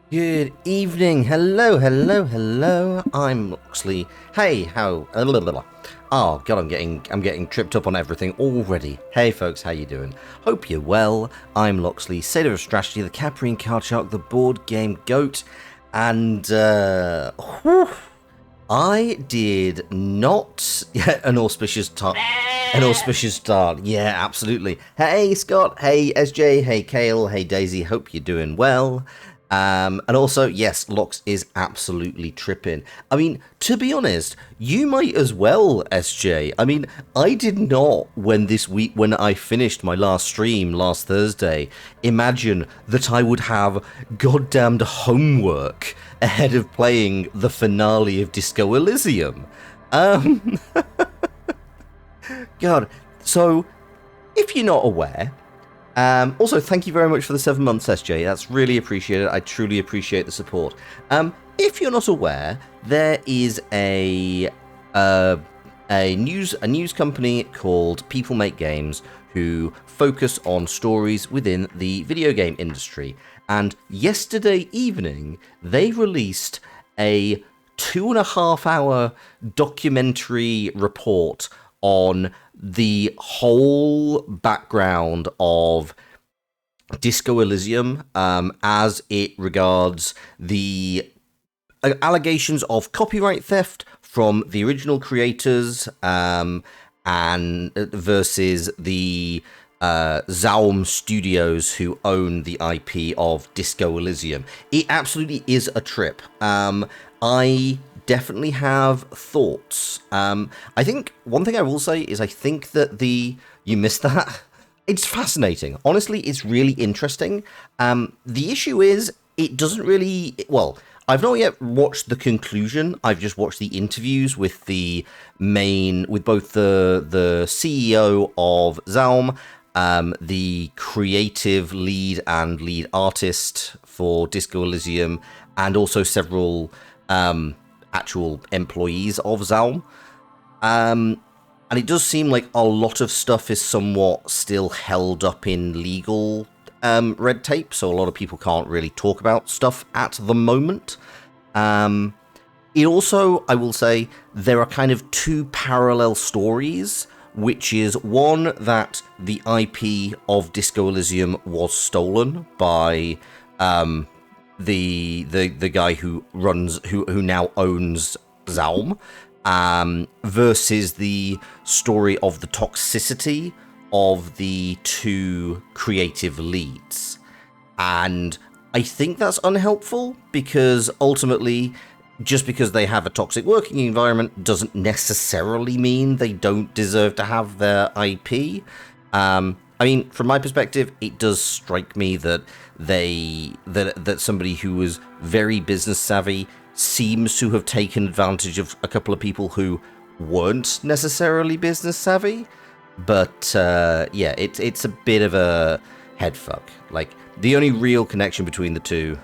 Good evening. Hello, hello, hello. I'm Loxley. Hey, how? Oh God, I'm getting tripped up on everything already. Hey, folks, how you doing? Hope you're well. I'm Loxley, Sailor of Strategy, the Caprian Card Shark, the board game goat, and whew, I did not an auspicious start. An auspicious start. Yeah, absolutely. Hey, Scott. Hey, SJ. Hey, Kale. Hey, Daisy. Hope you're doing well. And also, yes, Lox is absolutely tripping. I mean, to be honest, you might as well, SJ. I mean, I did not, when I finished my last stream last Thursday, imagine that I would have goddamned homework ahead of playing the finale of Disco Elysium. Um, God. So, if you're not aware, also, thank you very much for the 7 months, SJ. That's really appreciated. I truly appreciate the support. If you're not aware, there is a news company called People Make Games who focus on stories within the video game industry. And yesterday evening, they released a 2.5 hour documentary report on the whole background of Disco Elysium as it regards the allegations of copyright theft from the original creators and versus the Zaum Studios who own the IP of Disco Elysium. It absolutely is a trip. I definitely have thoughts. I think one thing I will say is I think that you missed that. It's fascinating. Honestly, it's really interesting. The issue is it doesn't really. Well, I've not yet watched the conclusion. I've just watched the interviews with with both the CEO of Zaum, the creative lead and lead artist for Disco Elysium, and also several actual employees of Zaum. And it does seem like a lot of stuff is somewhat still held up in legal red tape, so a lot of people can't really talk about stuff at the moment. It also, I will say, there are kind of two parallel stories, which is one that the IP of Disco Elysium was stolen by the guy who now owns Zaum, versus the story of the toxicity of the two creative leads. And I think that's unhelpful because ultimately, just because they have a toxic working environment doesn't necessarily mean they don't deserve to have their IP. I mean, from my perspective, it does strike me that that somebody who was very business savvy seems to have taken advantage of a couple of people who weren't necessarily business savvy. But yeah, it's a bit of a head fuck. Like, the only real connection between the two,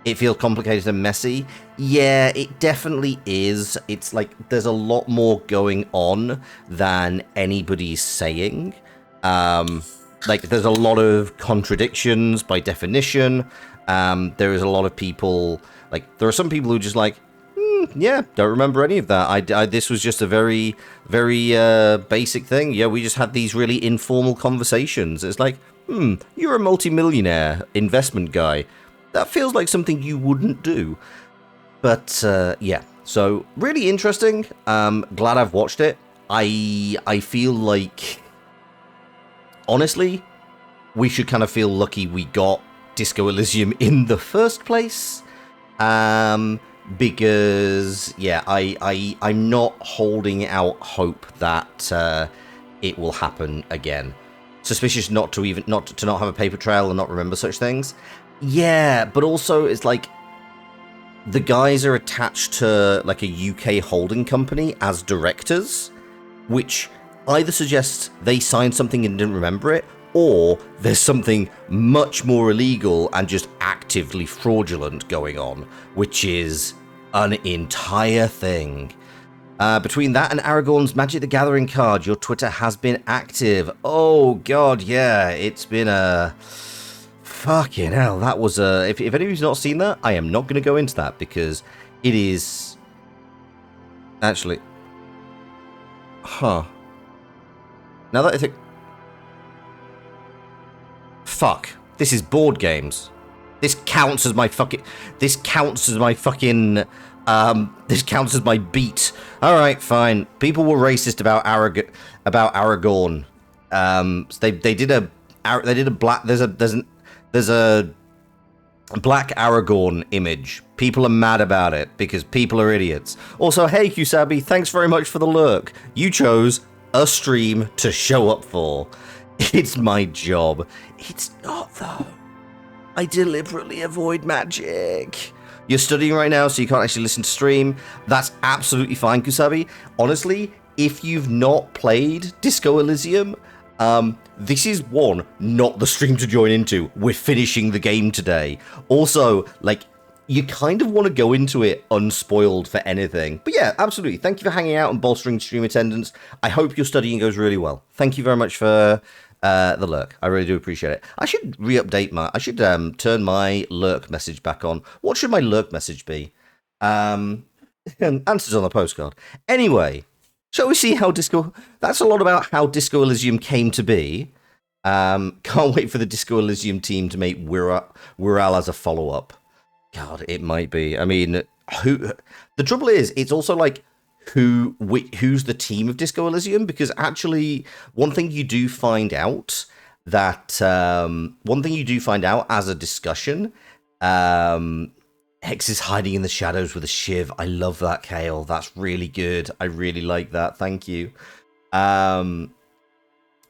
it feels complicated and messy. Yeah, it definitely is. It's like there's a lot more going on than anybody's saying. Like, there's a lot of contradictions by definition. There is a lot of people, like, there are some people who just like, yeah, don't remember any of that. This was just a very, very basic thing. Yeah, we just had these really informal conversations. It's like, you're a multimillionaire investment guy. That feels like something you wouldn't do. But yeah, so really interesting. Glad I've watched it. I feel like, honestly, we should kind of feel lucky we got Disco Elysium in the first place. Because yeah, I'm not holding out hope that it will happen again. Suspicious not to not have a paper trail and not remember such things. Yeah, but also it's like the guys are attached to like a UK holding company as directors, which either suggests they signed something and didn't remember it, or there's something much more illegal and just actively fraudulent going on, which is an entire thing. Between that and Aragorn's Magic the Gathering card, your Twitter has been active. Oh god, yeah, it's been a Fucking hell, that was if anybody's not seen that, I am not going to go into that because it is actually, Now that I think, fuck, this is board games. This counts as my fucking. This counts as my fucking. This counts as my beat. All right, fine. People were racist about Aragorn. They did a black. There's a black Aragorn image. People are mad about it because people are idiots. Also, hey Kusabi, thanks very much for the lurk. You chose a stream to show up for. It's my job. It's not though. I deliberately avoid magic. You're studying right now, so you can't actually listen to stream. That's absolutely fine, Kusabi. Honestly, if you've not played Disco Elysium, this is not the stream to join into. We're finishing the game today. Also, like, you kind of want to go into it unspoiled for anything. But yeah, absolutely. Thank you for hanging out and bolstering stream attendance. I hope your studying goes really well. Thank you very much for the lurk. I really do appreciate it. I should re-update I should turn my lurk message back on. What should my lurk message be? Answers on the postcard. Anyway, shall we see how that's a lot about how Disco Elysium came to be. Can't wait for the Disco Elysium team to make Wirral as a follow-up. God, it might be. I mean, the trouble is, it's also like, who's the team of Disco Elysium? Because actually, one thing you do find out as a discussion, Hex is hiding in the shadows with a shiv. I love that, Kale. That's really good. I really like that. Thank you.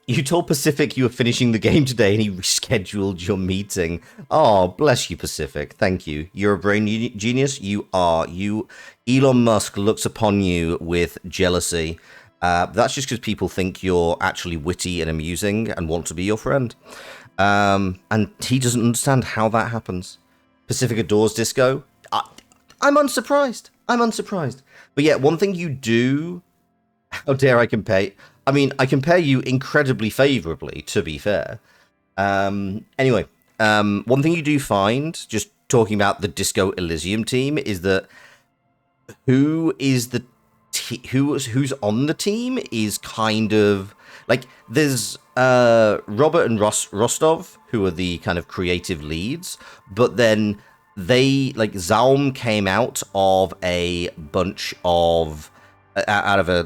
You told Pacific you were finishing the game today and he rescheduled your meeting. Oh, bless you, Pacific. Thank you. You're a brain genius. You are. Elon Musk looks upon you with jealousy. That's just because people think you're actually witty and amusing and want to be your friend. And he doesn't understand how that happens. Pacific adores disco. I'm unsurprised. But yeah, one thing you do... How dare I compare... I mean, I compare you incredibly favorably, to be fair. Anyway, one thing you do find, just talking about the Disco Elysium team, is that who's on the team is kind of like there's Robert and Rostov, who are the kind of creative leads, but then Zaum came out of a bunch of out of a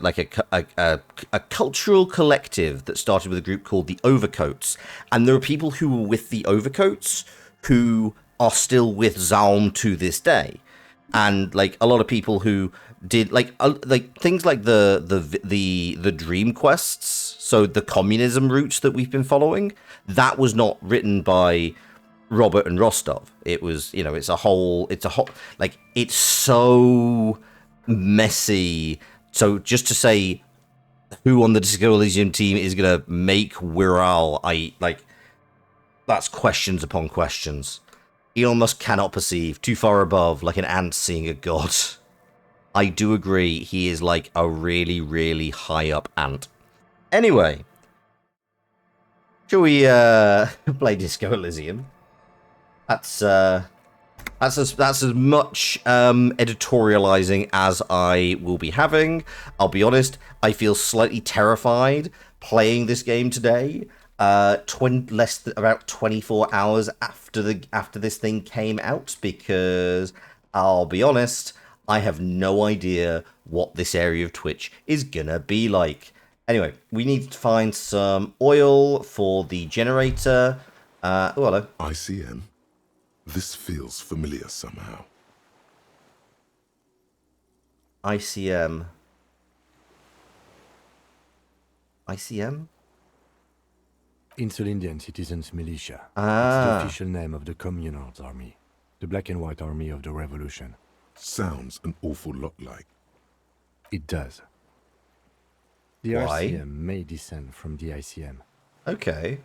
cultural collective that started with a group called the Overcoats, and there are people who were with the Overcoats who are still with Zaum to this day, and like a lot of people who did things like the dream quests, so the communism routes that we've been following, that was not written by Robert and Rostov. It was, it's a whole like, it's so messy. So just to say who on the Disco Elysium team is going to make Wirral, that's questions upon questions. Elon Musk cannot perceive, too far above, like an ant seeing a god. I do agree, he is like a really, really high up ant. Anyway, shall we play Disco Elysium? That's as much editorializing as I will be having. I'll be honest, I feel slightly terrified playing this game today. About 24 hours after this thing came out, because I'll be honest, I have no idea what this area of Twitch is gonna be like. Anyway, we need to find some oil for the generator. Oh, hello. ICM. This feels familiar somehow. ICM. ICM? Insulindian Citizens Militia. Ah. It's the official name of the Communards Army, the black and white army of the Revolution. Sounds an awful lot like. It does. The Why? RCM may descend from the ICM. Okay.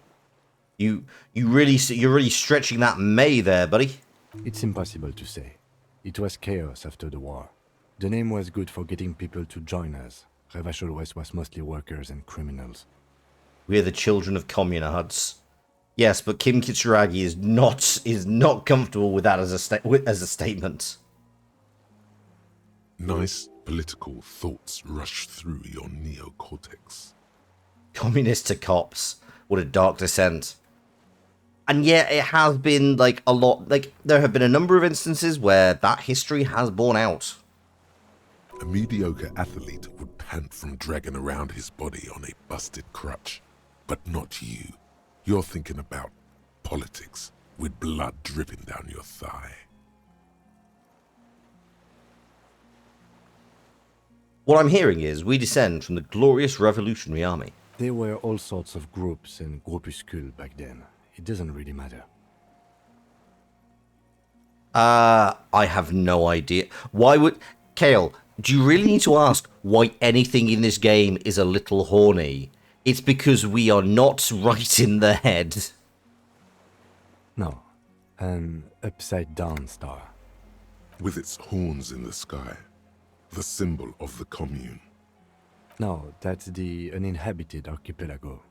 You're really stretching that may there, buddy. It's impossible to say. It was chaos after the war. The name was good for getting people to join us. Revachol West was mostly workers and criminals. We're the children of communards. Yes, but Kim Kitsuragi is not comfortable with that as a statement. Nice political thoughts rush through your neocortex. Communist to cops. What a dark descent. And yet it has been like a lot, like there have been a number of instances where that history has borne out. A mediocre athlete would pant from dragging around his body on a busted crutch. But not you. You're thinking about politics with blood dripping down your thigh. What I'm hearing is we descend from the glorious Revolutionary Army. There were all sorts of groups and groupuscules back then. It doesn't really matter. I have no idea. Why would... Kale, do you really need to ask why anything in this game is a little horny? It's because we are not right in the head. No, an upside-down star. With its horns in the sky, the symbol of the commune. No, that's the uninhabited archipelago.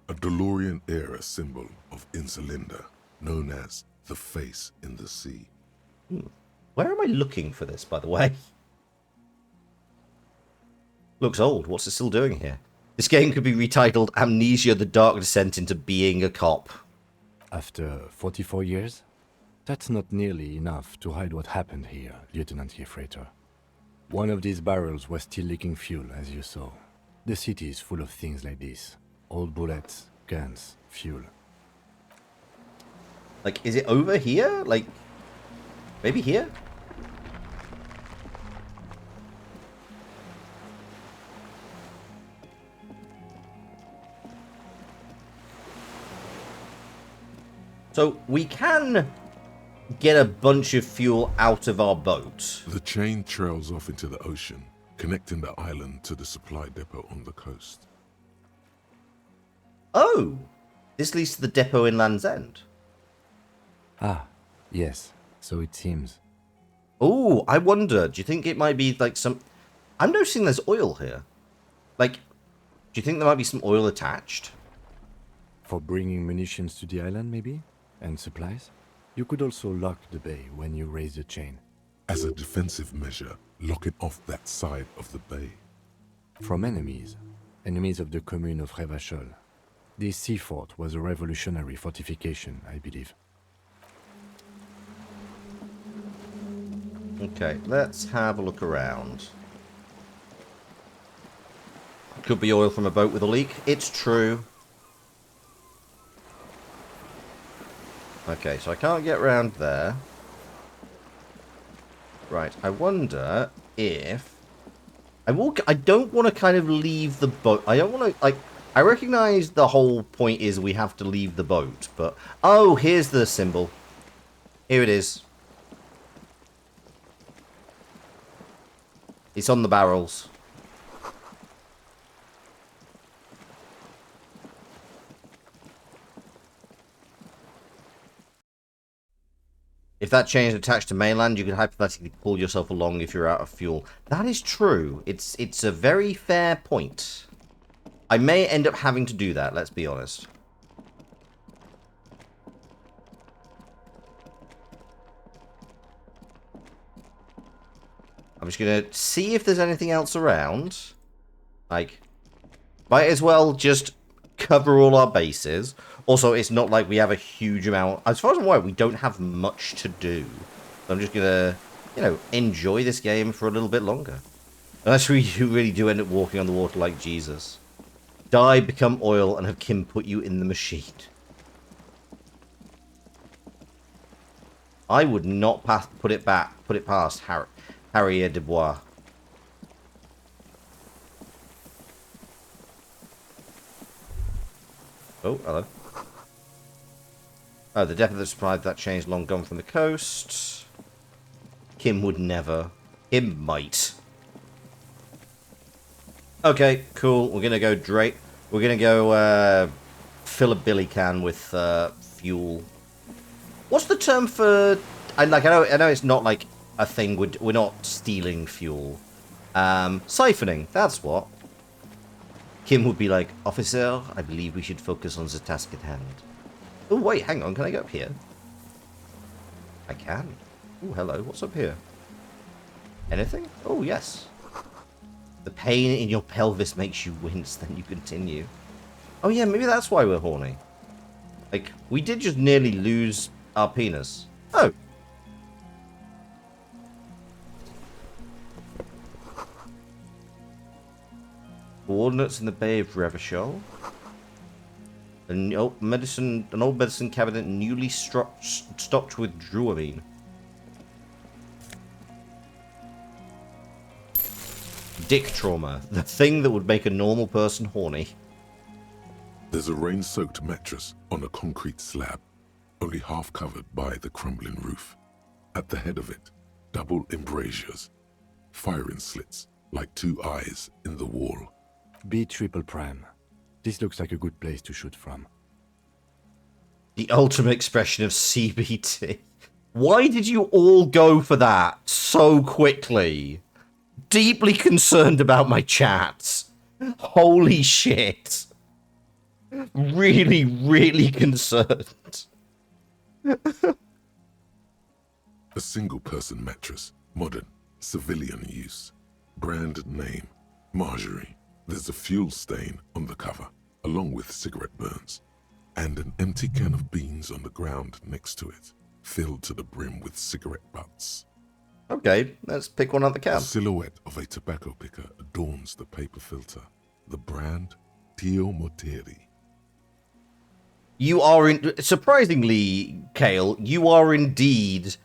A DeLorean-era symbol of Insulinda, known as the face in the sea. Where am I looking for this, by the way? Looks old. What's it still doing here? This game could be retitled Amnesia: The Dark Descent into Being a Cop. After 44 years? That's not nearly enough to hide what happened here, Lieutenant Gefreiter. One of these barrels was still leaking fuel, as you saw. The city is full of things like this. Old bullets, guns, fuel. Like, is it over here? Like, maybe here? So, we can get a bunch of fuel out of our boat. The chain trails off into the ocean, connecting the island to the supply depot on the coast. Oh! This leads to the depot in Land's End. Ah, yes, so it seems. Oh, I wonder, do you think it might be like some... I'm noticing there's oil here. Like, do you think there might be some oil attached? For bringing munitions to the island, maybe? And supplies? You could also lock the bay when you raise the chain. As a defensive measure, locking off that side of the bay. From enemies. Enemies of the commune of Revachol. This sea fort was a revolutionary fortification, I believe. Okay, let's have a look around. Could be oil from a boat with a leak. It's true. Okay, so I can't get around there. Right, I wonder if... I don't want to kind of leave the boat. I don't want to, like... I recognize the whole point is we have to leave the boat, but... Oh, here's the symbol. Here it is. It's on the barrels. If that chain is attached to mainland, you could hypothetically pull yourself along if you're out of fuel. That is true. It's a very fair point. I may end up having to do that, let's be honest. I'm just going to see if there's anything else around. Like, might as well just cover all our bases. Also, it's not like we have a huge amount. As far as I'm aware, we don't have much to do. So I'm just going to, you know, enjoy this game for a little bit longer. Unless we really do end up walking on the water like Jesus. Die, become oil, and have Kim put you in the machine. I would not put it past Harrier Dubois. Oh, hello. Oh, the depth of the supply that changed long gone from the coast. Kim would never. Kim might. Okay, cool. We're gonna go Drake. We're gonna go fill a billy can with fuel. What's the term for? I know it's not like a thing. We're not stealing fuel. Siphoning. That's what. Kim would be like, Officer, I believe we should focus on the task at hand. Oh, wait, hang on. Can I go up here? I can. Oh, hello. What's up here? Anything? Oh, yes. The pain in your pelvis makes you wince, then you continue. Oh, yeah, maybe that's why we're horny. Like, we did just nearly lose our penis. Oh. Coordinates in the Bay of Revachol. An old medicine cabinet newly stocked with druamine. Dick trauma, the thing that would make a normal person horny. There's a rain-soaked mattress on a concrete slab, only half covered by the crumbling roof. At the head of it, double embrasures, firing slits like two eyes in the wall. B triple prime. This looks like a good place to shoot from. The ultimate expression of CBT. Why did you all go for that so quickly? Deeply concerned about my chat. Holy shit. Really, really concerned. A single-person mattress, modern, civilian use. Brand name, Marjorie. There's a fuel stain on the cover, along with cigarette burns, and an empty can of beans on the ground next to it, filled to the brim with cigarette butts. Okay, let's pick one out the can. The silhouette of a tobacco picker adorns the paper filter. The brand, Tio Moteri. You are, surprisingly, Kale, you are indeed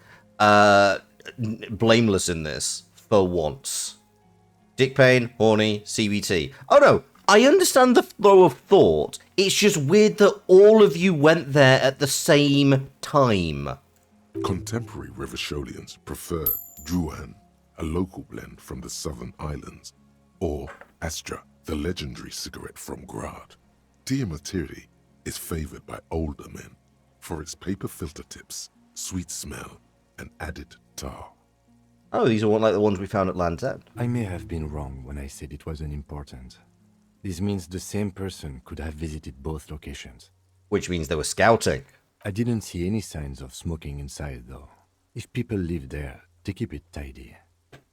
blameless in this, for once. Dick pain, horny, CBT. Oh no, I understand the flow of thought. It's just weird that all of you went there at the same time. Contemporary Revacholians prefer Druan, a local blend from the southern islands, or Astra, the legendary cigarette from Grad. Tia Materi is favored by older men for its paper filter tips, sweet smell, and added tar. Oh, these are like the ones we found at Land's End. I may have been wrong when I said it wasn't important. This means the same person could have visited both locations. Which means they were scouting. I didn't see any signs of smoking inside, though. If people live there, they keep it tidy.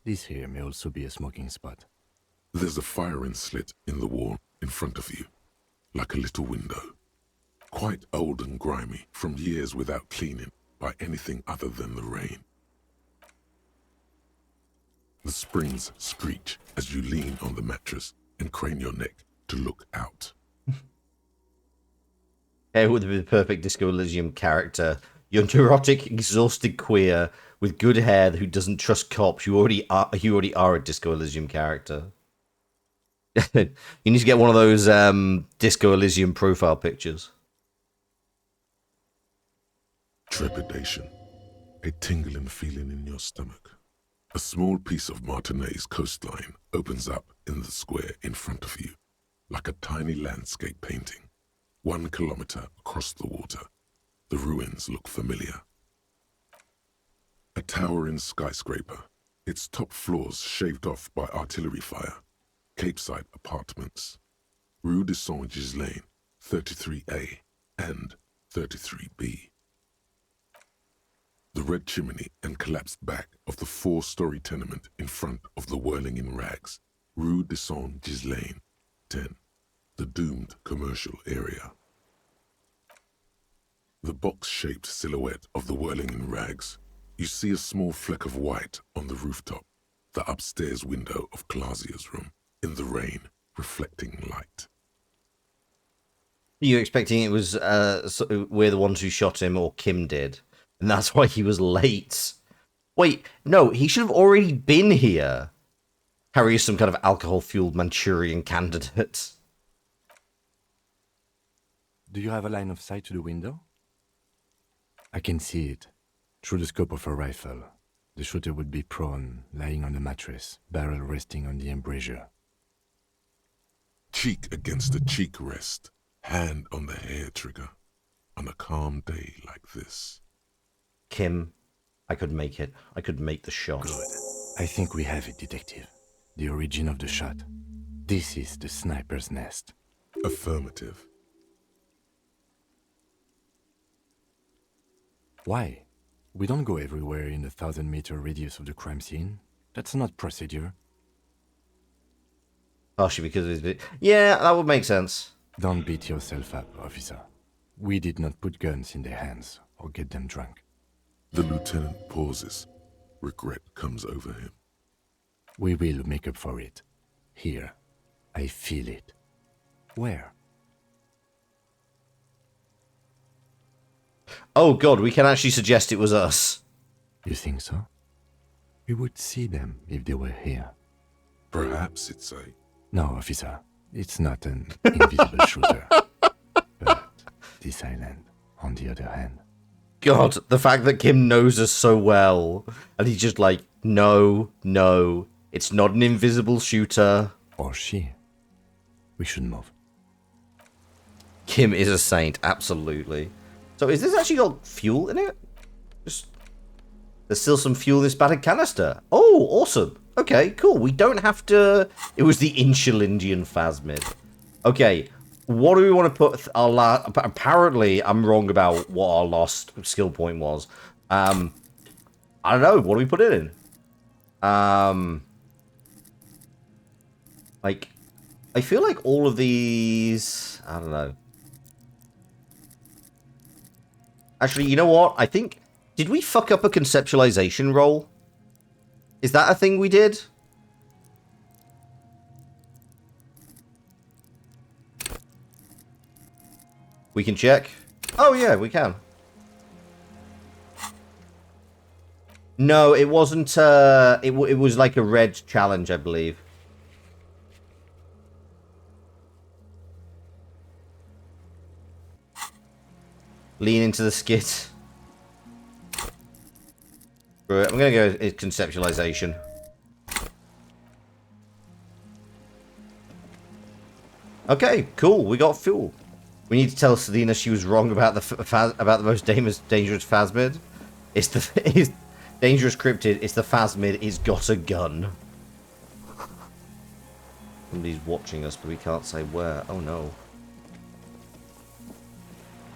This here may also be a smoking spot. There's a firing slit in the wall in front of you, like a little window. Quite old and grimy from years without cleaning by anything other than the rain. The springs screech as you lean on the mattress and crane your neck to look out. Hair would be the perfect Disco Elysium character. You're neurotic, exhausted queer with good hair who doesn't trust cops. You already are a Disco Elysium character. You need to get one of those Disco Elysium profile pictures. Trepidation, a tingling feeling in your stomach. A small piece of Martinez coastline opens up in the square in front of you, like a tiny landscape painting. 1 kilometer across the water, the ruins look familiar. A towering skyscraper, its top floors shaved off by artillery fire. Capeside apartments. Rue de Saint-Ghislain, 33A and 33B. The red chimney and collapsed back of the 4-story tenement in front of the Whirling in Rags, Rue de Saint-Ghislain, 10, the doomed commercial area. The box-shaped silhouette of the Whirling in Rags. You see a small fleck of white on the rooftop, the upstairs window of Clausia's room, in the rain, reflecting light. You're expecting it was we're the ones who shot him, or Kim did, and that's why he was late. Wait, no, he should have already been here. Harry is some kind of alcohol-fueled Manchurian candidate. Do you have a line of sight to the window? I can see it, through the scope of a rifle. The shooter would be prone, lying on a mattress, barrel resting on the embrasure. Cheek against a cheek rest, hand on the hair trigger, on a calm day like this. Kim, I could make it. I could make the shot. Good. I think we have it, Detective. The origin of the shot. This is the sniper's nest. Affirmative. Why? We don't go everywhere in a 1,000-meter radius of the crime scene. That's not procedure. Partially because of his... Yeah, that would make sense. Don't beat yourself up, officer. We did not put guns in their hands or get them drunk. The lieutenant pauses. Regret comes over him. We will make up for it. Here. I feel it. Where? Oh god, we can actually suggest it was us. You think so? We would see them if they were here. Perhaps it's a... No, officer. It's not an invisible shooter. But this island, on the other hand. God, the fact that Kim knows us so well. And he's just like, no, it's not an invisible shooter. Or she. We should move. Kim is a saint, absolutely. So is this actually got fuel in it? There's still some fuel in this battered canister. Oh, awesome. Okay, cool. We don't have to... It was the Insulindian Phasmid. Okay, what do we want to put our last... Apparently, I'm wrong about what our last skill point was. I don't know. What do we put it in? Like, I feel like all of these... I don't know. Actually, you know what? I think... Did we fuck up a conceptualization roll? Is that a thing we did? We can check. Oh, yeah, we can. No, it wasn't, it was like a red challenge, I believe. Lean into the skit. Right, I'm going to go conceptualization. Okay, cool. We got fuel. We need to tell Selena she was wrong about the most dangerous Phasmid. It's the dangerous cryptid. It's the Phasmid. It's got a gun. Somebody's watching us, but we can't say where. Oh no.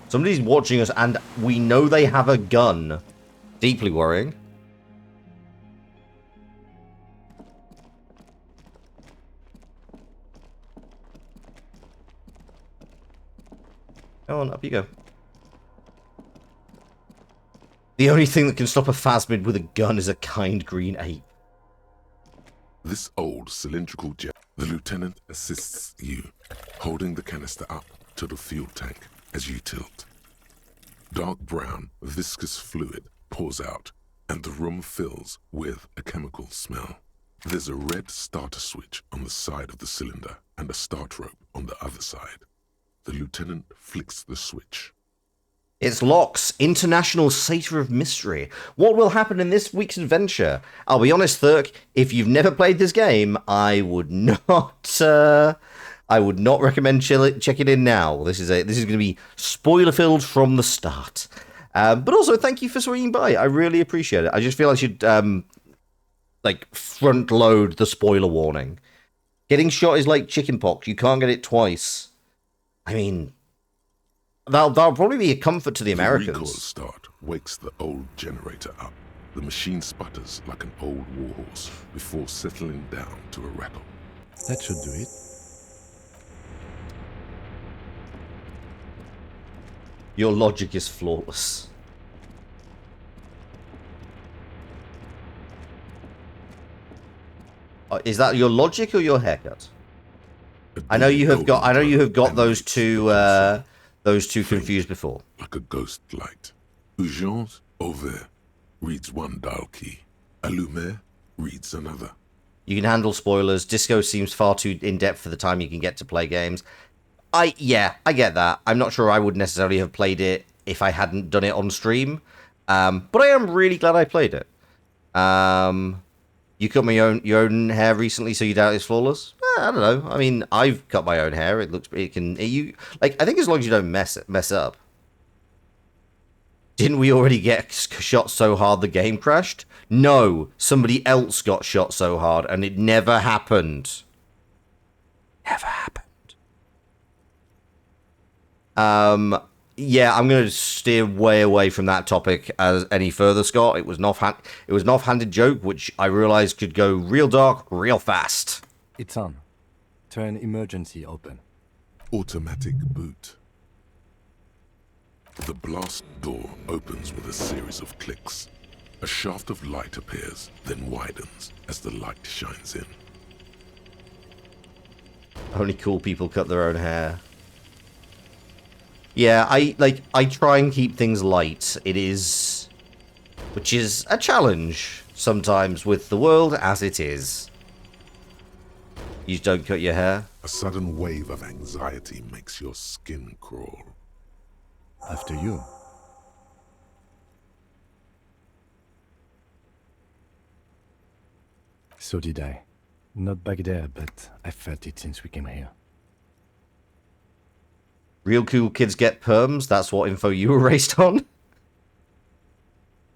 Somebody's watching us, and we know they have a gun. Deeply worrying. Go on, up you go. The only thing that can stop a Phasmid with a gun is a kind green ape. This old cylindrical jet. The lieutenant assists you, holding the canister up to the fuel tank as you tilt. Dark brown, viscous fluid pours out, and the room fills with a chemical smell. There's a red starter switch on the side of the cylinder and a start rope on the other side. The lieutenant flicks the switch. It's Locke's International Satyr of Mystery. What will happen in this week's adventure? I'll be honest, Thurk, if you've never played this game, I would not recommend checking in now. This is going to be spoiler-filled from the start. But also, thank you for swinging by. I really appreciate it. I just feel I should front-load the spoiler warning. Getting shot is like chickenpox. You can't get it twice. I mean, that'll probably be a comfort to the Americans. The recoil start wakes the old generator up. The machine sputters like an old warhorse before settling down to a rattle. That should do it. Your logic is flawless. Is that your logic or your haircut? I know you have got those two confused before. Like a ghost light. Urgence ouvert reads one dial key. Allumer reads another. You can handle spoilers. Disco seems far too in-depth for the time you can get to play games. I get that. I'm not sure I would necessarily have played it if I hadn't done it on stream. But I am really glad I played it. You cut your own hair recently, so you doubt it's flawless? I don't know. I mean, I've cut my own hair. I think as long as you don't mess up. Didn't we already get shot so hard the game crashed? No, somebody else got shot so hard, and it never happened. Never happened. Yeah, I'm going to steer way away from that topic as any further, Scott. It was an offhanded joke, which I realized could go real dark real fast. It's on. Turn emergency open. Automatic boot. The blast door opens with a series of clicks. A shaft of light appears, then widens as the light shines in. Only cool people cut their own hair. Yeah, I try and keep things light. Which is a challenge sometimes with the world as it is. You just don't cut your hair. A sudden wave of anxiety makes your skin crawl. After you. So did I. Not back there, but I felt it since we came here. Real cool kids get perms? That's what info you were raised on?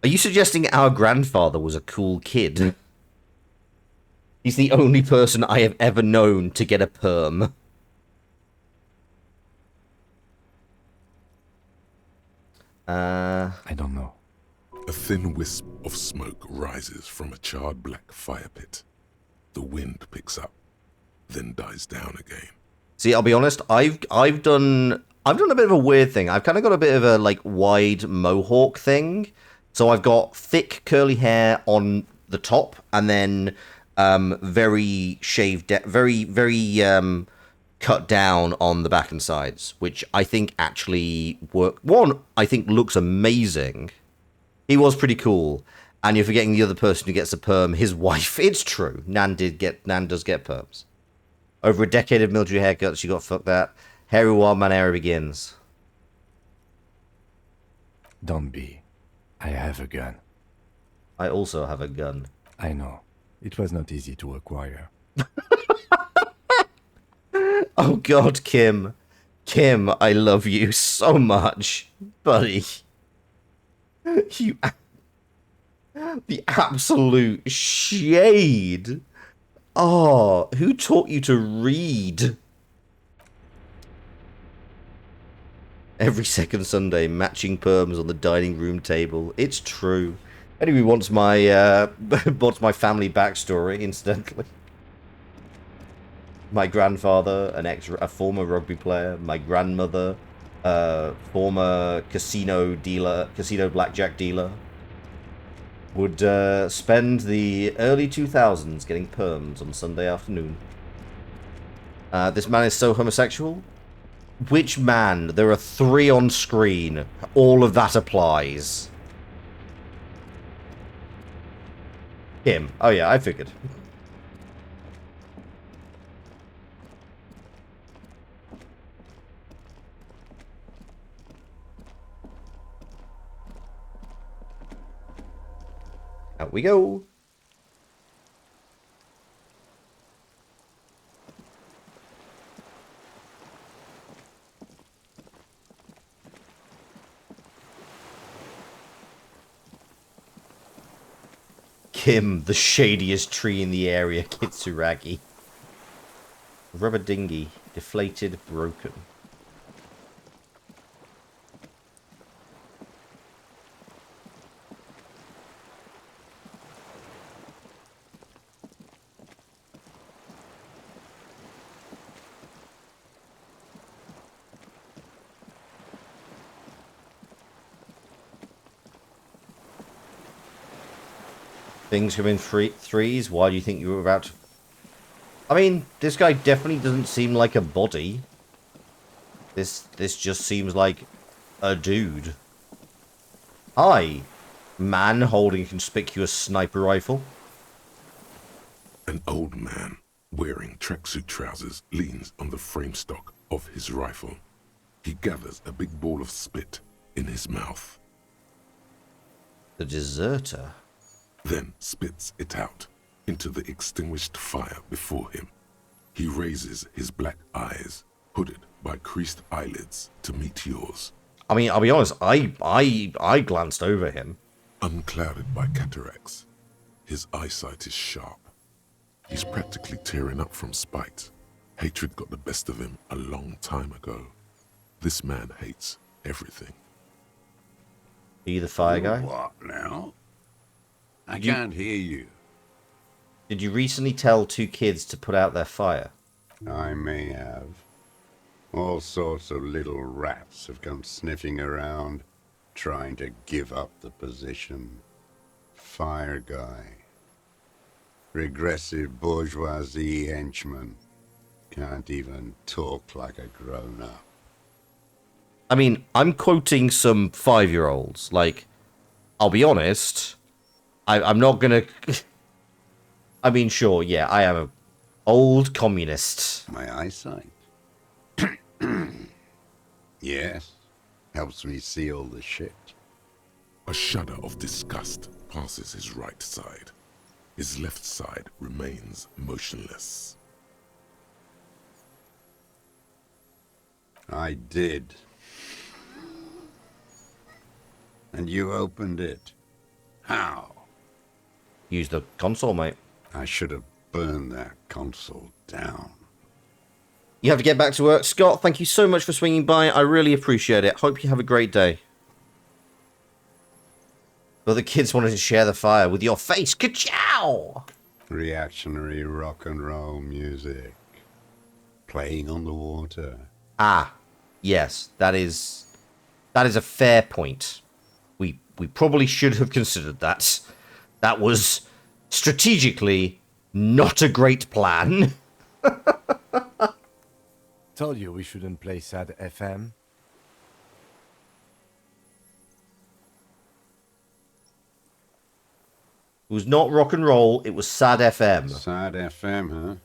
Are you suggesting our grandfather was a cool kid? He's the only person I have ever known to get a perm. I don't know. A thin wisp of smoke rises from a charred black fire pit. The wind picks up, then dies down again. See, I'll be honest, I've done a bit of a weird thing. I've kind of got a bit of a like wide mohawk thing. So I've got thick curly hair on the top and then very shaved, very cut down on the back and sides, which I think actually work. One, I think looks amazing. He was pretty cool. And you're forgetting the other person who gets a perm, his wife. It's true. Nan does get perms. Over a decade of military haircuts, she got fucked that. Hairy wild man era begins. Don't be. I have a gun. I also have a gun. I know. It was not easy to acquire. Oh god, Kim. Kim, I love you so much. Buddy. You... The absolute shade. Oh, who taught you to read? Every second Sunday, matching perms on the dining room table. It's true. Anyway, wants my family backstory, incidentally. My grandfather, a former rugby player. My grandmother, former casino blackjack dealer. Would spend the early 2000s getting perms on Sunday afternoon. This man is so homosexual. Which man? There are 3 on screen. All of that applies. Him. Oh yeah, I figured. Out we go. Kim, the shadiest tree in the area, Kitsuragi. Rubber dinghy, deflated, broken. Things come in threes. Why do you think you were about to... I mean, this guy definitely doesn't seem like a body. This just seems like a dude. Hi. Man holding a conspicuous sniper rifle. An old man wearing tracksuit trousers leans on the frame stock of his rifle. He gathers a big ball of spit in his mouth. The deserter. Then spits it out into the extinguished fire before him. He raises his black eyes, hooded by creased eyelids, to meet yours. I mean, I'll be honest, I glanced over him. Unclouded by cataracts, his eyesight is sharp. He's practically tearing up from spite. Hatred got the best of him a long time ago. This man hates Everything. Are you the fire guy? What now? I You- can't hear you. Did you recently tell 2 kids to put out their fire? I may have. All sorts of little rats have come sniffing around, trying to give up the position. Fire guy. Regressive bourgeoisie henchman. Can't even talk like a grown-up. I mean, I'm quoting some 5-year-olds. Like, I'll be honest, I'm not gonna... I mean, sure, yeah, I am an old communist. My eyesight? Yes. Helps me see all the shit. A shudder of disgust passes his right side. His left side remains motionless. I did. And you opened it. How? Use the console, mate. I should have burned that console down. You have to get back to work. Scott, thank you so much for swinging by. I really appreciate it. Hope you have a great day. But the kids wanted to share the fire with your face. Ka-chow! Reactionary rock and roll music. Playing on the water. Ah, yes, that is a fair point. We probably should have considered that. That was strategically not a great plan. Told you we shouldn't play sad FM. It was not rock and roll, it was sad FM. Sad FM, huh?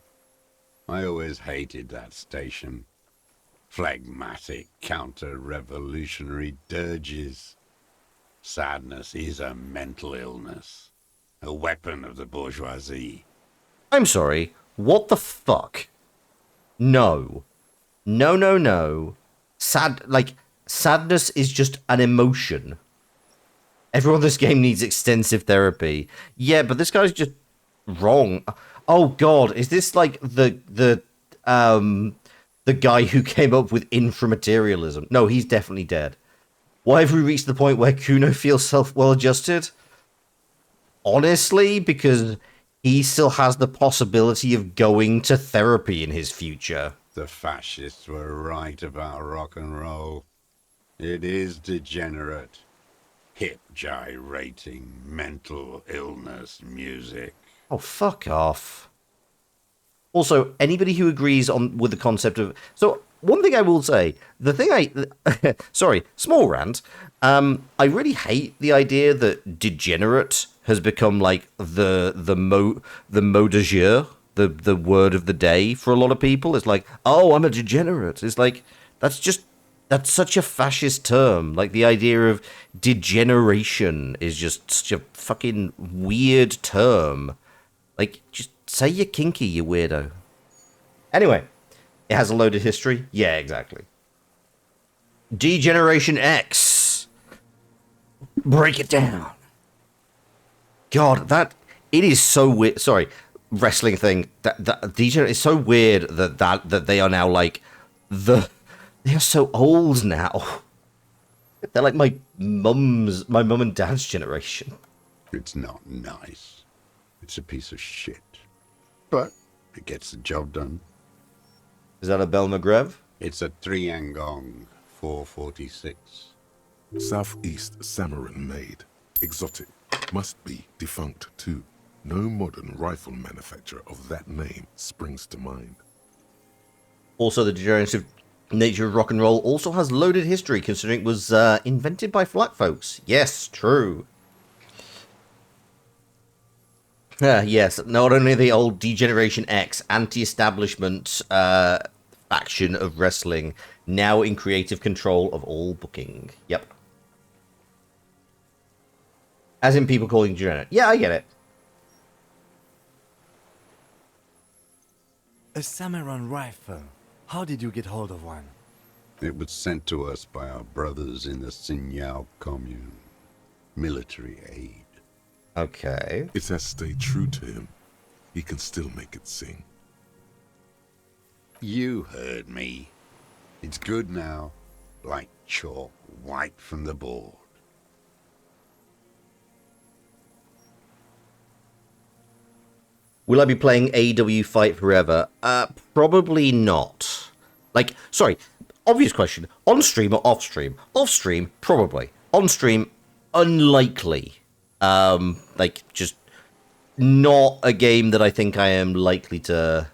I always hated that station. Phlegmatic, counter-revolutionary dirges. Sadness is a mental illness. A weapon of the bourgeoisie. I'm sorry, what the fuck? No. No, no, no. Sadness is just an emotion. Everyone in this game needs extensive therapy. Yeah, but this guy's just wrong. Oh god, is this like the guy who came up with inframaterialism? No, he's definitely dead. Why have we reached the point where Kuno feels well-adjusted? Honestly, because he still has the possibility of going to therapy in his future. The fascists were right about rock and roll. It is degenerate. Hip gyrating, mental illness music. Oh, fuck off. Also, anybody who agrees with the concept of... So, one thing I will say, sorry, small rant. I really hate the idea that degenerate has become like the mot de jour, the word of the day for a lot of people. It's like, oh, I'm a degenerate. It's like, that's such a fascist term. Like, the idea of degeneration is just such a fucking weird term. Like, just say you're kinky, you weirdo. Anyway, it has a loaded history. Yeah, exactly. Degeneration X. Break it down. God, it is so weird. Sorry, wrestling thing. That Degenerate is so weird that they are now like they are so old now. They're like my mum and dad's generation. It's not nice. It's a piece of shit. But it gets the job done. Is that a Bel McGrev? It's a 3-Angong 446. Southeast Samaran made. Exotic. Must be defunct too. No modern rifle manufacturer of that name springs to mind. Also, the degenerative nature of rock and roll also has loaded history, considering it was invented by black folks. Yes, true. Yes, not only the old Degeneration X anti-establishment faction of wrestling, now in creative control of all booking. Yep. As in people calling degenerate. Yeah, I get it. A Samaran rifle. How did you get hold of one? It was sent to us by our brothers in the Sinyao commune. Military aid. Okay. It has stayed true to him. He can still make it sing. You heard me. It's good now, like chalk wiped from the board. Will I be playing AW Fight Forever? Probably not. Like, sorry, obvious question. On stream or off stream? Off stream, probably. On stream, unlikely. Like, just not a game that I think I am likely to...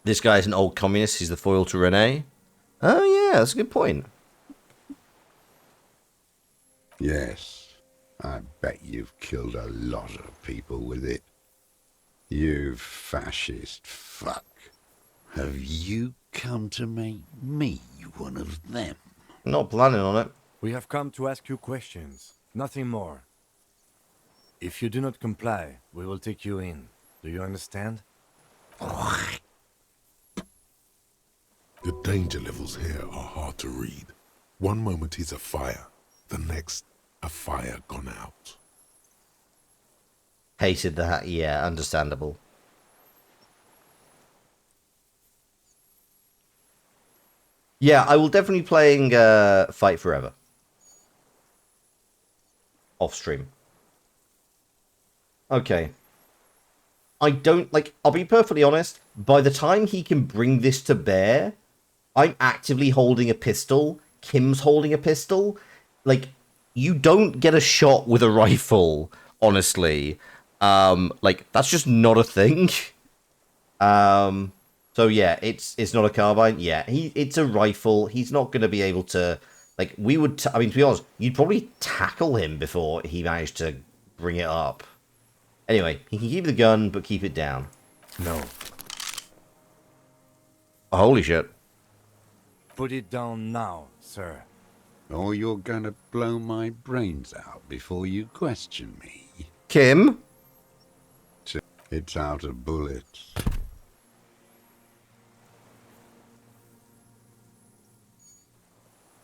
This guy's an old communist. He's the foil to Renee. Oh, yeah, that's a good point. Yes, I bet you've killed a lot of people with it. You fascist fuck. Have you come to make me one of them? Not planning on it. We have come to ask you questions, nothing more. If you do not comply, we will take you in. Do you understand? The danger levels here are hard to read. One moment he's a fire, the next, a fire gone out. Hated that. Yeah, understandable. Yeah, I will definitely be playing Fight Forever. Off stream. Okay. I don't, like, I'll be perfectly honest, by the time he can bring this to bear, I'm actively holding a pistol, Kim's holding a pistol. Like, you don't get a shot with a rifle, honestly. Like, that's just not a thing. So yeah, it's not a carbine. Yeah, it's a rifle. He's not going to be able to, like, we would, I mean, to be honest, you'd probably tackle him before he managed to bring it up. Anyway, he can keep the gun, but keep it down. No. Oh, holy shit. Put it down now, sir. Or you're gonna blow my brains out before you question me. Kim? It's out of bullets.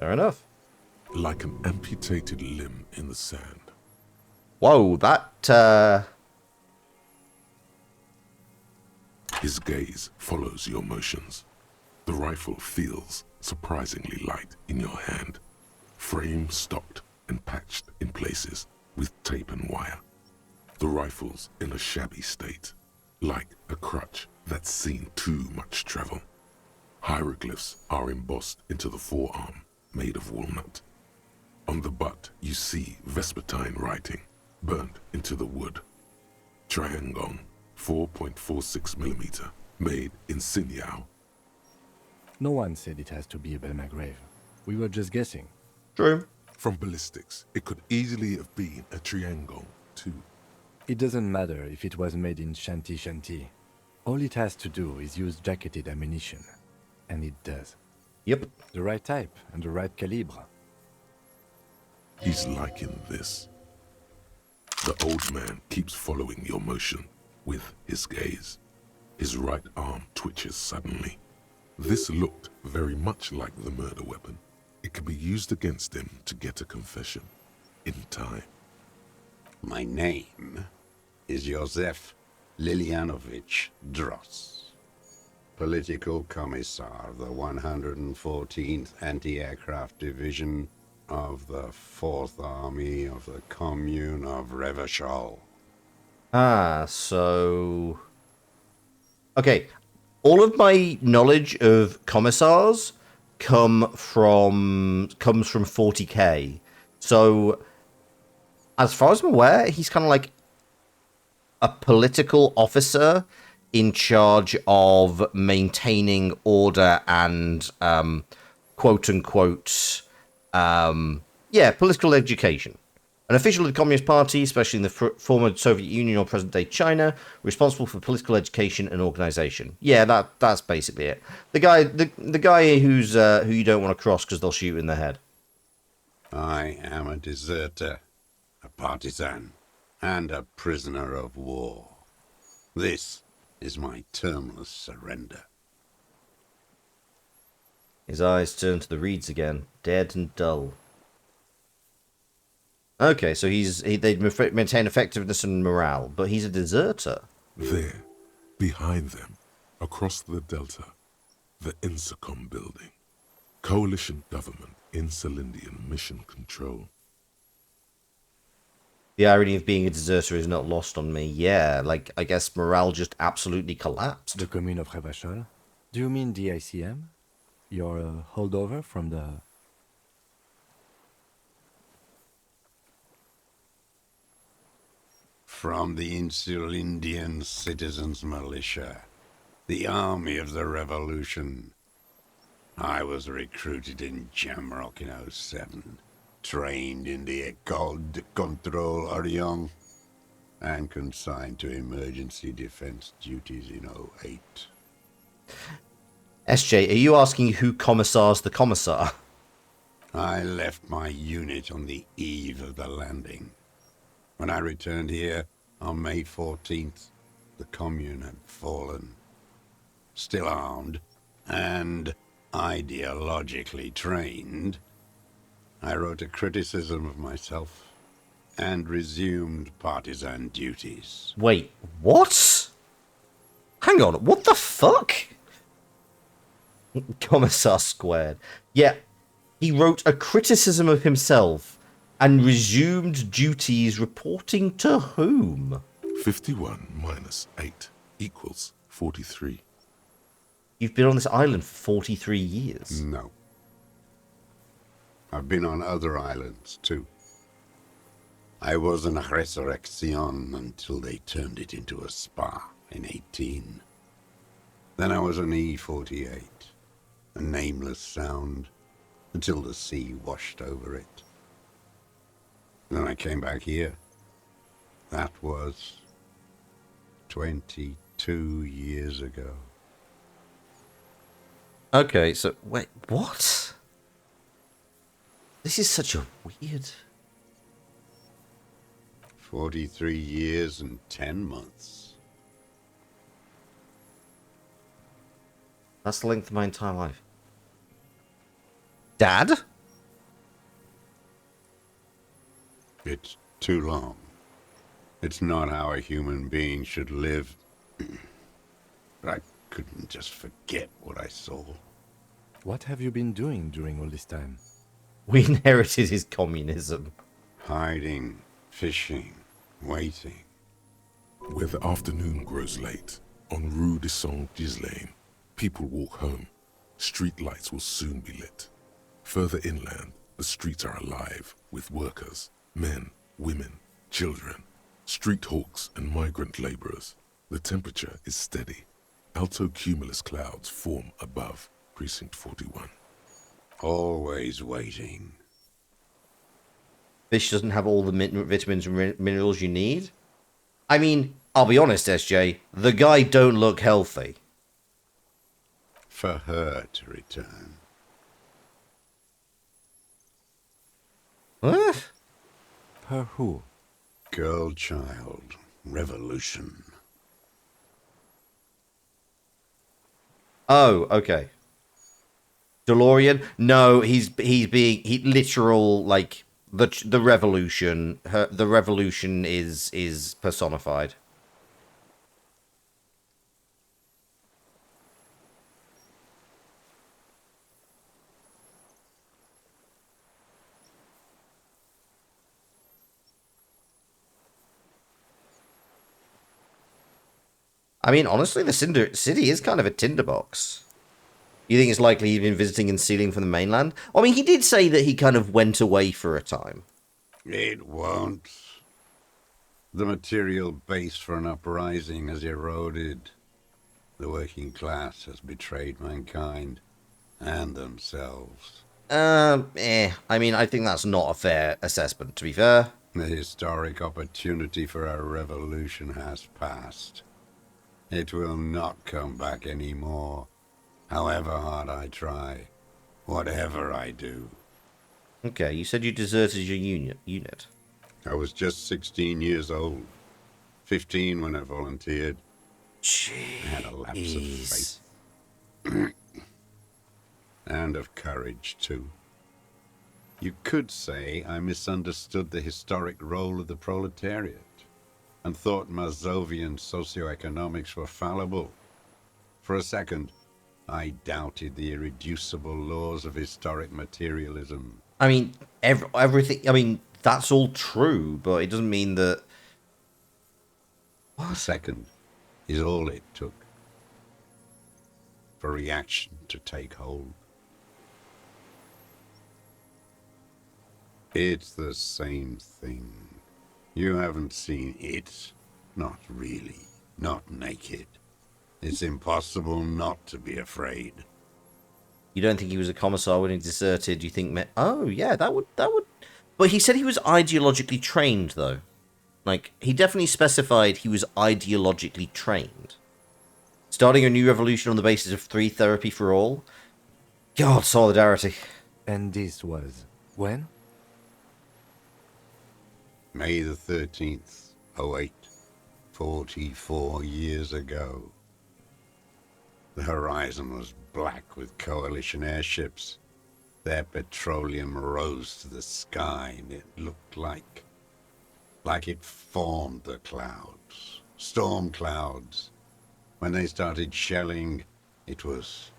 Fair enough. Like an amputated limb in the sand. Whoa, that, His gaze follows your motions. The rifle feels surprisingly light in your hand. Frame stopped and patched in places with tape and wire. The rifle's in a shabby state, like a crutch that's seen too much travel. Hieroglyphs are embossed into the forearm, made of walnut. On the butt, you see Vespertine writing, burnt into the wood. Triangon, 4.46mm, made in Sinyao. No one said it has to be a Belmagrave. We were just guessing. true. From ballistics, it could easily have been a triangle, too. It doesn't matter if it was made in Shanti Shanti. All it has to do is use jacketed ammunition. And it does. Yep. The right type and the right calibre. He's liking this. The old man keeps following your motion with his gaze. His right arm twitches suddenly. This looked very much like the murder weapon. It could be used against him to get a confession in time. My name is Josef Lilianovich Dross, Political Commissar of the 114th Anti-Aircraft Division of the 4th Army of the Commune of Revachol. Ah, so... Okay, all of my knowledge of commissars comes from 40k. So, as far as I'm aware, he's kind of like a political officer in charge of maintaining order and quote-unquote, political education. An official of the Communist Party, especially in the former Soviet Union or present-day China, responsible for political education and organization. Yeah, that's basically it. The guy who's who you don't want to cross because they'll shoot you in the head. I am a deserter, a partisan, and a prisoner of war. This is my termless surrender. His eyes turn to the reeds again, dead and dull. Okay, so they maintain effectiveness and morale, but he's a deserter. There, behind them, across the delta, the Insicom building. Coalition government in Celindian mission control. The irony of being a deserter is not lost on me. Yeah, like, I guess morale just absolutely collapsed. The commune of Revachol? Do you mean the ICM? You're a holdover from the... From the Insular Indian Citizens Militia, the army of the revolution. I was recruited in Jamrock in '07, trained in the École de Contrôle Orient, and consigned to emergency defense duties in '08. SJ, are you asking who commissars the commissar? I left my unit on the eve of the landing. When I returned here on May 14th, the commune had fallen. Still armed and ideologically trained, I wrote a criticism of myself and resumed partisan duties. Wait, what? Hang on, what the fuck? Commissar squared. Yeah, he wrote a criticism of himself and resumed duties reporting to whom? 51 minus 8 equals 43. You've been on this island for 43 years. No. I've been on other islands, too. I was an Resurrection until they turned it into a spa in 18. Then I was an E-48, a nameless sound, until the sea washed over it. Then I came back here. That was 22 years ago. Okay, so wait, what? This is such a weird... 43 years and 10 months. That's the length of my entire life. Dad? It's too long. It's not how a human being should live. But I couldn't just forget what I saw. What have you been doing during all this time? We inherited his communism. Hiding, fishing, waiting. Where the afternoon grows late, on Rue de Saint-Ghislain, people walk home. Street lights will soon be lit. Further inland, the streets are alive with workers, men, women, children, street hawks and migrant laborers. The temperature is steady. Alto cumulus clouds form above Precinct 41. Always waiting. Fish doesn't have all the vitamins and minerals you need? I mean, I'll be honest, SJ, the guy don't look healthy. For her to return. What? Her who? Girl child. Revolution. Oh, okay. DeLorean? No, he's being literal, like the revolution. The revolution is personified. I mean, honestly, the Cinder City is kind of a tinderbox. You think it's likely he'd been visiting and stealing from the mainland? I mean, he did say that he kind of went away for a time. It won't. The material base for an uprising has eroded. The working class has betrayed mankind and themselves. I mean, I think that's not a fair assessment, to be fair. The historic opportunity for a revolution has passed. It will not come back anymore, however hard I try, whatever I do. Okay, you said you deserted your unit. I was just 16 years old, 15 when I volunteered. Jeez. I had a lapse of faith. And of courage, too. You could say I misunderstood the historic role of the proletariat and thought Mazovian socioeconomics were fallible. For a second, I doubted the irreducible laws of historic materialism. I mean, everything. I mean, that's all true, but it doesn't mean that. The second is all it took for reaction to take hold. It's the same thing. You haven't seen it. Not really. Not naked. It's impossible not to be afraid. You don't think he was a commissar when he deserted? You think, oh yeah, that would. But he said he was ideologically trained, though. Like, he definitely specified he was ideologically trained. Starting a new revolution on the basis of free therapy for all? God, solidarity. And this was when? May the 13th, 08, 44 years ago. The horizon was black with coalition airships. Their petroleum rose to the sky, and it looked like it formed the clouds, storm clouds. When they started shelling, it was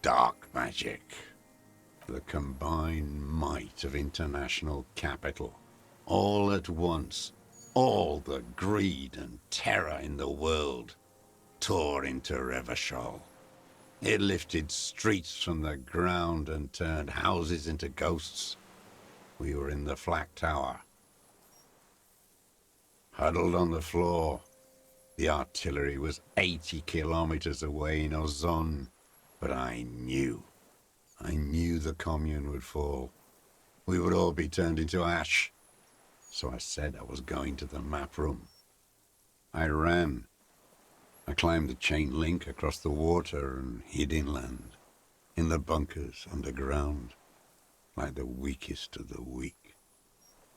dark magic. The combined might of international capital. All at once, all the greed and terror in the world tore into Revachol. It lifted streets from the ground and turned houses into ghosts. We were in the flak tower, huddled on the floor. The artillery was 80 kilometers away in Ozon, but I knew the commune would fall. We would all be turned into ash. So I said I was going to the map room. I ran. I climbed the chain link across the water and hid inland, in the bunkers underground, like the weakest of the weak.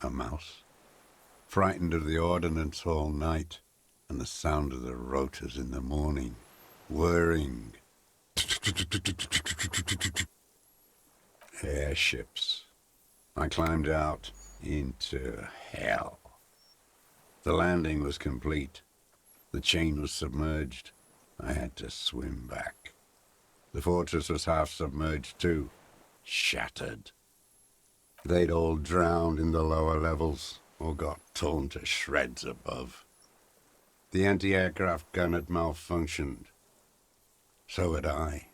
A mouse, frightened of the ordnance all night and the sound of the rotors in the morning, whirring. Airships. I climbed out into hell. The landing was complete. The chain was submerged. I had to swim back. The fortress was half submerged too, shattered. They'd all drowned in the lower levels or got torn to shreds above. The anti-aircraft gun had malfunctioned. So had I.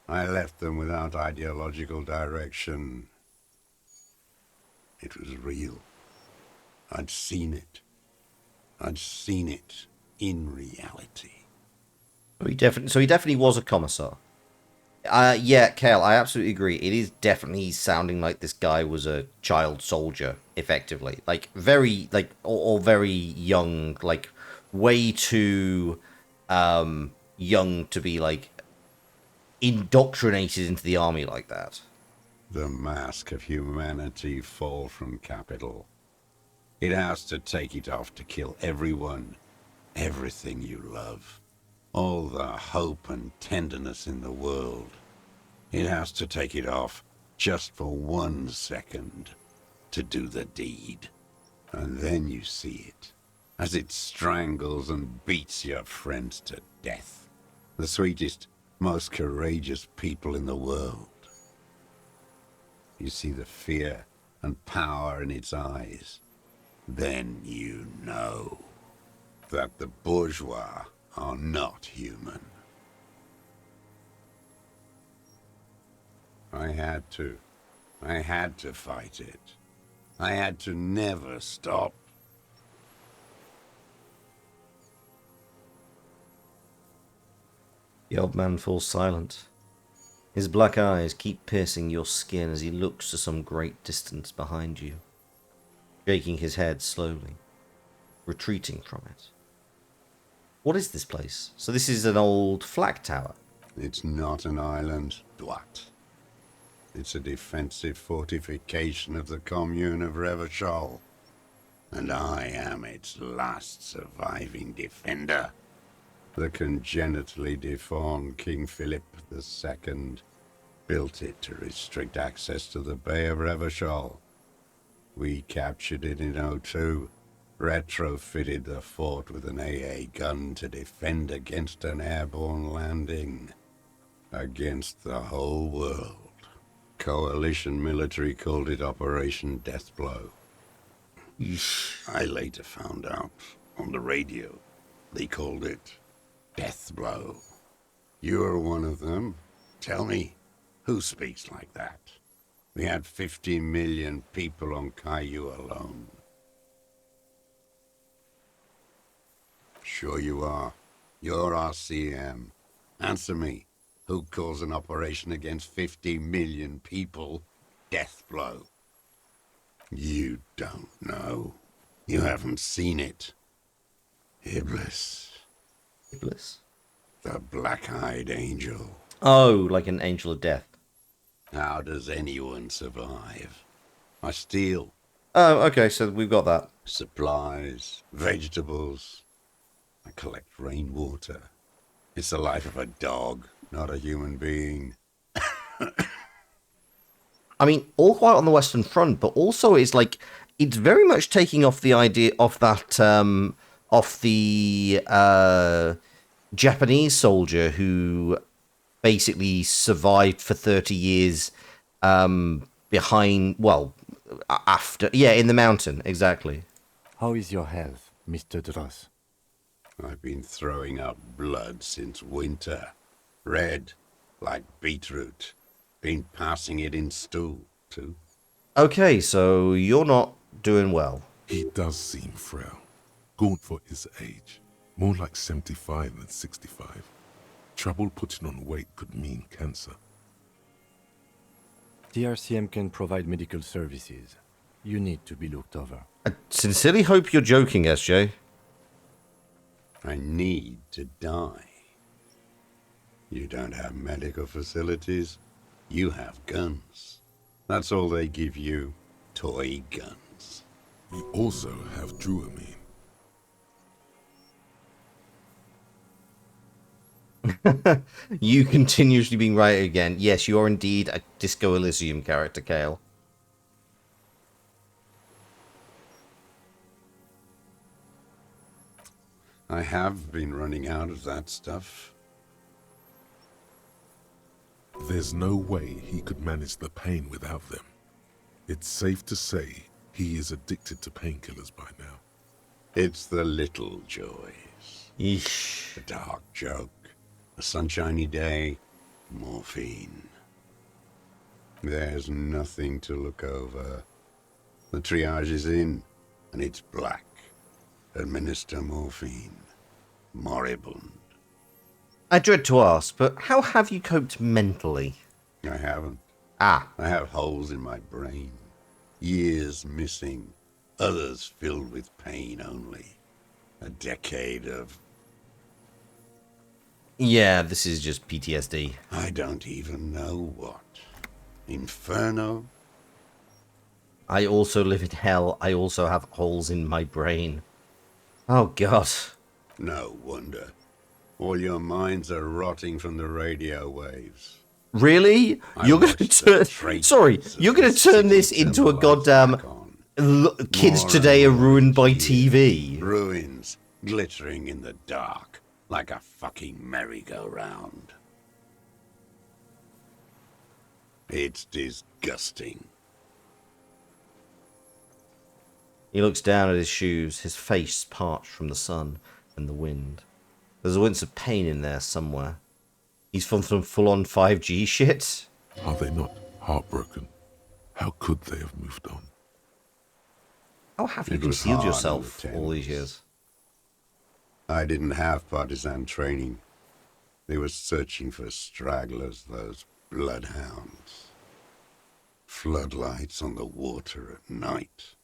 I left them without ideological direction. It was real. I'd seen it. I'd seen it in reality. So he definitely was a commissar. Yeah, Kale, I absolutely agree. It is definitely sounding like this guy was a child soldier, effectively. Like, very, like, or very young, like, way too young to be, like, indoctrinated into the army like that. The mask of humanity fall from capital. It has to take it off to kill everyone, everything you love. All the hope and tenderness in the world. It has to take it off just for 1 second to do the deed. And then you see it, as it strangles and beats your friends to death. The sweetest, most courageous people in the world. You see the fear and power in its eyes. Then you know that the bourgeois are not human. I had to fight it. I had to never stop. The old man falls silent. His black eyes keep piercing your skin as he looks to some great distance behind you, shaking his head slowly, retreating from it. What is this place? So this is an old flak tower. It's not an island, Dwat. It's a defensive fortification of the commune of Revachol. And I am its last surviving defender. The congenitally deformed King Philip II built it to restrict access to the Bay of Revachol. We captured it in '02, retrofitted the fort with an AA gun to defend against an airborne landing. Against the whole world. Coalition military called it Operation Deathblow. I later found out on the radio they called it Deathblow. You're one of them. Tell me, who speaks like that? We had 50 million people on Caillou alone. Sure you are. You're RCM. Answer me. Who calls an operation against 50 million people Deathblow? You don't know. You haven't seen it. Iblis. Iblis? The black-eyed angel. Oh, like an angel of death. How does anyone survive? I steal. Oh, okay, so we've got that. Supplies, vegetables. I collect rainwater. It's the life of a dog, not a human being. I mean, all quiet on the Western Front, but also it's like, it's very much taking off the idea of that, of the Japanese soldier who basically survived for 30 years behind, well, after, yeah, in the mountain, exactly. How is your health, Mr. Truce? I've been throwing up blood since winter. Red, like beetroot. Been passing it in stool, too. Okay, so you're not doing well. He does seem frail. Gaunt for his age. More like 75 than 65. Trouble putting on weight could mean cancer. The RCM can provide medical services. You need to be looked over. I sincerely hope you're joking, SJ. I need to die. You don't have medical facilities. You have guns. That's all they give you. Toy guns. We also have Druamine. You continuously being right again. Yes, you are indeed a Disco Elysium character, Kale. I have been running out of that stuff. There's no way he could manage the pain without them. It's safe to say he is addicted to painkillers by now. It's the little joys. Yeesh. A dark joke. A sunshiny day. Morphine. There's nothing to look over. The triage is in, and it's black. Administer morphine. Moribund. I dread to ask, but how have you coped mentally? I haven't. Ah, I have holes in my brain. Years missing. Others filled with pain only. A decade of... yeah, this is just PTSD. I don't even know what. Inferno? I also live in hell. I also have holes in my brain. Oh, God. No wonder. All your minds are rotting from the radio waves. Really? You're going to turn... sorry, you're going to turn this into a goddamn... Kids today are ruined by TV. Ruins glittering in the dark like a fucking merry-go-round. It's disgusting. He looks down at his shoes, his face parched from the sun and the wind. There's a wince of pain in there somewhere. He's from some full-on 5G shit. Are they not heartbroken? How could they have moved on? How have you It was concealed hard yourself on the all these Thames. years? I didn't have partisan training. They were searching for stragglers, those bloodhounds. Floodlights on the water at night.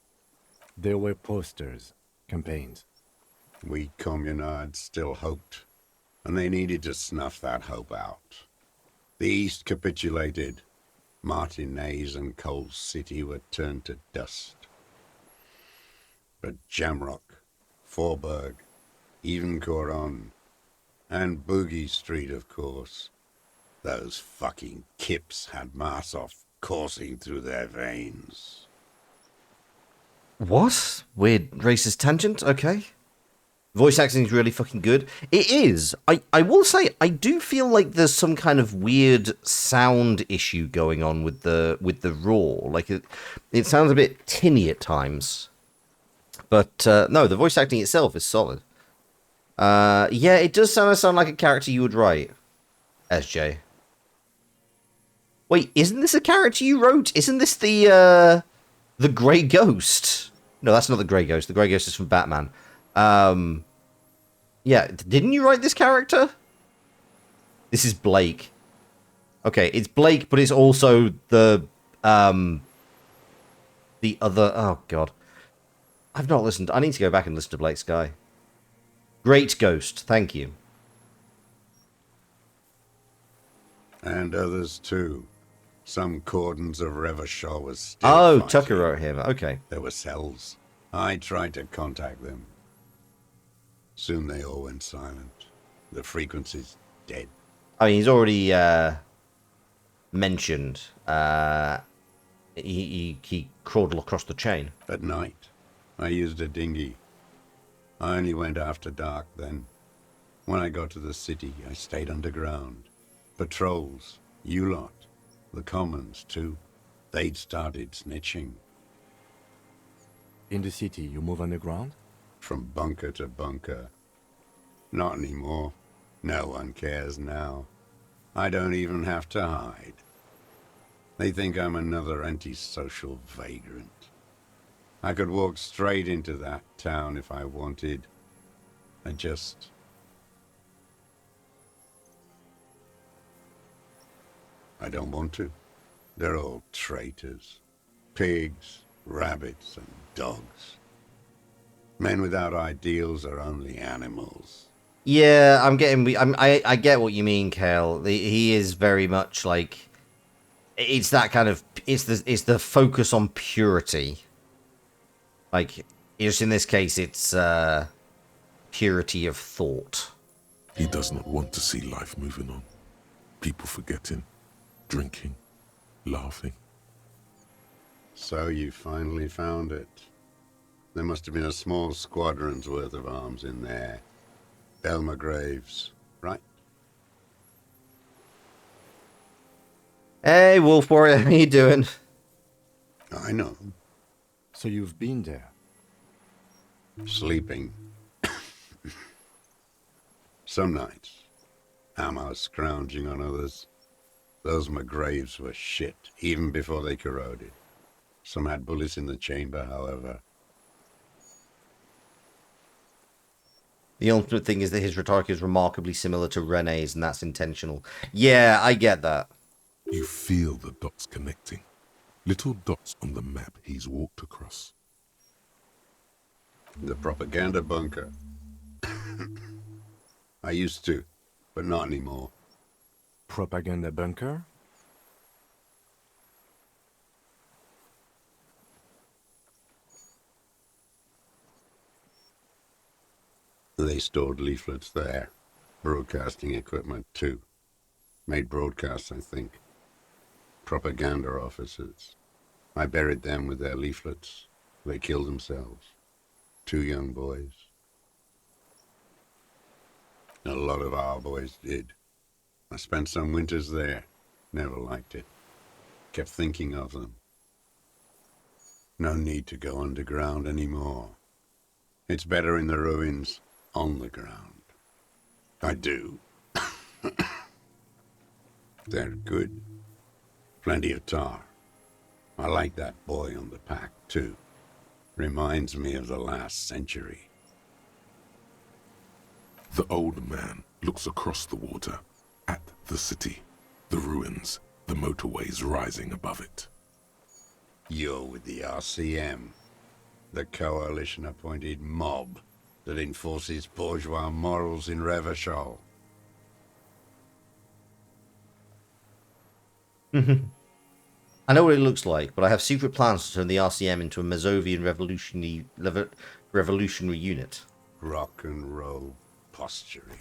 There were posters, campaigns. We communards still hoped, and they needed to snuff that hope out. The East capitulated. Martinez and Cold City were turned to dust. But Jamrock, Forburg, even Coron, and Boogie Street, of course. Those fucking kips had Marsov coursing through their veins. What? Weird racist tangent? Okay. Voice acting is really fucking good. It is. I will say I do feel like there's some kind of weird sound issue going on with the raw. Like it sounds a bit tinny at times. But no, the voice acting itself is solid. Yeah, it does sound like a character you would write, SJ. Wait, isn't this a character you wrote? Isn't this the Grey Ghost? No, that's not the Grey Ghost. The Grey Ghost is from Batman. Yeah, didn't you write this character? This is Blake. Okay, it's Blake, but it's also the other. Oh God, I've not listened. I need to go back and listen to Blake Sky. Great Ghost, thank you. And others too. Some cordons of Revachol was still Oh, fighting. Tucker wrote him. Okay. There were cells. I tried to contact them. Soon they all went silent. The frequency's dead. I mean, he's already mentioned he crawled across the chain. At night, I used a dinghy. I only went after dark then. When I got to the city, I stayed underground. Patrols, you lot, the commons too. They'd started snitching. In the city, you move underground? From bunker to bunker. Not anymore. No one cares now. I don't even have to hide. They think I'm another antisocial vagrant. I could walk straight into that town if I wanted. I don't want to. They're all traitors. Pigs, rabbits, and dogs. Men without ideals are only animals. Yeah, I get what you mean, Kale. He is very much like it's that kind of it's the focus on purity. Like just in this case, it's purity of thought. He does not want to see life moving on. People forgetting, drinking, laughing. So you finally found it. There must have been a small squadron's worth of arms in there. Belmer Graves, right? Hey, Wolf Warrior, how you doing? I know. So you've been there? Sleeping. Some nights. Ammo scrounging on others. Those McGraves were shit, even before they corroded. Some had bullets in the chamber, however. The ultimate thing is that his rhetoric is remarkably similar to Rene's, and that's intentional. Yeah, I get that. You feel the dots connecting. Little dots on the map he's walked across. The propaganda bunker. I used to, but not anymore. Propaganda bunker? They stored leaflets there. Broadcasting equipment, too. Made broadcasts, I think. Propaganda officers. I buried them with their leaflets. They killed themselves. 2 young boys. A lot of our boys did. I spent some winters there. Never liked it. Kept thinking of them. No need to go underground anymore. It's better in the ruins, on the ground. I do. They're good. Plenty of tar. I like that boy on the pack, too. Reminds me of the last century. The old man looks across the water, at the city, the ruins, the motorways rising above it. You're with the RCM, the coalition-appointed mob that enforces bourgeois morals in Revachol. I know what it looks like, but I have secret plans to turn the RCM into a Mazovian revolutionary unit. Rock and roll posturing.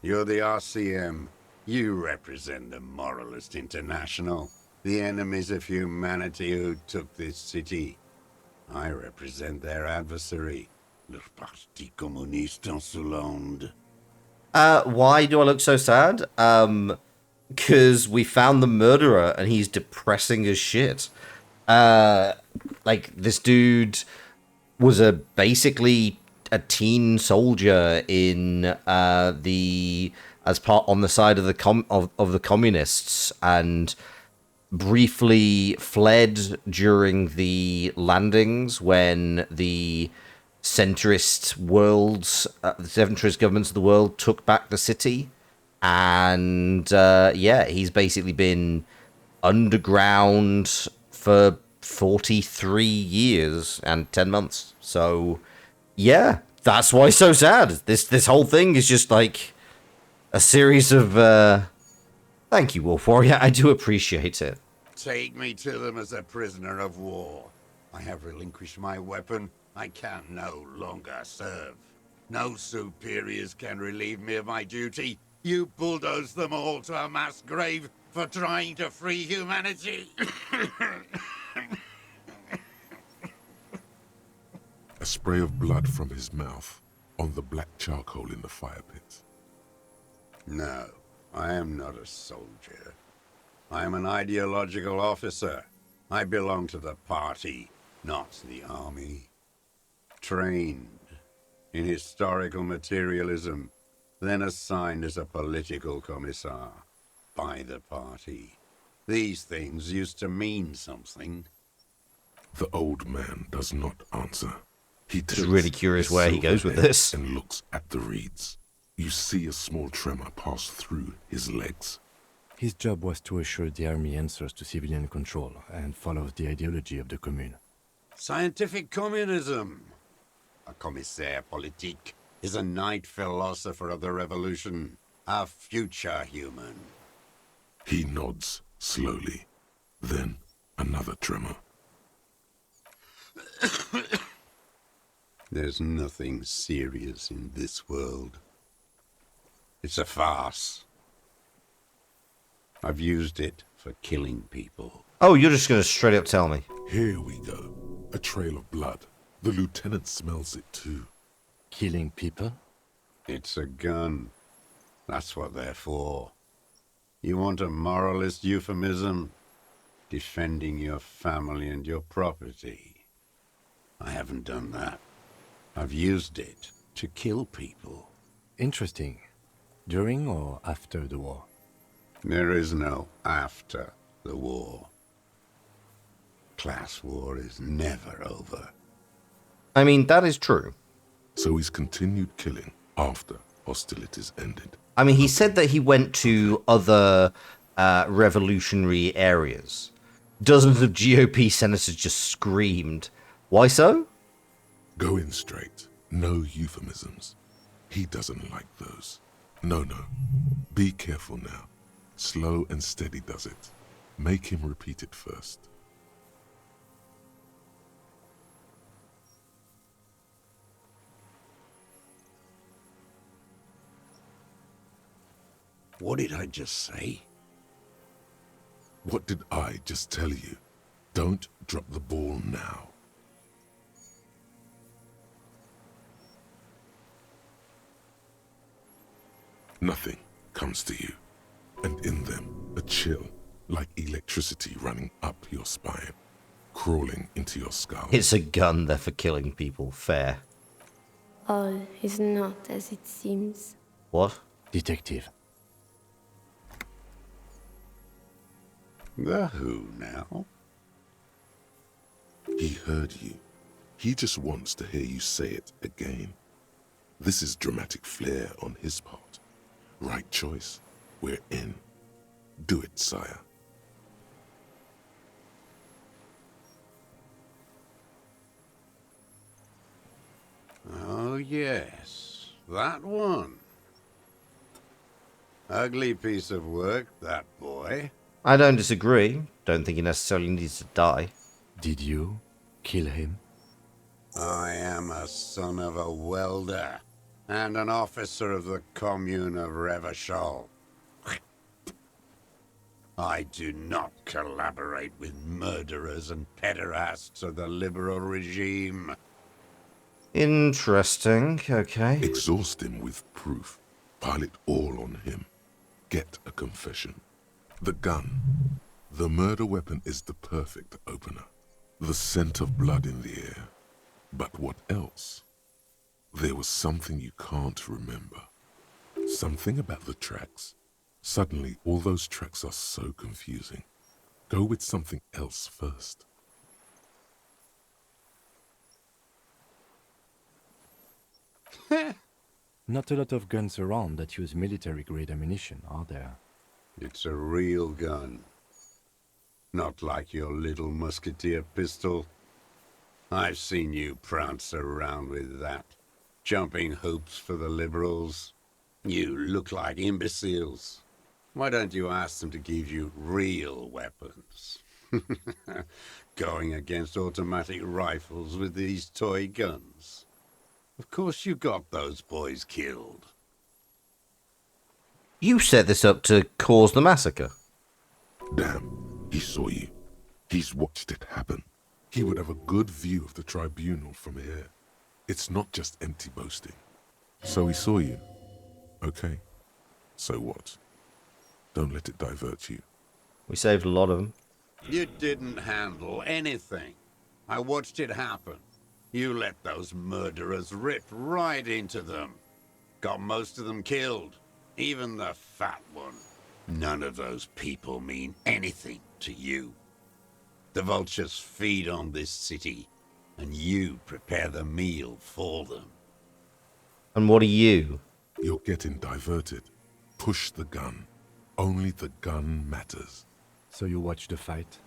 You're the RCM. You represent the Moralist International, the enemies of humanity who took this city. I represent their adversary, Le Parti communiste en Hollande. Why do I look so sad? Because we found the murderer and he's depressing as shit. Like, this dude was basically a teen soldier in the as part on the side of the communists, and briefly fled during the landings when the the centrist governments of the world took back the city. And yeah, he's basically been underground for 43 years and 10 months. So yeah, that's why it's so sad. This whole thing is just like a series of thank you, Wolf Warrior. I do appreciate it. Take me to them as a prisoner of war. I have relinquished my weapon. I can no longer serve. No superiors can relieve me of my duty. You bulldoze them all to a mass grave for trying to free humanity. A spray of blood from his mouth on the black charcoal in the fire pit. No, I am not a soldier. I am an ideological officer. I belong to the party, not the army. Trained in historical materialism, then assigned as a political commissar by the party. These things used to mean something. The old man does not answer. He Just really curious where he goes with this. And looks at the reeds. You see a small tremor pass through his legs. His job was to assure the army answers to civilian control and follows the ideology of the Commune. Scientific communism. A commissaire politique is a night philosopher of the revolution, a future human. He nods slowly. Then another tremor. There's nothing serious in this world. It's a farce. I've used it for killing people. Oh, you're just gonna straight up tell me. Here we go. A trail of blood. The lieutenant smells it too. Killing people? It's a gun. That's what they're for. You want a moralist euphemism? Defending your family and your property. I haven't done that. I've used it to kill people. Interesting. During or after the war? There is no after the war. Class war is never over. I mean, that is true. So he's continued killing after hostilities ended. I mean, he said that he went to other revolutionary areas. Dozens of GOP senators just screamed. Why so? Go in straight. No euphemisms. He doesn't like those. No. Be careful now. Slow and steady does it. Make him repeat it first. What did I just say? What did I just tell you? Don't drop the ball now. Nothing comes to you, and in them, a chill, like electricity running up your spine, crawling into your skull. It's a gun there for killing people. Fair. All is not as it seems. What? Detective. The who now? He heard you. He just wants to hear you say it again. This is dramatic flair on his part. Right choice. We're in. Do it, sire. Oh, yes. That one. Ugly piece of work, that boy. I don't disagree. Don't think he necessarily needs to die. Did you kill him? I am a son of a welder and an officer of the Commune of Revachol. I do not collaborate with murderers and pederasts of the liberal regime. Interesting. Okay. Exhaust him with proof. Pile it all on him. Get a confession. The gun. The murder weapon is the perfect opener. The scent of blood in the air. But what else? There was something you can't remember. Something about the tracks. Suddenly, all those tracks are so confusing. Go with something else first. Not a lot of guns around that use military-grade ammunition, are there? It's a real gun. Not like your little musketeer pistol. I've seen you prance around with that, jumping hoops for the liberals. You look like imbeciles. Why don't you ask them to give you real weapons? Going against automatic rifles with these toy guns. Of course you got those boys killed. You set this up to cause the massacre. Damn, he saw you. He's watched it happen. He would have a good view of the tribunal from here. It's not just empty boasting. So he saw you. Okay. So what? Don't let it divert you. We saved a lot of them. You didn't handle anything. I watched it happen. You let those murderers rip right into them. Got most of them killed. Even the fat one. None of those people mean anything to you. The vultures feed on this city, and you prepare the meal for them. And what are you? You're getting diverted. Push the gun. Only the gun matters. So you watched the fight?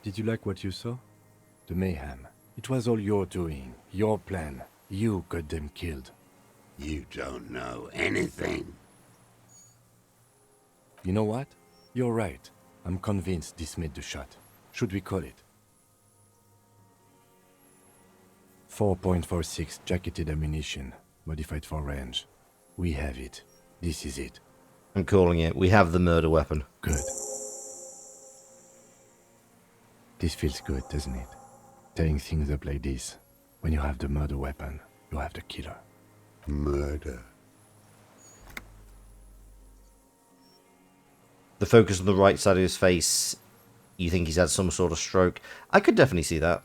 Did you like what you saw? The mayhem. It was all your doing, your plan. You got them killed. You don't know anything. You know what? You're right. I'm convinced this made the shot. Should we call it? 4.46 jacketed ammunition, modified for range. We have it. This is it. I'm calling it. We have the murder weapon. Good. This feels good, doesn't it? Tearing things up like this. When you have the murder weapon, you have the killer. Murder. The focus on the right side of his face. You think he's had some sort of stroke? I could definitely see that.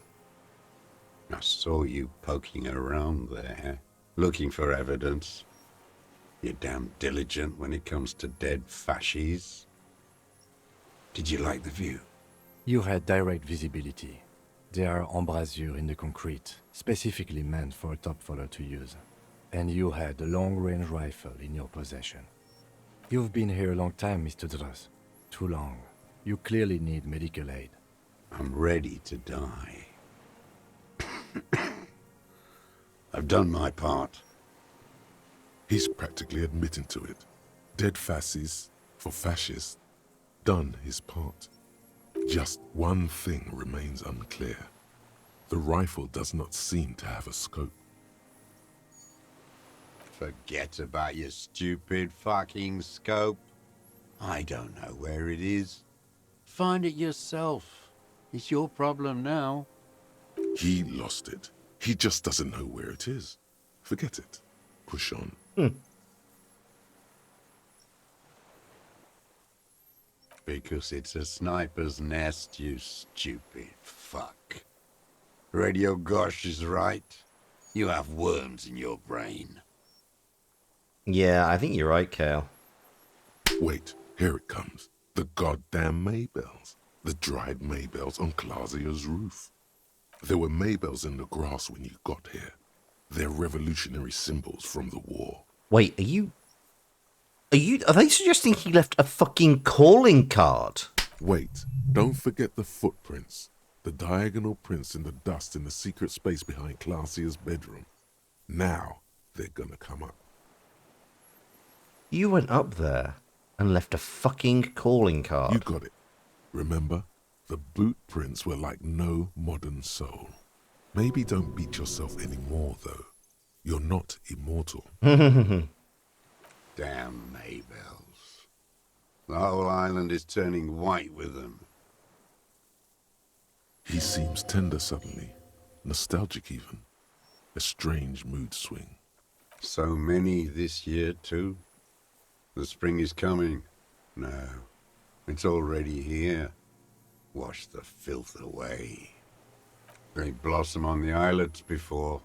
I saw you poking around there, looking for evidence. You're damn diligent when it comes to dead fascies. Did you like the view? You had direct visibility. There are embrasures in the concrete, specifically meant for a top follower to use. And you had a long-range rifle in your possession. You've been here a long time, Mr. Truce. Too long. You clearly need medical aid. I'm ready to die. I've done my part. He's practically admitting to it. Dead fascists for fascists. Done his part. Just one thing remains unclear. The rifle does not seem to have a scope. Forget about your stupid fucking scope. I don't know where it is. Find it yourself. It's your problem now. He lost it. He just doesn't know where it is. Forget it. Push on. Because it's a sniper's nest, you stupid fuck. Radio Gosh is right. You have worms in your brain. Yeah, I think you're right, Kale. Wait, here it comes. The goddamn Maybells. The dried Maybells on Clausia's roof. There were Maybells in the grass when you got here. They're revolutionary symbols from the war. Wait, are they suggesting he left a fucking calling card? Wait, don't forget the footprints. The diagonal prints in the dust in the secret space behind Clausia's bedroom. Now, they're gonna come up. You went up there and left a fucking calling card. You got it. Remember? The boot prints were like no modern soul. Maybe don't beat yourself anymore, though. You're not immortal. Damn Maybells. The whole island is turning white with them. He seems tender suddenly. Nostalgic even. a strange mood swing. So many this year, too? The spring is coming. No, it's already here. Wash the filth away. They blossom on the islets before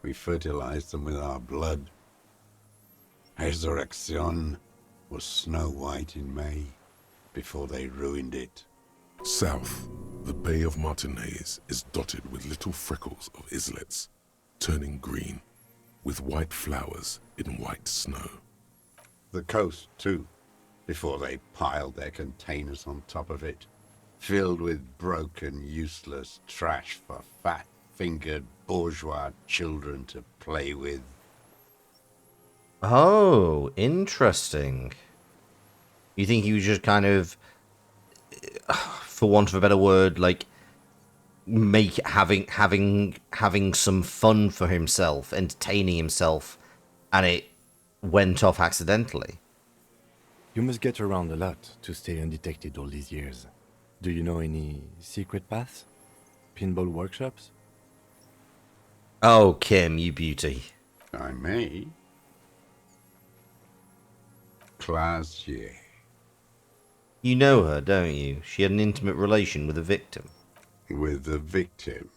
we fertilize them with our blood. Resurrection was snow white in May, before they ruined it. South, the Bay of Martinez is dotted with little freckles of islets, turning green, with white flowers in white snow. The coast, too, before they piled their containers on top of it, filled with broken, useless trash for fat-fingered bourgeois children to play with. Oh, interesting. You think he was just kind of, for want of a better word, like having some fun for himself, entertaining himself, and it went off accidentally? You must get around a lot to stay undetected all these years. Do you know any secret paths? Pinball workshops? Oh, Kim, you beauty. I may. Classier. You know her, don't you? She had an intimate relation with the victim. With the victim.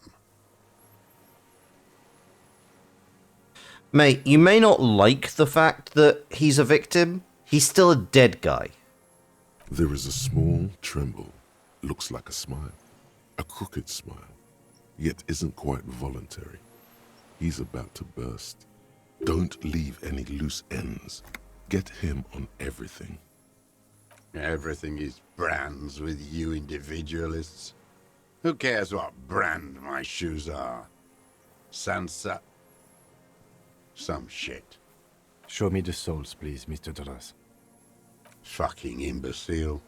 Mate, you may not like the fact that he's a victim. He's still a dead guy. There is a small tremble, looks like a smile, a crooked smile, yet isn't quite voluntary. He's about to burst. Don't leave any loose ends. Get him on everything. Everything is brands with you individualists. Who cares what brand my shoes are? Sansa? Some shit. Show me the souls, please, Mr. Doras. Fucking imbecile.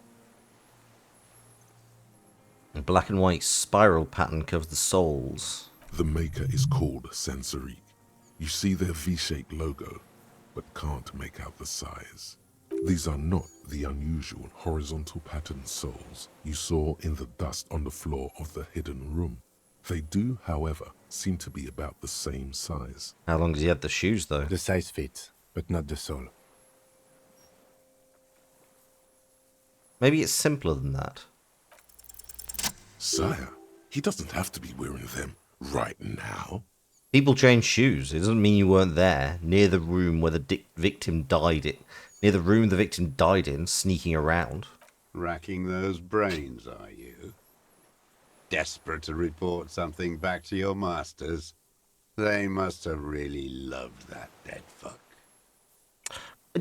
A black and white spiral pattern covers the soles. The maker is called Sansariq. You see their V-shaped logo, but can't make out the size. These are not the unusual horizontal patterned souls you saw in the dust on the floor of the hidden room. They do, however, seem to be about the same size. How long does he have the shoes, though? The size fits, but not the soul. Maybe it's simpler than that. Sire, he doesn't have to be wearing them right now. People change shoes. It doesn't mean you weren't there, near the room where the victim died near the room the victim died in, sneaking around. Racking those brains, are you? Desperate to report something back to your masters? They must have really loved that dead fuck.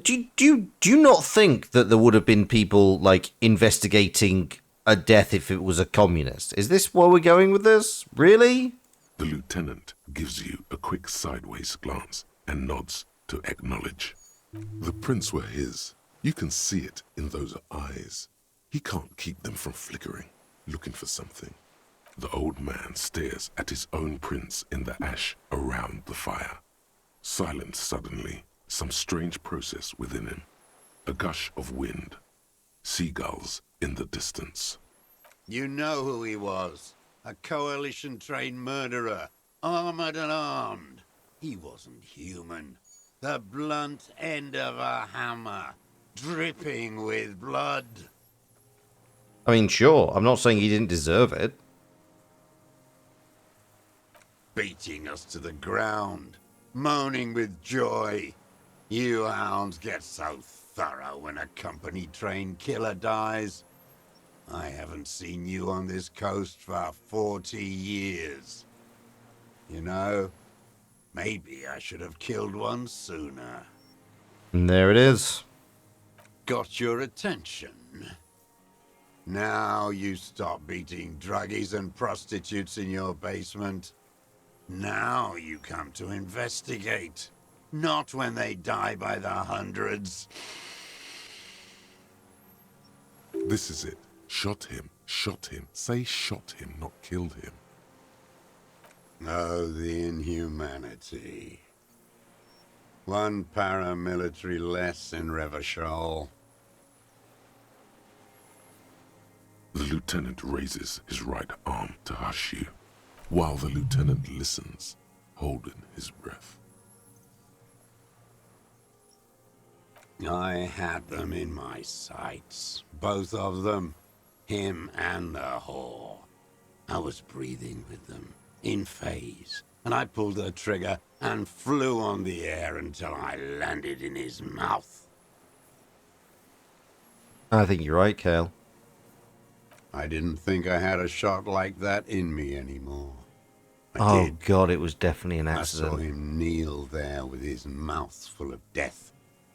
Do you not think that there would have been people, like, investigating a death if it was a communist? Is this where we're going with this? Really? The lieutenant gives you a quick sideways glance and nods to acknowledge. The prints were his. You can see it in those eyes. He can't keep them from flickering, looking for something. The old man stares at his own prints in the ash around the fire. Silent suddenly, some strange process within him. A gush of wind. Seagulls in the distance. You know who he was. A coalition-trained murderer. Armored and armed. He wasn't human. The blunt end of a hammer. Dripping with blood. I mean, sure. I'm not saying he didn't deserve it. Beating us to the ground. Moaning with joy. You hounds get so thorough when a company-trained killer dies. I haven't seen you on this coast for 40 years. You know, maybe I should have killed one sooner. And there it is. Got your attention. Now you stop beating druggies and prostitutes in your basement. Now you come to investigate. Not when they die by the hundreds. This is it. Shot him. Shot him. Say shot him, not killed him. Oh, the inhumanity. One paramilitary less in Revachol. The lieutenant raises his right arm to hush you. While the lieutenant listens, holding his breath. I had them in my sights, both of them, him and the whore. I was breathing with them, in phase, and I pulled the trigger and flew on the air until I landed in his mouth. I think you're right, Kale. I didn't think I had a shot like that in me anymore. I Oh did. god, it was definitely an I saw accident. him kneel there with his mouth full of death,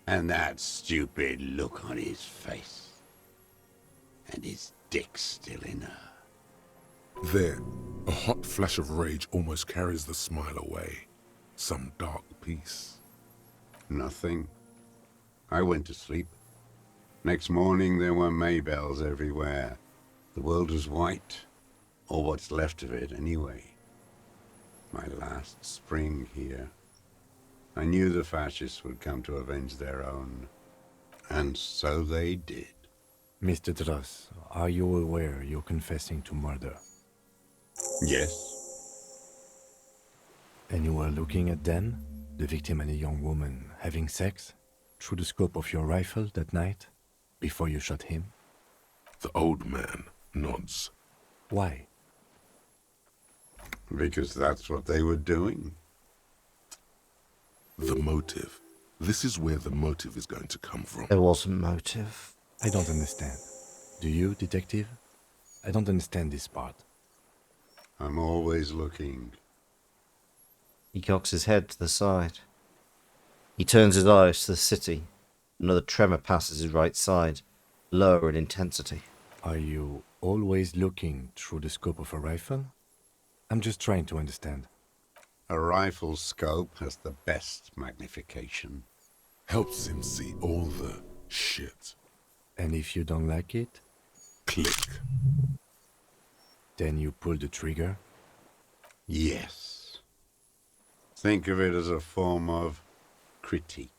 and that stupid look on his face. And his dick still in her. There, a hot flash of rage almost carries the smile away. Some dark peace. Nothing. I went to sleep. Next morning there were Maybells everywhere. The world was white, or what's left of it anyway. My last spring here. I knew the fascists would come to avenge their own. And so they did. Mr. Truce, are you aware you're confessing to murder? Yes. And you were looking at them, the victim and a young woman, having sex, through the scope of your rifle that night, before you shot him? The old man nods. Why? Because that's what they were doing. The motive. This is where the motive is going to come from. There was a motive. I don't understand. Do you, detective? I don't understand this part. I'm always looking. He cocks his head to the side. He turns his eyes to the city. Another tremor passes his right side, lower in intensity. Are you always looking through the scope of a rifle? I'm just trying to understand. A rifle scope has the best magnification. Helps him see all the shit. And if you don't like it, Click. then you pull the trigger? Yes. Think of it as a form of critique.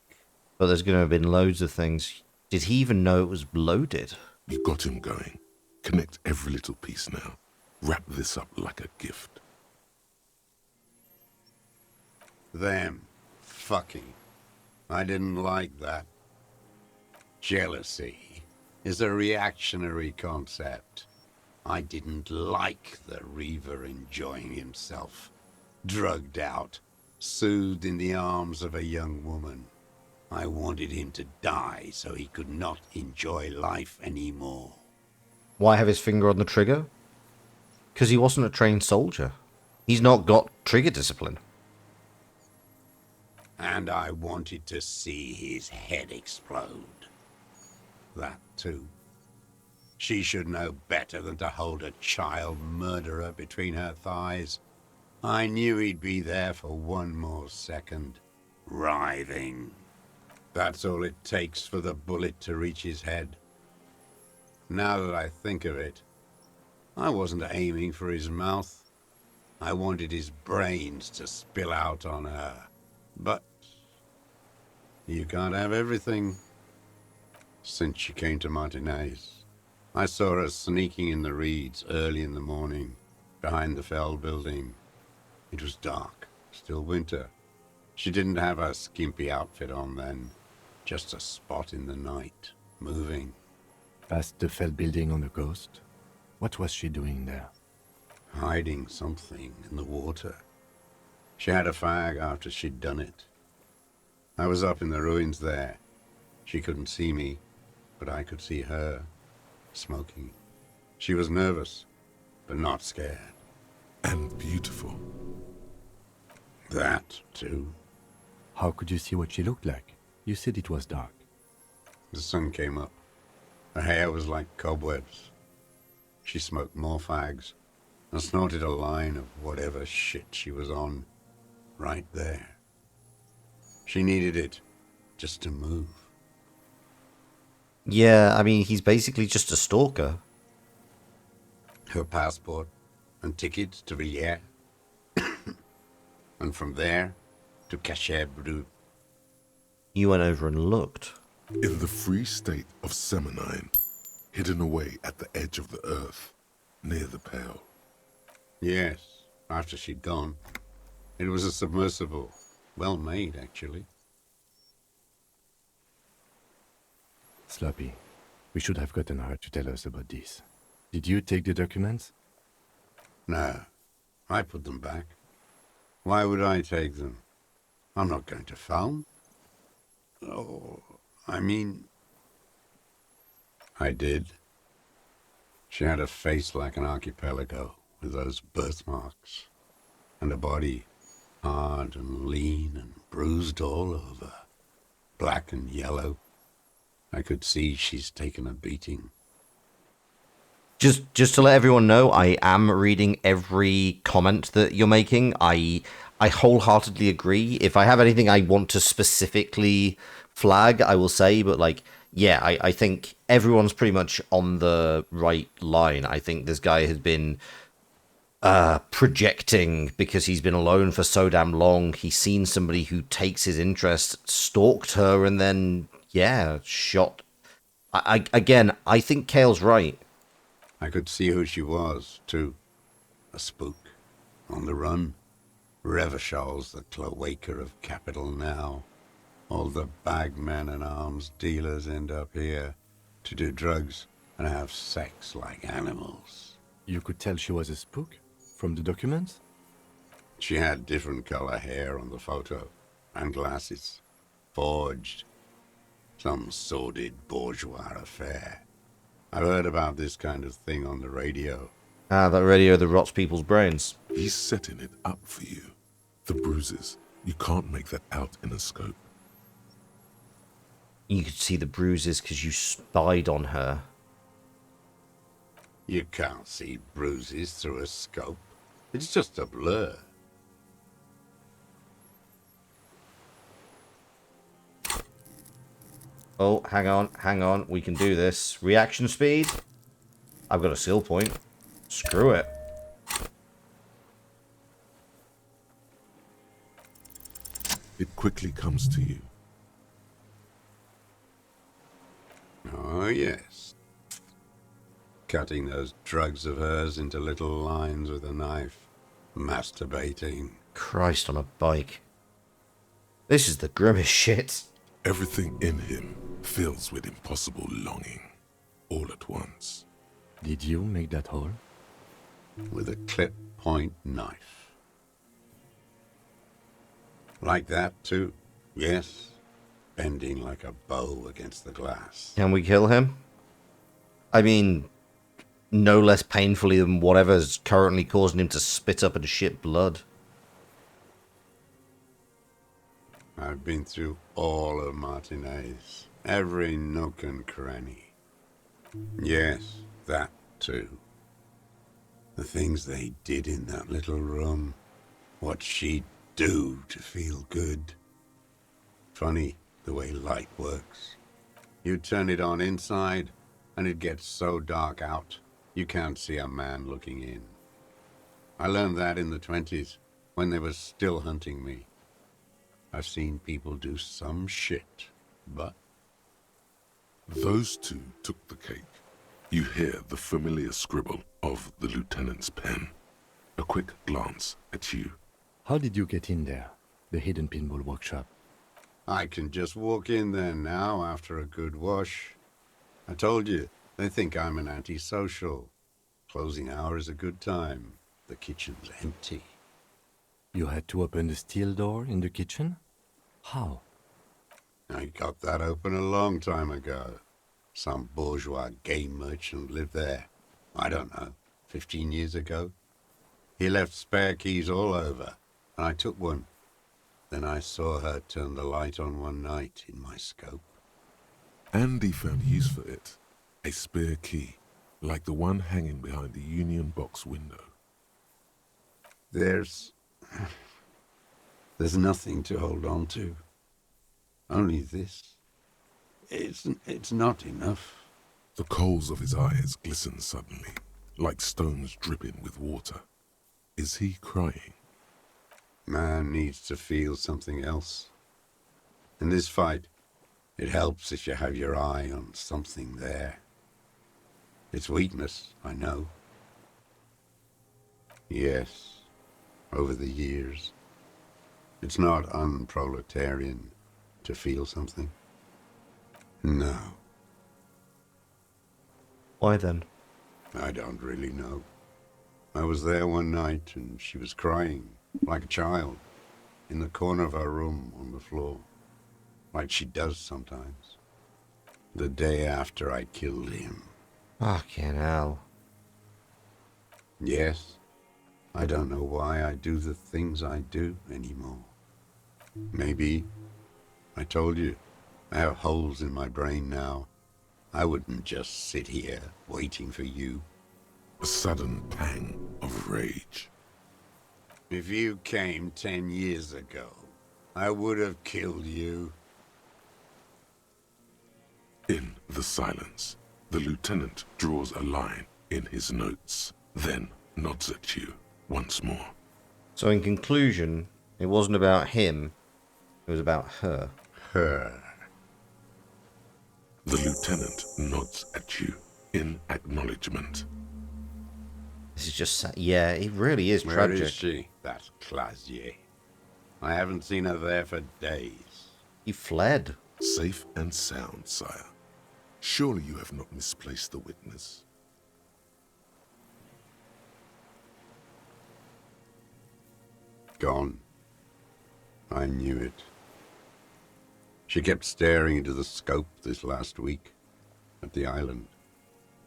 But there's going to have been loads of things. Did he even know it was loaded? You got him going. Connect every little piece now. Wrap this up like a gift. Them fucking. I didn't like that. Jealousy is a reactionary concept. I didn't like the Reaver enjoying himself, drugged out, soothed in the arms of a young woman. I wanted him to die so he could not enjoy life anymore. Why have his finger on the trigger? Because he wasn't a trained soldier. He's not got trigger discipline. And I wanted to see his head explode. That too. She should know better than to hold a child murderer between her thighs. I knew he'd be there for one more second, writhing. That's all it takes for the bullet to reach his head. Now that I think of it, I wasn't aiming for his mouth. I wanted his brains to spill out on her. But you can't have everything. Since she came to Martinez, I saw her sneaking in the reeds early in the morning, behind the Fell building. It was dark, still winter. She didn't have her skimpy outfit on then, just a spot in the night, moving. Past the Fell building on the coast? What was she doing there? Hiding something in the water. She had a fag after she'd done it. I was up in the ruins there. She couldn't see me, but I could see her, smoking. She was nervous, but not scared. And beautiful. That, too. How could you see what she looked like? You said it was dark. The sun came up. Her hair was like cobwebs. She smoked more fags and snorted a line of whatever shit she was on, right there. She needed it just to move. Yeah, I mean, he's basically just a stalker. Her passport and tickets to Villiers. And from there to Cachet Brut. You went over and looked. In the free state of Semonine, hidden away at the edge of the earth, near the Pale. Yes, after she'd gone. It was a submersible. Well made, actually. Sloppy, we should have gotten her to tell us about this. Did you take the documents? No, I put them back. Why would I take them? I'm not going to film. Oh, I mean... I did. She had a face like an archipelago, with those birthmarks. And a body, hard and lean and bruised all over. Black and yellow. I could see she's taken a beating. Just to let everyone know, I am reading every comment that you're making. I wholeheartedly agree. If I have anything I want to specifically flag, I will say, but like, yeah, I think everyone's pretty much on the right line. I think this guy has been projecting because he's been alone for so damn long. He's seen somebody who takes his interest, stalked her, and then, yeah, shot. I think Kale's right. I could see who she was, too. A spook. On the run. Revishal's the cloaca of capital now. All the bagmen and arms dealers end up here to do drugs and have sex like animals. You could tell she was a spook? From the documents? She had different color hair on the photo. And glasses. Forged. Some sordid bourgeois affair. I've heard about this kind of thing on the radio. Ah, that radio that rots people's brains. He's setting it up for you. The bruises. You can't make that out in a scope. You could see the bruises because you spied on her. You can't see bruises through a scope. It's just a blur. Oh, hang on. We can do this. Reaction speed. I've got a skill point. Screw it. It quickly comes to you. Oh, yes. Cutting those drugs of hers into little lines with a knife. Masturbating. Christ on a bike. This is the grimmest shit. Everything in him fills with impossible longing, all at once. Did you make that hole? With a clip point knife. Like that, too. Yes. Bending like a bow against the glass. Can we kill him? I mean, no less painfully than whatever's currently causing him to spit up and shit blood. I've been through all of Martinez. Every nook and cranny. Yes, that too. The things they did in that little room. What she'd do to feel good. Funny the way light works. You turn it on inside, and it gets so dark out, you can't see a man looking in. I learned that in the 20s, when they were still hunting me. I've seen people do some shit, but... Those two took the cake. You hear the familiar scribble of the lieutenant's pen. A quick glance at you. How did you get in there? The hidden pinball workshop. I can just walk in there now after a good wash. I told you, they think I'm an antisocial. Closing hour is a good time. The kitchen's empty. You had to open the steel door in the kitchen? How? I got that open a long time ago. Some bourgeois game merchant lived there. I don't know, 15 years ago. He left spare keys all over, and I took one. Then I saw her turn the light on one night in my scope. Andy found use for it. A spare key, like the one hanging behind the Union box window. There's nothing to hold on to. Only this. It's not enough. The coals of his eyes glisten suddenly, like stones dripping with water. Is he crying? Man needs to feel something else. In this fight, it helps if you have your eye on something there. It's weakness, I know. Yes, over the years, It's not unproletarian to feel something. No, Why then? I don't really know. I was there one night and she was crying, like a child, in the corner of her room on the floor, like she does sometimes. The day after I killed him. Fucking hell. Yes, I don't know why I do the things I do anymore. Maybe, I told you, I have holes in my brain now. I wouldn't just sit here waiting for you. A sudden pang of rage. If you came 10 years ago, I would have killed you. In the silence, the lieutenant draws a line in his notes, then nods at you once more. So in conclusion, it wasn't about him, it was about her. Her. The lieutenant nods at you in acknowledgement. This is just yeah, it really is Where tragic. is she? That Clasier. I haven't seen her there for days. He fled. Safe and sound, sire. Surely you have not misplaced the witness. Gone. I knew it. She kept staring into the scope this last week at the island,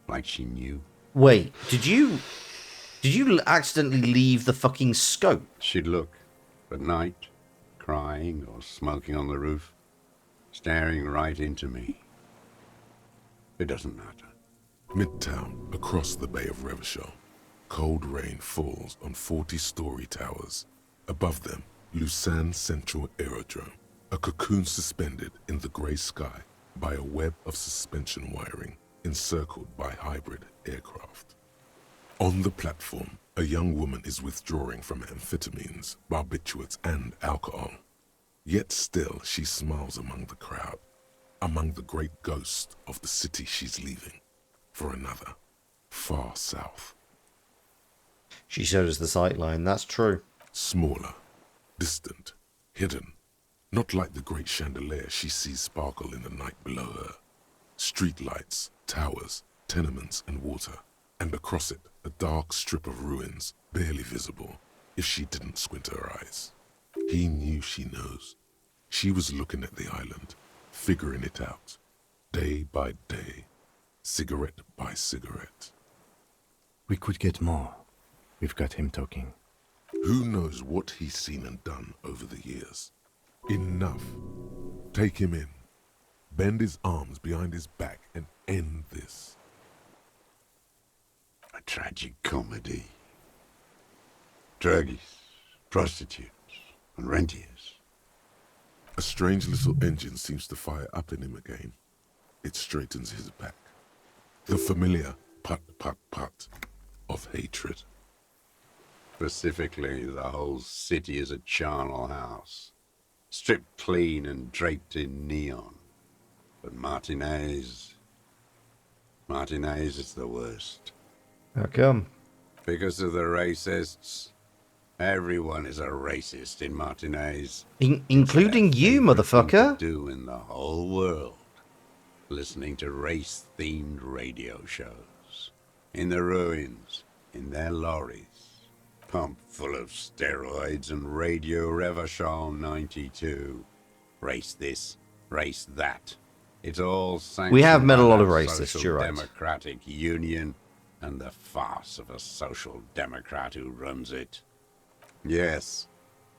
like she knew. Wait, did you accidentally leave the fucking scope? She'd look at night, crying or smoking on the roof, staring right into me. It doesn't matter. Midtown, across the Bay of Revachol, cold rain falls on 40-story towers. Above them, Lausanne Central Aerodrome, a cocoon suspended in the grey sky by a web of suspension wiring encircled by hybrid aircraft. On the platform, a young woman is withdrawing from amphetamines, barbiturates, and alcohol. Yet still she smiles among the crowd, among the great ghost of the city she's leaving, for another, far south. She showed us the sightline, that's true. Smaller, distant, hidden, not like the great chandelier she sees sparkle in the night below her. Streetlights, towers, tenements, and water, and across it a dark strip of ruins, barely visible if she didn't squint her eyes. He knew she knows. She was looking at the island, figuring it out, day by day, cigarette by cigarette. We could get more. We've got him talking. Who knows what he's seen and done over the years? Enough. Take him in. Bend his arms behind his back and end this. A tragic comedy. Druggies, prostitutes, and rentiers. A strange little engine seems to fire up in him again. It straightens his back. The familiar put-put-put of hatred. Specifically, the whole city is a charnel house, stripped clean and draped in neon. But Martinez is the worst. How come? Because of the racists. Everyone is a racist in Martinez. Including you, motherfucker. Do in the whole world, listening to race-themed radio shows, in the ruins, in their lorries, pumped full of steroids and Radio Revachol 92. Race this, race that. It's all sanctioned. We have met a lot of by that racists, Social you're right. Democratic Union and the farce of a social democrat who runs it. Yes,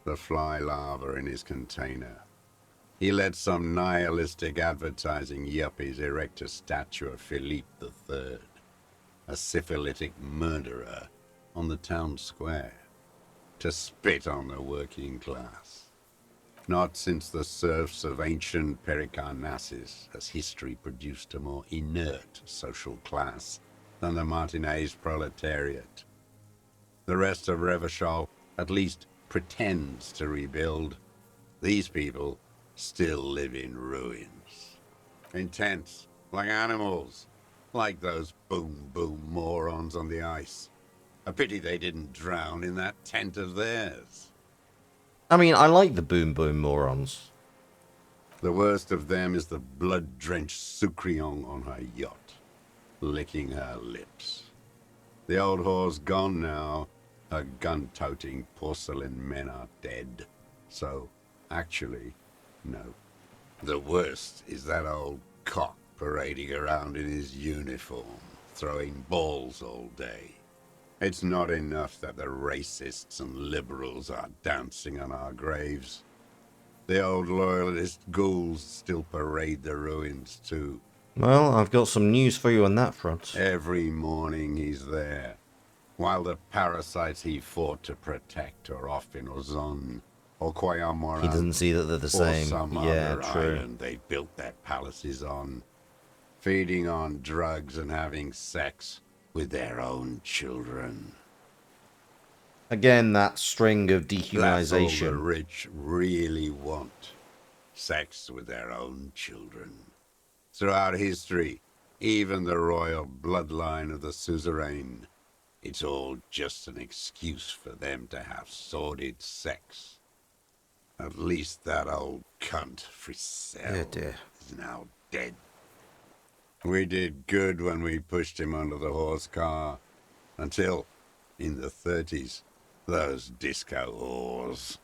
the fly larva in his container. He let some nihilistic advertising yuppies erect a statue of Philippe III, a syphilitic murderer, on the town square, to spit on the working class. Not since the serfs of ancient Pericarnassus has history produced a more inert social class than the Martinez proletariat. The rest of Revachol at least pretends to rebuild. These people still live in ruins. In tents, like animals, like those boom-boom morons on the ice. A pity they didn't drown in that tent of theirs. I mean, I like the boom boom morons. The worst of them is the blood-drenched Sucrion on her yacht, licking her lips. The old whore's gone now. Her gun-toting porcelain men are dead. So, actually, no. The worst is that old cock parading around in his uniform, throwing balls all day. It's not enough that the racists and liberals are dancing on our graves. The old loyalist ghouls still parade the ruins too. Well, I've got some news for you on that front. Every morning he's there, while the parasites he fought to protect are off in Ozon, or Quayamoran, He doesn't see that they're the or same. some Yeah, other true. island they built their palaces on, feeding on drugs and having sex with their own children. Again, that string of That's all dehumanization. the rich really want. Sex with their own children. Throughout history, even the royal bloodline of the suzerain, it's all just an excuse for them to have sordid sex. At least that old cunt, Frisell, Dear. is now dead. We did good when we pushed him under the horse car, until, in the 30s, those disco whores.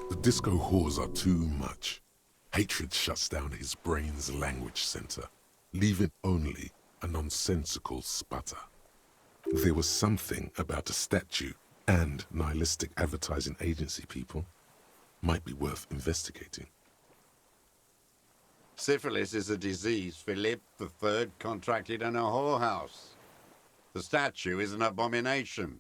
The disco whores are too much. Hatred shuts down his brain's language center, leaving only a nonsensical sputter. There was something about a statue and nihilistic advertising agency people might be worth investigating. Syphilis is a disease Philip III contracted in a whorehouse. The statue is an abomination.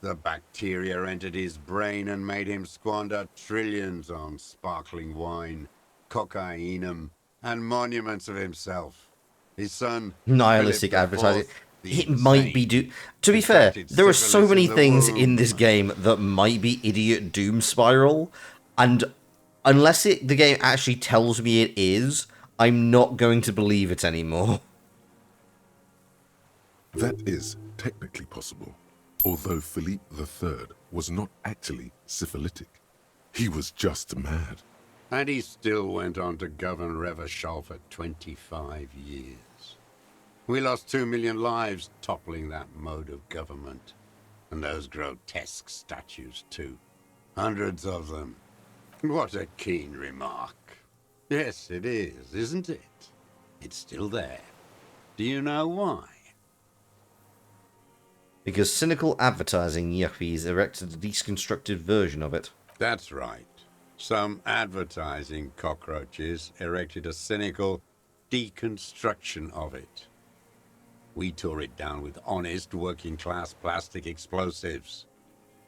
The bacteria entered his brain and made him squander trillions on sparkling wine, cocainum, and monuments of himself. His son, Nihilistic Philip advertising. IV, the It might be to be fair, contracted there are so syphilis many in the things in womb. this game that might be idiot doom spiral, and unless the game actually tells me it is, I'm not going to believe it anymore. That is technically possible, although Philippe III was not actually syphilitic. He was just mad. And he still went on to govern Revachol for 25 years. We lost 2 million lives toppling that mode of government. And those grotesque statues, too. Hundreds of them. What a keen remark. Yes, it is, isn't it? It's still there. Do you know why? Because cynical advertising yuppies erected a deconstructed version of it. That's right. Some advertising cockroaches erected a cynical deconstruction of it. We tore it down with honest working-class plastic explosives.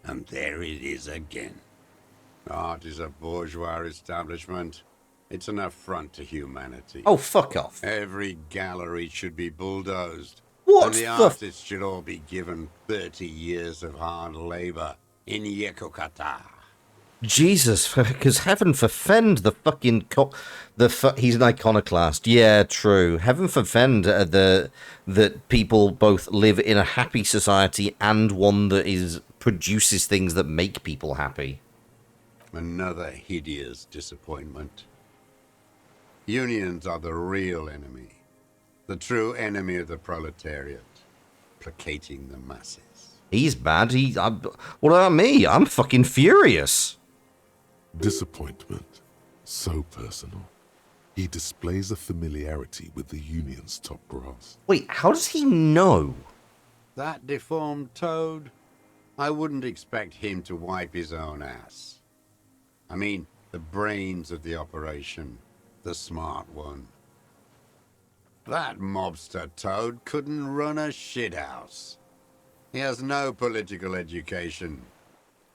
And there it is again. Art is a bourgeois establishment. It's an affront to humanity. Oh, fuck off. Every gallery should be bulldozed. What And the the artists should all be given 30 years of hard labor in Yekokata. Jesus, because heaven forfend the fucking he's an iconoclast. Yeah, true. Heaven forfend that people both live in a happy society and one that produces things that make people happy. Another hideous disappointment. Unions are the real enemy. The true enemy of the proletariat. Placating the masses. He's bad. What about me? I'm fucking furious. Disappointment. So personal. He displays a familiarity with the Union's top brass. Wait, how does he know? That deformed toad? I wouldn't expect him to wipe his own ass. I mean, the brains of the operation. The smart one. That mobster toad couldn't run a shithouse. He has no political education.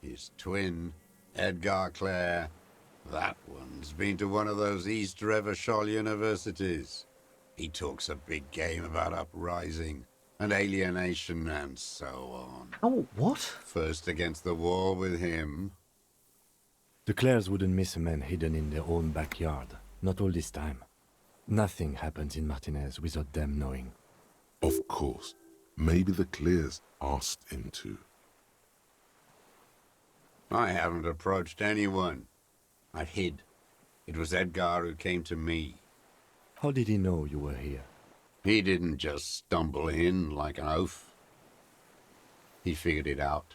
His twin, Edgar Clare, that one's been to one of those East Revachol universities. He talks a big game about uprising and alienation and so on. Oh, what? First against the wall with him. The Clares wouldn't miss a man hidden in their own backyard. Not all this time. Nothing happens in Martinez without them knowing. Of course. Maybe the Clears asked him to. I haven't approached anyone. I hid. It was Edgar who came to me. How did he know you were here? He didn't just stumble in like an oaf. He figured it out.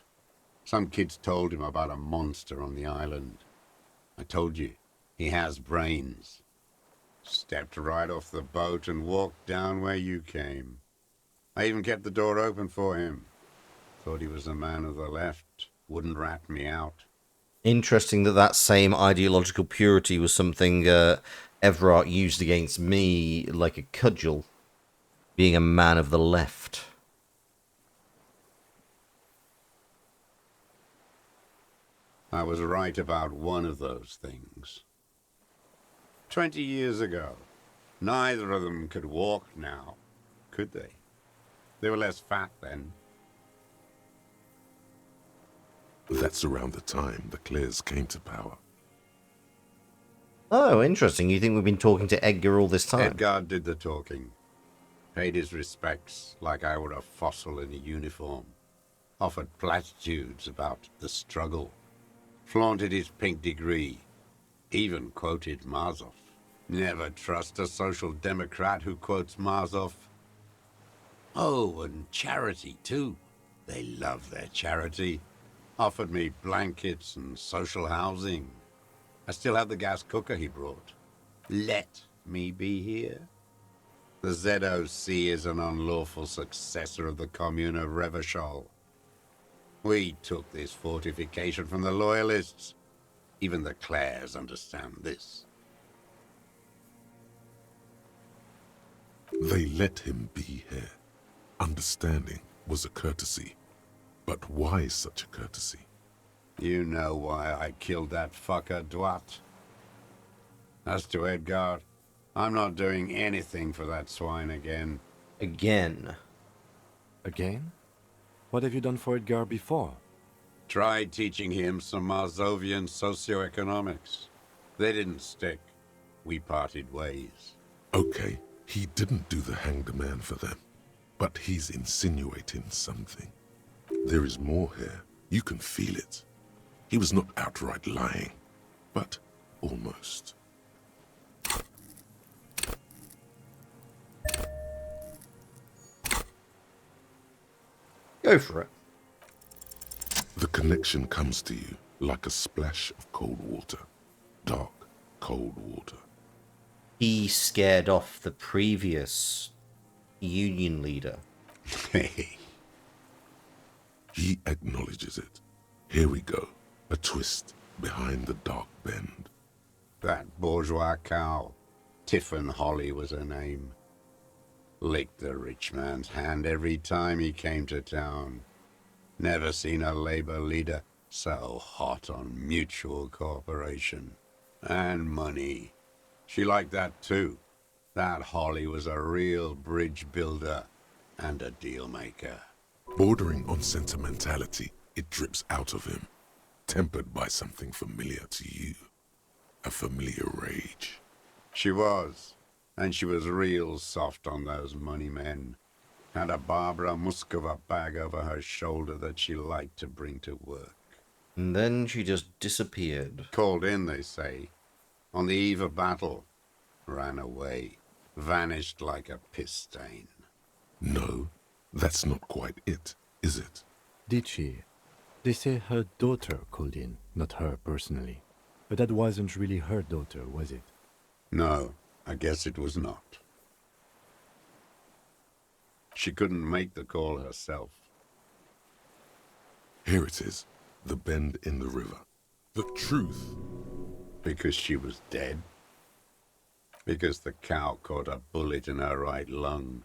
Some kids told him about a monster on the island. I told you, he has brains. Stepped right off the boat and walked down where you came. I even kept the door open for him. Thought he was a man of the left. Wouldn't rat me out. Interesting that that same ideological purity was something Everard used against me like a cudgel, being a man of the left. I was right about one of those things. 20 years ago, neither of them could walk now, could they? They were less fat then. That's around the time the Clears came to power. Oh, interesting. You think we've been talking to Edgar all this time? Edgar did the talking. Paid his respects like I were a fossil in a uniform. Offered platitudes about the struggle. Flaunted his pink degree. Even quoted Marzoff. Never trust a social democrat who quotes Marzoff. Oh, and charity too. They love their charity. Offered me blankets and social housing. I still have the gas cooker he brought. Let me be here. The ZOC is an unlawful successor of the Commune of Revachol. We took this fortification from the Loyalists. Even the Clares understand this. They let him be here. Understanding was a courtesy. But why such a courtesy? You know why I killed that fucker, Dwat. As to Edgar, I'm not doing anything for that swine again. Again. Again? What have you done for Edgar before? Tried teaching him some Marzovian socioeconomics. They didn't stick. We parted ways. Okay, he didn't do the hanged man for them. But he's insinuating something. There is more here. You can feel it. He was not outright lying, but almost. Go for it. The connection comes to you like a splash of cold water. Dark, cold water. He scared off the previous union leader. He acknowledges it. Here we go. A twist behind the dark bend. That bourgeois cow, Tiffin Holly was her name. Licked the rich man's hand every time he came to town. Never seen a labor leader so hot on mutual cooperation. And money. She liked that too. That Holly was a real bridge builder and a deal maker. Bordering on sentimentality, it drips out of him. Tempered by something familiar to you. A familiar rage. She was. And she was real soft on those money men. Had a Barbara Muscova bag over her shoulder that she liked to bring to work. And then she just disappeared. Called in, they say. On the eve of battle. Ran away. Vanished like a piss stain. No, that's not quite it, is it? Did she? They say her daughter called in, not her personally. But that wasn't really her daughter, was it? No, I guess it was not. She couldn't make the call herself. Here it is. The bend in the river. The truth. Because she was dead. Because the cow caught a bullet in her right lung.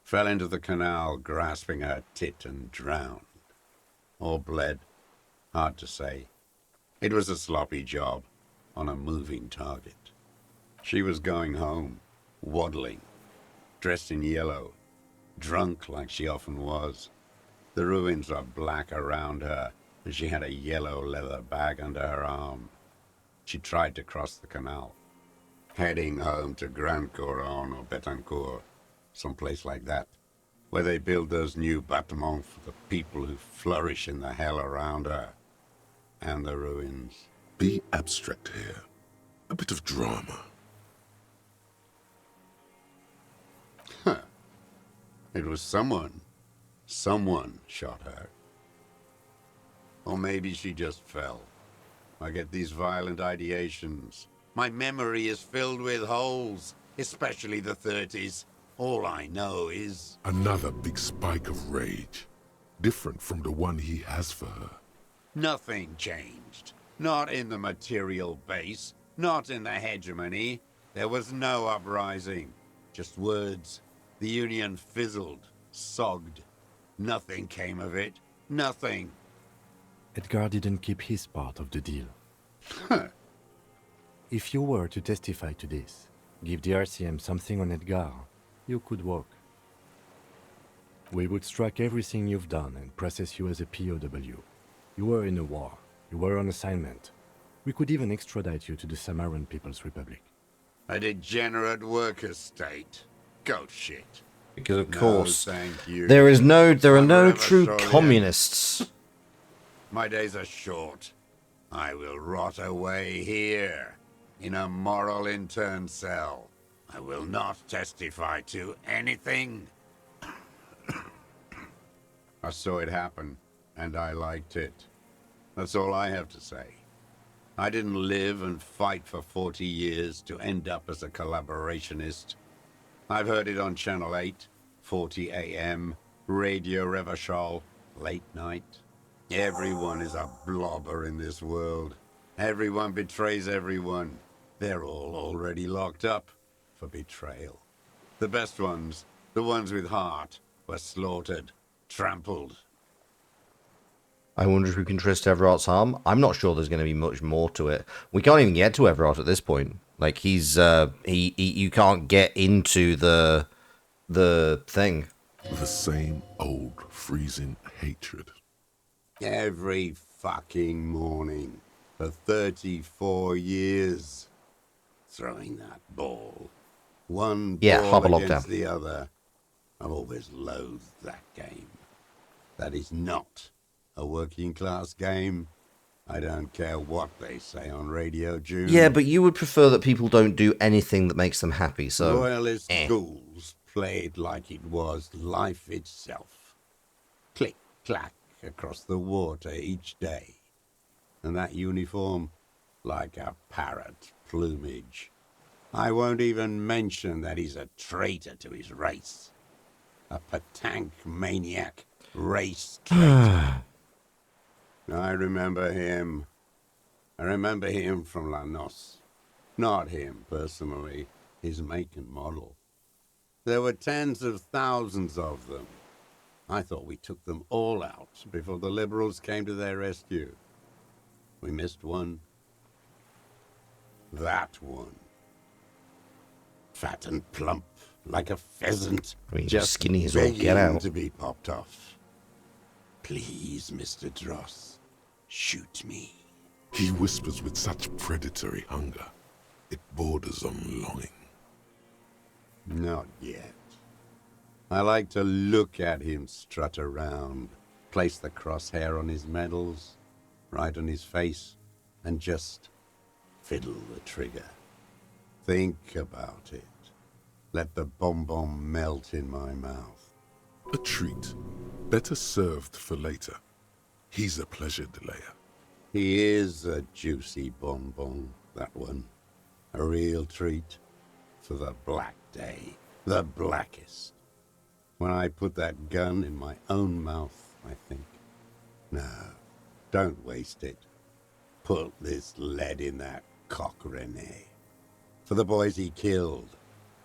Fell into the canal, grasping her tit, and drowned. Or bled. Hard to say. It was a sloppy job, on a moving target. She was going home, waddling, dressed in yellow, drunk like she often was. The ruins were black around her, and she had a yellow leather bag under her arm. She tried to cross the canal, heading home to Grand Couronne or Betancourt, someplace like that. where they build those new bâtiments for the people who flourish in the hell around her, and the ruins. Be abstract here. A bit of drama. It was someone. Someone shot her. Or maybe she just fell. I get these violent ideations. My memory is filled with holes, especially the 30s. All I know is... Another big spike of rage. Different from the one he has for her. nothing changed. Not in the material base, not in the hegemony. There was no uprising. Just words. The Union fizzled, sogged. Nothing came of it. Nothing. Edgar didn't keep his part of the deal. If you were to testify to this, give the RCM something on Edgar, you could walk. We would strike everything you've done and process you as a POW. You were in a war. You were on assignment. We could even extradite you to the Samaran People's Republic. A degenerate worker state. Goat shit. Because of No, course, thank you. there are no Forever true Soviet. communists. My days are short. I will rot away here, in a moral intern cell. I will not testify to anything. I saw it happen, and I liked it. That's all I have to say. I didn't live and fight for 40 years to end up as a collaborationist. I've heard it on Channel 8, 40 AM, Radio Revachol, late night. Everyone is a blobber in this world. Everyone betrays everyone. They're all already locked up for betrayal. The best ones, the ones with heart, were slaughtered, trampled. I wonder if we can trust Everart's harm. I'm not sure there's going to be much more to it. We can't even get to Everart at this point. Like he's you can't get into the thing. The same old freezing hatred. Every fucking morning for 34 years. Throwing that ball. One Yeah, ball Harbour against Lockdown. the other. I've always loathed that game. That is not a working class game. I don't care what they say on Radio June. Yeah, but you would prefer that people don't do anything that makes them happy, so... Royalist ghouls played like it was life itself. Click, clack across the water each day. And that uniform, like a parrot plumage. I won't even mention that he's a traitor to his race. A petank maniac, race traitor. I remember him. I remember him from La Noce. Not him, personally. His make and model. There were tens of thousands of them. I thought we took them all out before the Liberals came to their rescue. We missed one. That one. Fat and plump, like a pheasant. I mean, just skinny as all begging get out. to be popped off. Please, Mr. Dross, shoot me. He whispers with such predatory hunger. It borders on longing. Not yet. I like to look at him strut around, place the crosshair on his medals, right on his face, and just fiddle the trigger. Think about it. Let the bomb melt in my mouth. A treat. Better served for later. He's a pleasure delayer. He is a juicy bonbon, that one. A real treat for the black day, the blackest. When I put that gun in my own mouth, I think, no, don't waste it. Put this lead in that cock, Rene. For the boys he killed.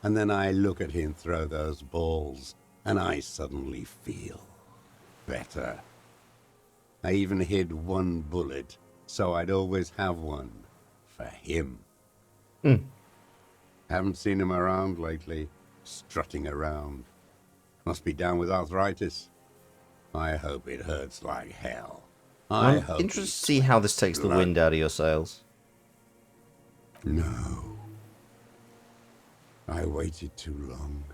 And then I look at him throw those balls, and I suddenly feel better. I even hid one bullet, so I'd always have one for him. Haven't seen him around lately, strutting around. Must be down with arthritis. I hope it hurts like hell. I I'm hope interested to see how this takes the wind out of your sails. No. I waited too long.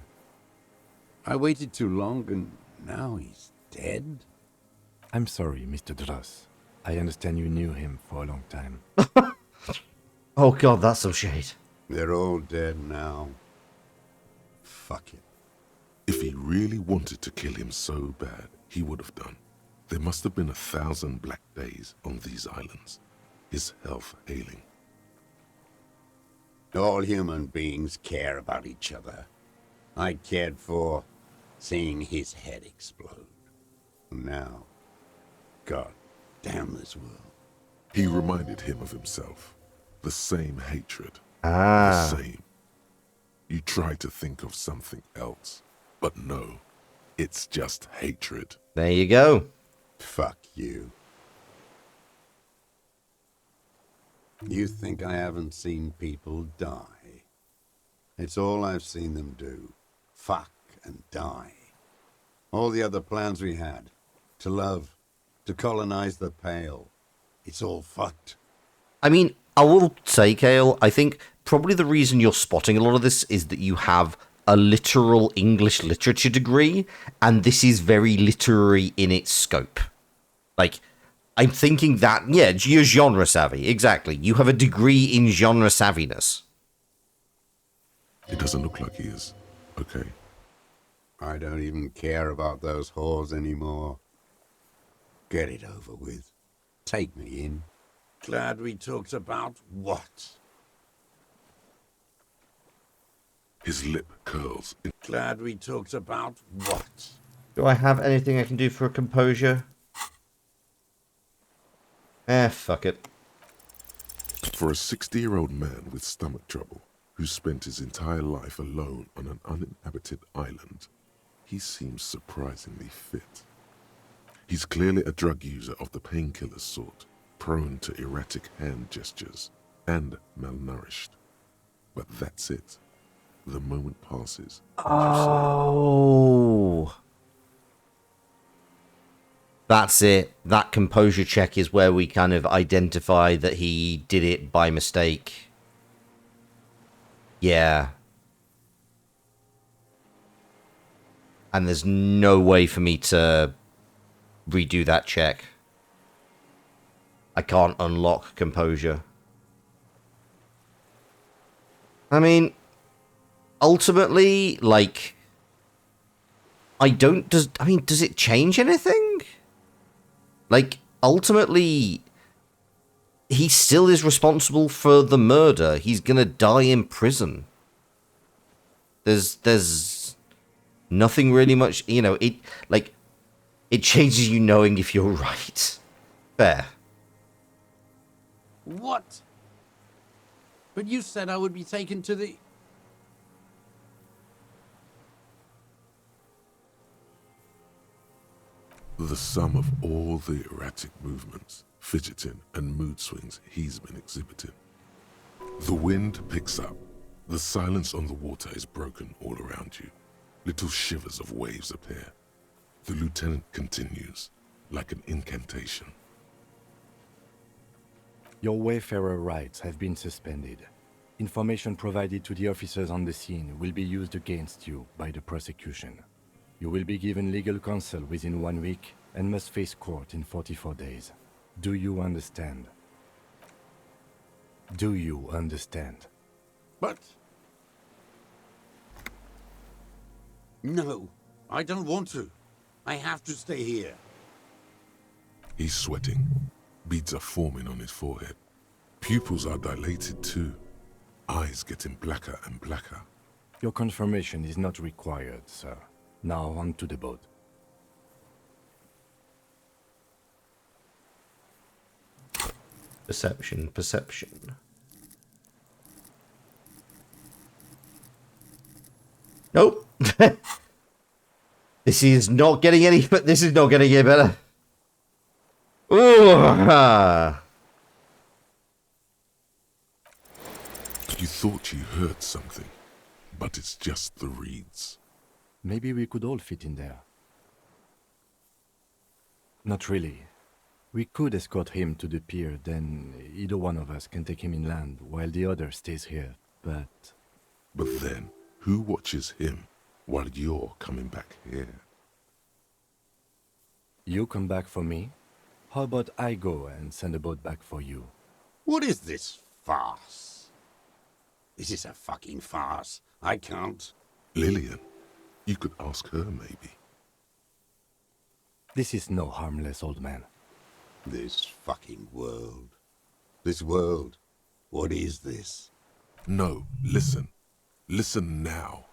I waited too long and now he's dead? I'm sorry, Mr. Dross. I understand you knew him for a long time. Oh god, that's some shade. They're all dead now. Fuck it. If he really wanted to kill him so bad, he would have done. There must have been 1,000 black days on these islands. His health ailing. All human beings care about each other. I cared for seeing his head explode. Now, God damn this world. He reminded him of himself. The same hatred. Ah. The same. You try to think of something else, but no. It's just hatred. There you go. Fuck you. You think I haven't seen people die? It's all I've seen them do. Fuck and die. All the other plans we had. To love. To colonize the Pale. It's all fucked. I mean, I will say, Kale, I think probably the reason you're spotting a lot of this is that you have a literal English literature degree, and this is very literary in its scope. Like, I'm thinking that, yeah, you're genre savvy, exactly. You have a degree in genre savviness. It doesn't look like he is. Okay. I don't even care about those whores anymore. Get it over with. Take me in. Glad we talked about what? His lip curls. Glad we talked about what? Do I have anything I can do for composure? Fuck it. For a 60-year-old man with stomach trouble, who spent his entire life alone on an uninhabited island, he seems surprisingly fit. He's clearly a drug user of the painkiller sort, prone to erratic hand gestures, and malnourished. But that's it. The moment passes. Oh. That's it. That composure check is where we kind of identify that he did it by mistake. Yeah. And there's no way for me to redo that check. I can't unlock composure. I mean, ultimately, like, does it change anything? Like, ultimately, he still is responsible for the murder. He's gonna die in prison. There's nothing really much, you know, it changes you knowing if you're right. Fair. What? But you said I would be taken to the... The sum of all the erratic movements, fidgeting, and mood swings he's been exhibiting. The wind picks up. The silence on the water is broken all around you. Little shivers of waves appear. The lieutenant continues, like an incantation. Your Wayfarer rights have been suspended. Information provided to the officers on the scene will be used against you by the prosecution. You will be given legal counsel within 1 week and must face court in 44 days. Do you understand? Do you understand? But... No, I don't want to. I have to stay here. He's sweating. Beads are forming on his forehead. Pupils are dilated too. Eyes getting blacker and blacker. Your confirmation is not required, sir. Now on to the boat. Perception. Nope. This is not getting any, but this is not going to get better. Ooh. You thought you heard something, but it's just the reeds. Maybe we could all fit in there. Not really. We could escort him to the pier, then either one of us can take him inland while the other stays here, but... But then, who watches him while you're coming back here. You come back for me? How about I go and send a boat back for you? What is this farce? This is a fucking farce. I can't. Lillian, you could ask her maybe. This is no harmless old man. This fucking world. This world. What is this? No, listen. Listen now.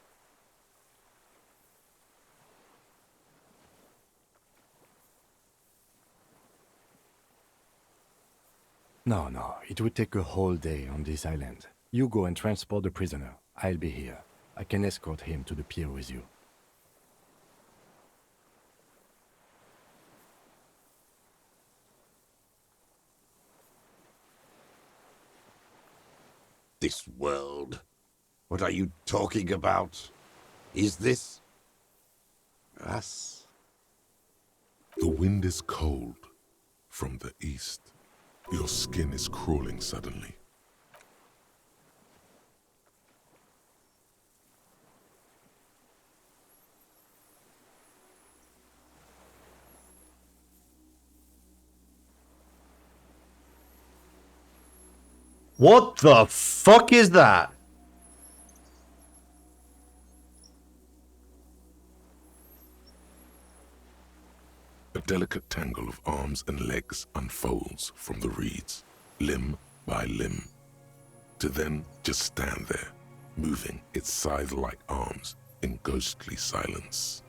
No, it would take a whole day on this island. You go and transport the prisoner. I'll be here. I can escort him to the pier with you. This world. What are you talking about? Is this us? The wind is cold from the east. Your skin is crawling suddenly. What the fuck is that? A delicate tangle of arms and legs unfolds from the reeds, limb by limb, to then just stand there, moving its scythe-like arms in ghostly silence.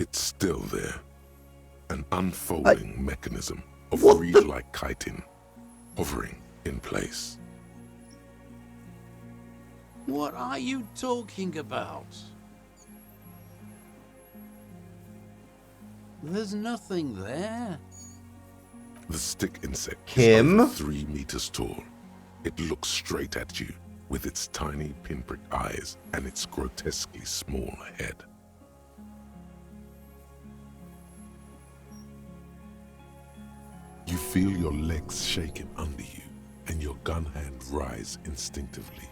It's still there, an unfolding mechanism of reed-like chitin, hovering in place. What are you talking about? There's nothing there. The stick insect Kim? is over 3 meters tall. It looks straight at you with its tiny pinprick eyes and its grotesquely small head. You feel your legs shaking under you and your gun hand rise instinctively.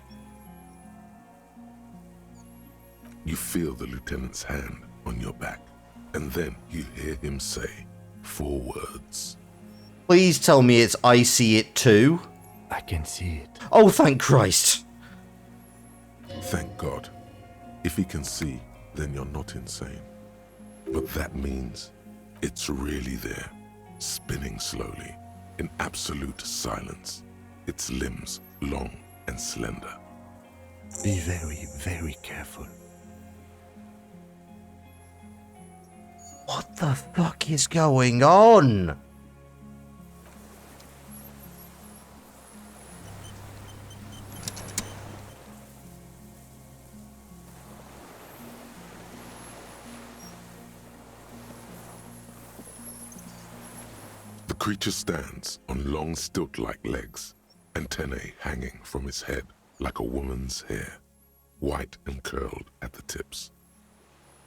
You feel the lieutenant's hand on your back, and then you hear him say 4 words. Please tell me it's I see it too. I can see it. Oh, thank Christ. Thank God. If he can see, then you're not insane. But that means it's really there, spinning slowly, in absolute silence, its limbs long and slender. Be very, very careful. What the fuck is going on? The creature stands on long stilt-like legs, antennae hanging from its head like a woman's hair, white and curled at the tips.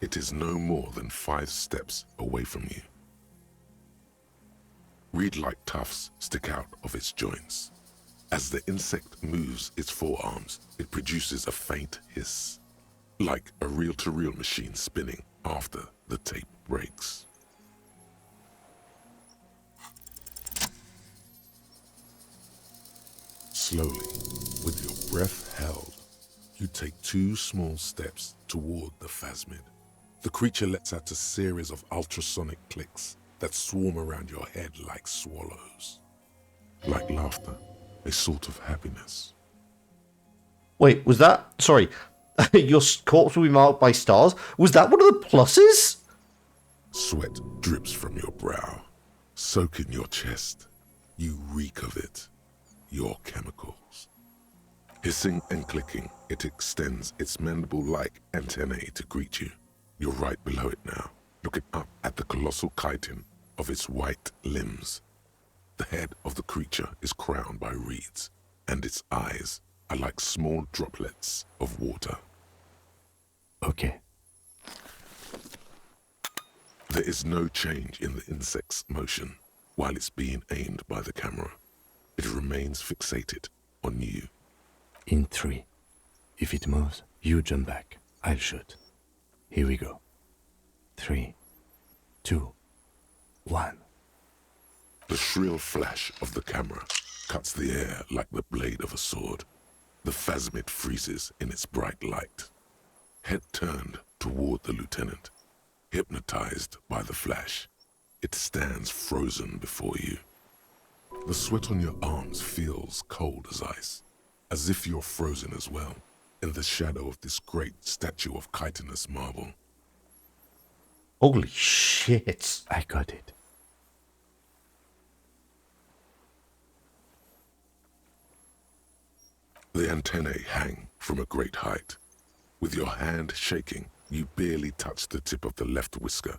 It is no more than 5 steps away from you. Reed-like tufts stick out of its joints. As the insect moves its forearms, it produces a faint hiss, like a reel-to-reel machine spinning after the tape breaks. Slowly, with your breath held, you take 2 small steps toward the phasmid. The creature lets out a series of ultrasonic clicks that swarm around your head like swallows. Like laughter, a sort of happiness. Wait, was that... Sorry. Your corpse will be marked by stars? Was that one of the pluses? Sweat drips from your brow, soaking your chest. You reek of it, your chemicals. Hissing and clicking, it extends its mandible-like antennae to greet you. You're right below it now, looking up at the colossal chitin of its white limbs. The head of the creature is crowned by reeds, and its eyes are like small droplets of water. Okay. There is no change in the insect's motion while it's being aimed by the camera. It remains fixated on you. In 3, If it moves, you jump back. I'll shoot. Here we go. 3, 2, 1. The shrill flash of the camera cuts the air like the blade of a sword. The phasmid freezes in its bright light. Head turned toward the lieutenant, hypnotized by the flash. It stands frozen before you. The sweat on your arms feels cold as ice, as if you're frozen as well, in the shadow of this great statue of chitinous marble. Holy shit. I got it. The antennae hang from a great height. With your hand shaking, you barely touch the tip of the left whisker.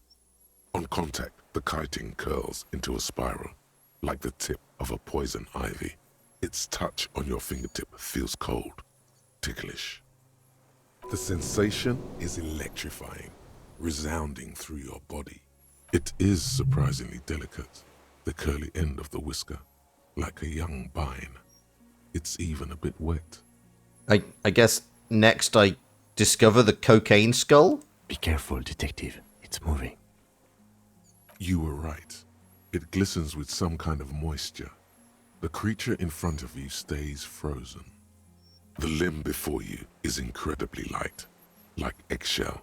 On contact, the chitin curls into a spiral, like the tip of a poison ivy. Its touch on your fingertip feels cold, ticklish. The sensation is electrifying, resounding through your body. It is surprisingly delicate, the curly end of the whisker, like a young vine. It's even a bit wet. I guess next I discover the cocaine skull? Be careful, detective. It's moving. You were right. It glistens with some kind of moisture. The creature in front of you stays frozen. The limb before you is incredibly light, like eggshell.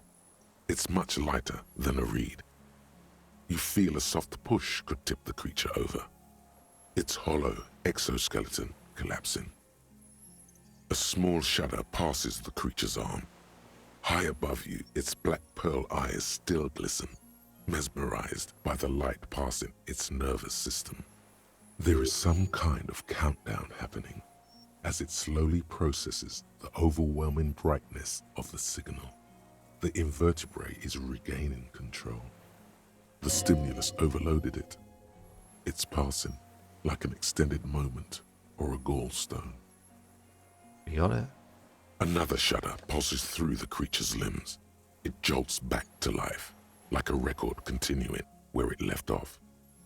It's much lighter than a reed. You feel a soft push could tip the creature over. Its hollow exoskeleton collapsing. A small shudder passes the creature's arm. High above you, its black pearl eyes still glisten, mesmerized by the light passing its nervous system. There is some kind of countdown happening as it slowly processes the overwhelming brightness of the signal. The invertebrate is regaining control. The stimulus overloaded it. It's passing like an extended moment or a gallstone. You got it? Another shudder pulses through the creature's limbs. It jolts back to life, like a record continuing where it left off,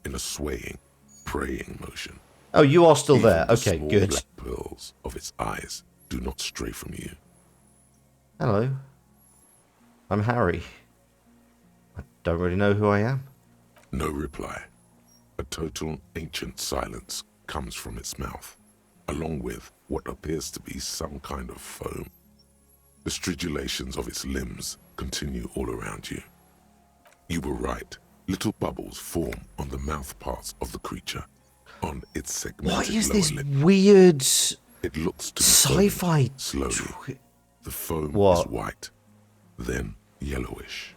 in a swaying, praying motion. Oh, you are still Even there. the Okay, small good. black pearls of its eyes do not stray from you. Hello. I'm Harry. I don't really know who I am. No reply. A total ancient silence comes from its mouth, along with what appears to be some kind of foam. The stridulations of its limbs continue all around you. You were right. Little bubbles form on the mouth parts of the creature, on its segmented What is lower this lip. weird It looks to be sci-fi? foaming slowly. The foam What? is white, then yellowish.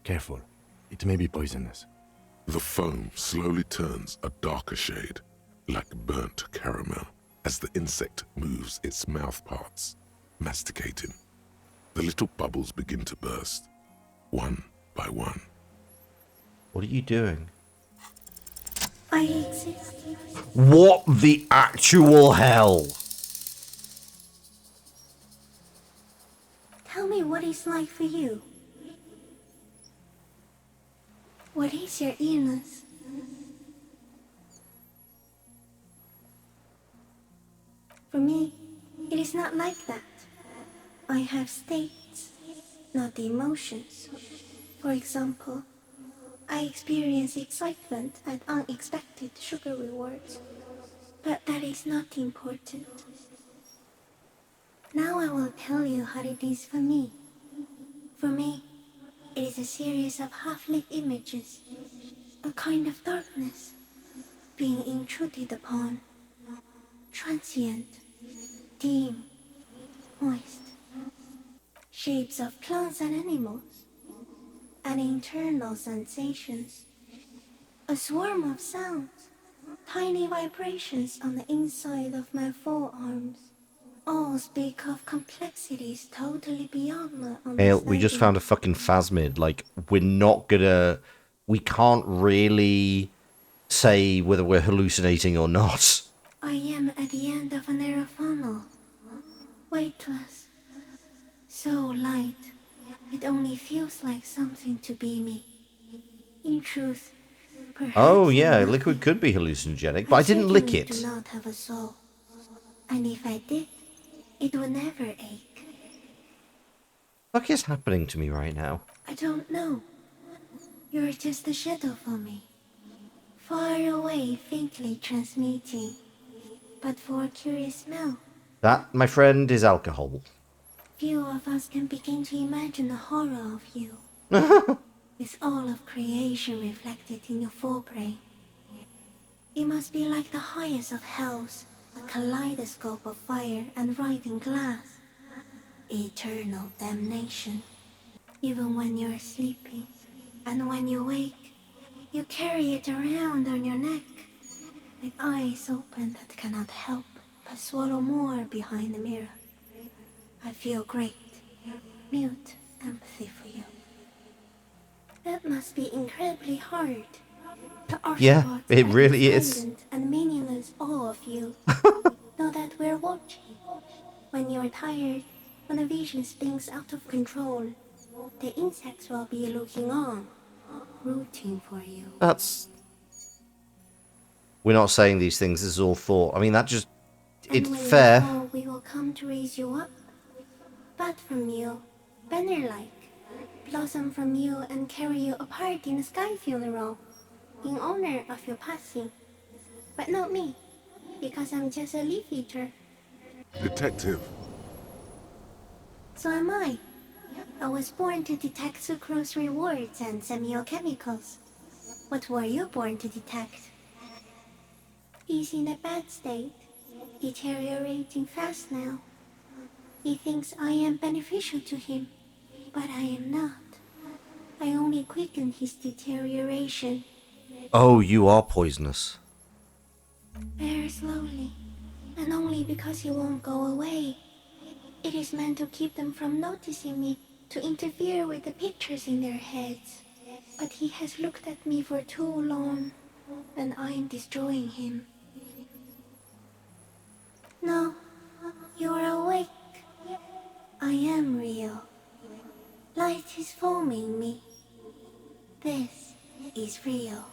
Careful. It may be poisonous. The foam slowly turns a darker shade, like burnt caramel, as the insect moves its mouth parts, masticating. The little bubbles begin to burst, one by one. What are you doing? I exist. What the actual hell? Tell me what it's like for you. What is your illness? For me, it is not like that. I have states, not the emotions. For example, I experience excitement at unexpected sugar rewards, but that is not important. Now I will tell you how it is for me. For me, it is a series of half-lit images, a kind of darkness, being intruded upon, transient, dim, moist, shapes of plants and animals, and internal sensations, a swarm of sounds, tiny vibrations on the inside of my forearms. All speak of complexities totally beyond my understanding. Hale, we just found a fucking phasmid. Like, we can't really say whether we're hallucinating or not. I am at the end of a narrow funnel, weightless, so light, it only feels like something to be me. In truth, Oh, Perhaps I'm yeah, lucky. liquid could be hallucinogenic, but I didn't lick certainly it. do not have a soul. And if I did, it would never ache. What is happening to me right now? I don't know. You're just a shadow for me. Far away, faintly transmitting. But for a curious smell, That, my friend, is alcohol. few of us can begin to imagine the horror of you. With all of creation reflected in your forebrain. It must be like the highest of hells, a kaleidoscope of fire and writhing glass. Eternal damnation. Even when you're sleeping, and when you wake, you carry it around on your neck, with eyes open that cannot help but swallow more behind the mirror. I feel great, mute empathy for you. That must be incredibly hard. The Yeah, arthropods it are really is. despondent and meaningless, all of you. Know that we're watching. When you're tired, when the vision spins out of control, the insects will be looking on, rooting for you. That's... We're not saying these things, this is all thought. I mean, that just... It's And when you fair. fall, we will come to raise you up. Bud from you, banner-like, blossom from you and carry you apart in a sky funeral, in honor of your passing. But not me, because I'm just a leaf eater. Detective, So am I. I was born to detect sucrose rewards and semiochemicals. What were you born to detect? He's in a bad state, deteriorating fast now. He thinks I am beneficial to him, but I am not. I only quicken his deterioration, Oh, you are poisonous. very slowly, and only because he won't go away. It is meant to keep them from noticing me, to interfere with the pictures in their heads. But he has looked at me for too long, and I am destroying him. No, you're awake. I am real. Light is forming me. This is real.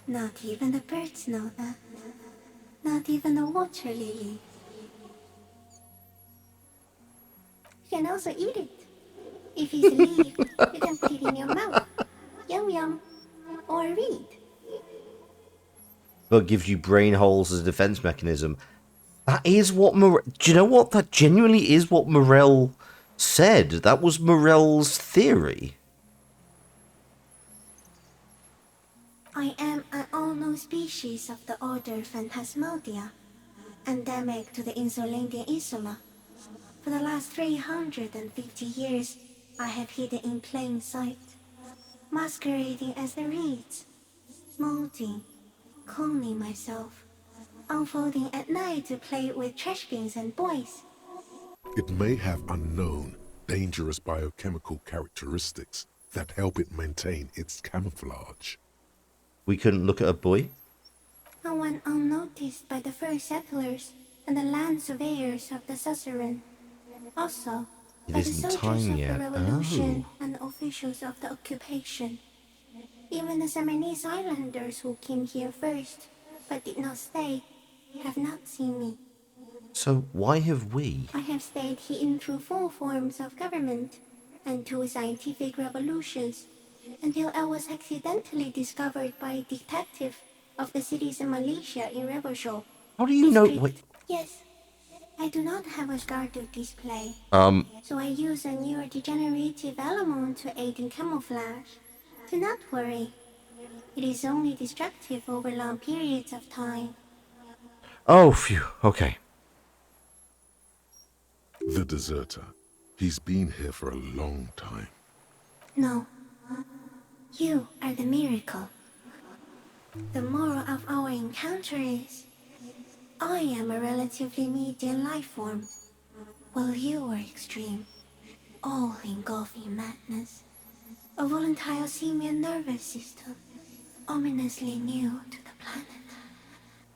Not even the birds know that. Not even the water lily. You can also eat it. If it's a leaf, you can put it in your mouth. Yum yum. Or read. But gives you brain holes as a defense mechanism. That is what do you know what? That genuinely is what Morell said. That was Morell's theory. I am an unknown species of the order Phantasmodia, endemic to the Insulandian Insula. For the last 350 years, I have hidden in plain sight, masquerading as the reeds, molding, cloning myself, unfolding at night to play with trash bins and boys. it may have unknown, dangerous biochemical characteristics that help it maintain its camouflage. We couldn't look at a boy. I went unnoticed by the first settlers and the land surveyors of the suzerain. Also, It by the isn't soldiers time of the yet. revolution Oh. and officials of the occupation. Even the Samanese islanders who came here first, but did not stay, have not seen me. So why have we? I have stayed hidden through 4 forms of government and 2 scientific revolutions, until I was accidentally discovered by a detective of the citizen militia in Revelshore. How do you know? Wait. District. Yes, I do not have a scar to display. So I use a neurodegenerative element to aid in camouflage. Do not worry. It is only destructive over long periods of time. Oh, phew. Okay. The deserter. He's been here for a long time. No. You are the miracle. The moral of our encounter is, I am a relatively medium life form, while you are extreme, all-engulfing madness. A volatile simian nervous system, ominously new to the planet.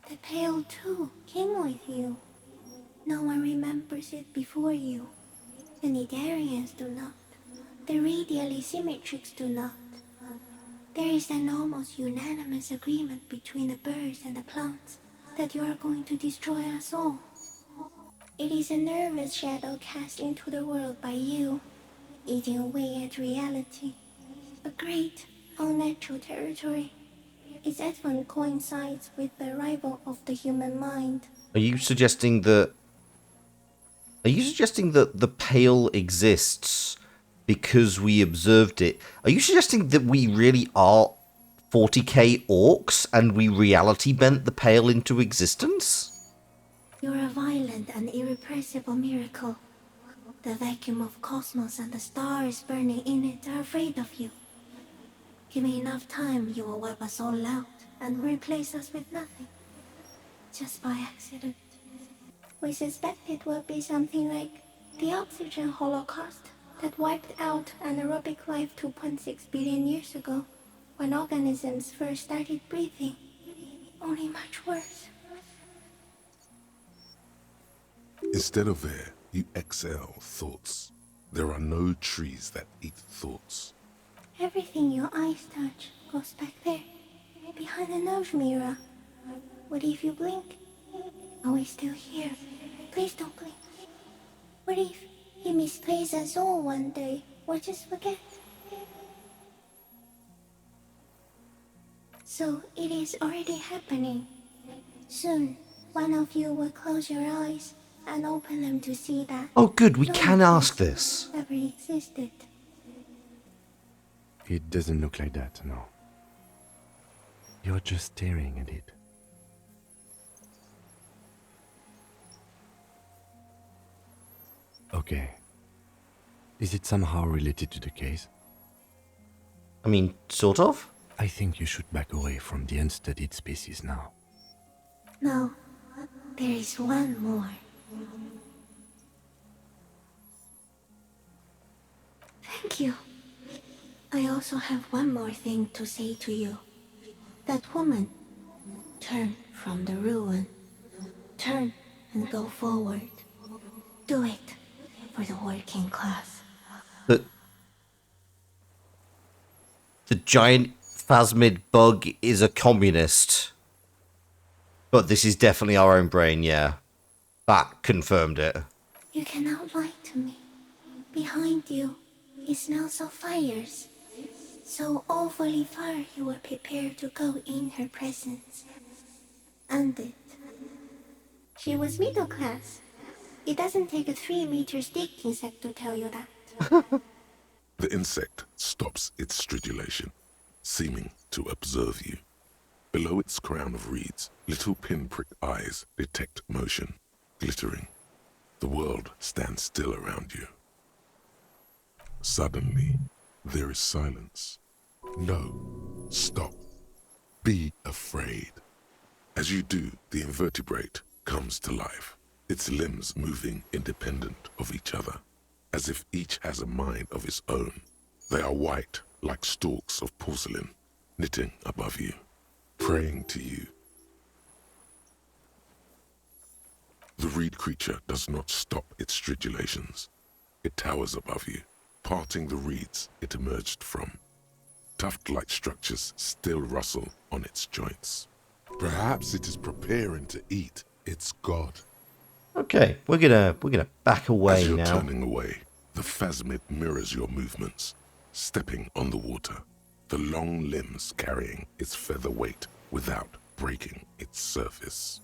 The Pale too came with you. No one remembers it before you. The Nidarians do not. The radially symmetrics do not. There is an almost unanimous agreement between the birds and the plants that you are going to destroy us all. It is a nervous shadow cast into the world by you, eating away at reality. A great, unnatural territory. Its advent coincides with the arrival of the human mind. Are you suggesting that the Pale exists because we observed it? Are you suggesting that we really are 40k orcs and we reality bent the Pale into existence? You're a violent and irrepressible miracle. The vacuum of cosmos and the stars burning in it are afraid of you. Give me enough time, you will wipe us all out and replace us with nothing. Just by accident. We suspect it will be something like the oxygen holocaust that wiped out anaerobic life 2.6 billion years ago, when organisms first started breathing. Only much worse. Instead of air, you exhale thoughts. There are no trees that eat thoughts. Everything your eyes touch goes back there, behind the nose mirror. What if you blink? Are we still here? Please don't blink. What if he misplaces us all one day, or just forget? So it is already happening. Soon, one of you will close your eyes and open them to see that. Oh good, we no can ask this. ever existed. It doesn't look like that, no. You're just staring at it. Okay. Is it somehow related to the case? I mean, sort of? I think you should back away from the unstudied species now. No, there is one more. Thank you. I also have one more thing to say to you. That woman, turn from the ruin. Turn and go forward. Do it for the working class. The giant phasmid bug is a communist. But this is definitely our own brain, yeah. That confirmed it. You cannot lie to me. Behind you, it smells of fires. So awfully far you were prepared to go in her presence. And it. She was middle class. It doesn't take a 3-meter stick insect to tell you that. The insect stops its stridulation, seeming to observe you. Below its crown of reeds, little pinprick eyes detect motion, glittering. The world stands still around you. Suddenly, there is silence. No, stop. Be afraid. As you do, the invertebrate comes to life, its limbs moving independent of each other, as if each has a mind of its own. They are white, like stalks of porcelain, knitting above you, praying to you. The reed creature does not stop its stridulations. It towers above you, parting the reeds it emerged from. Tuft-like structures still rustle on its joints. Perhaps it is preparing to eat its god. Okay, we're gonna back away As you're now. turning away, the phasmid mirrors your movements, stepping on the water, the long limbs carrying its feather weight without breaking its surface.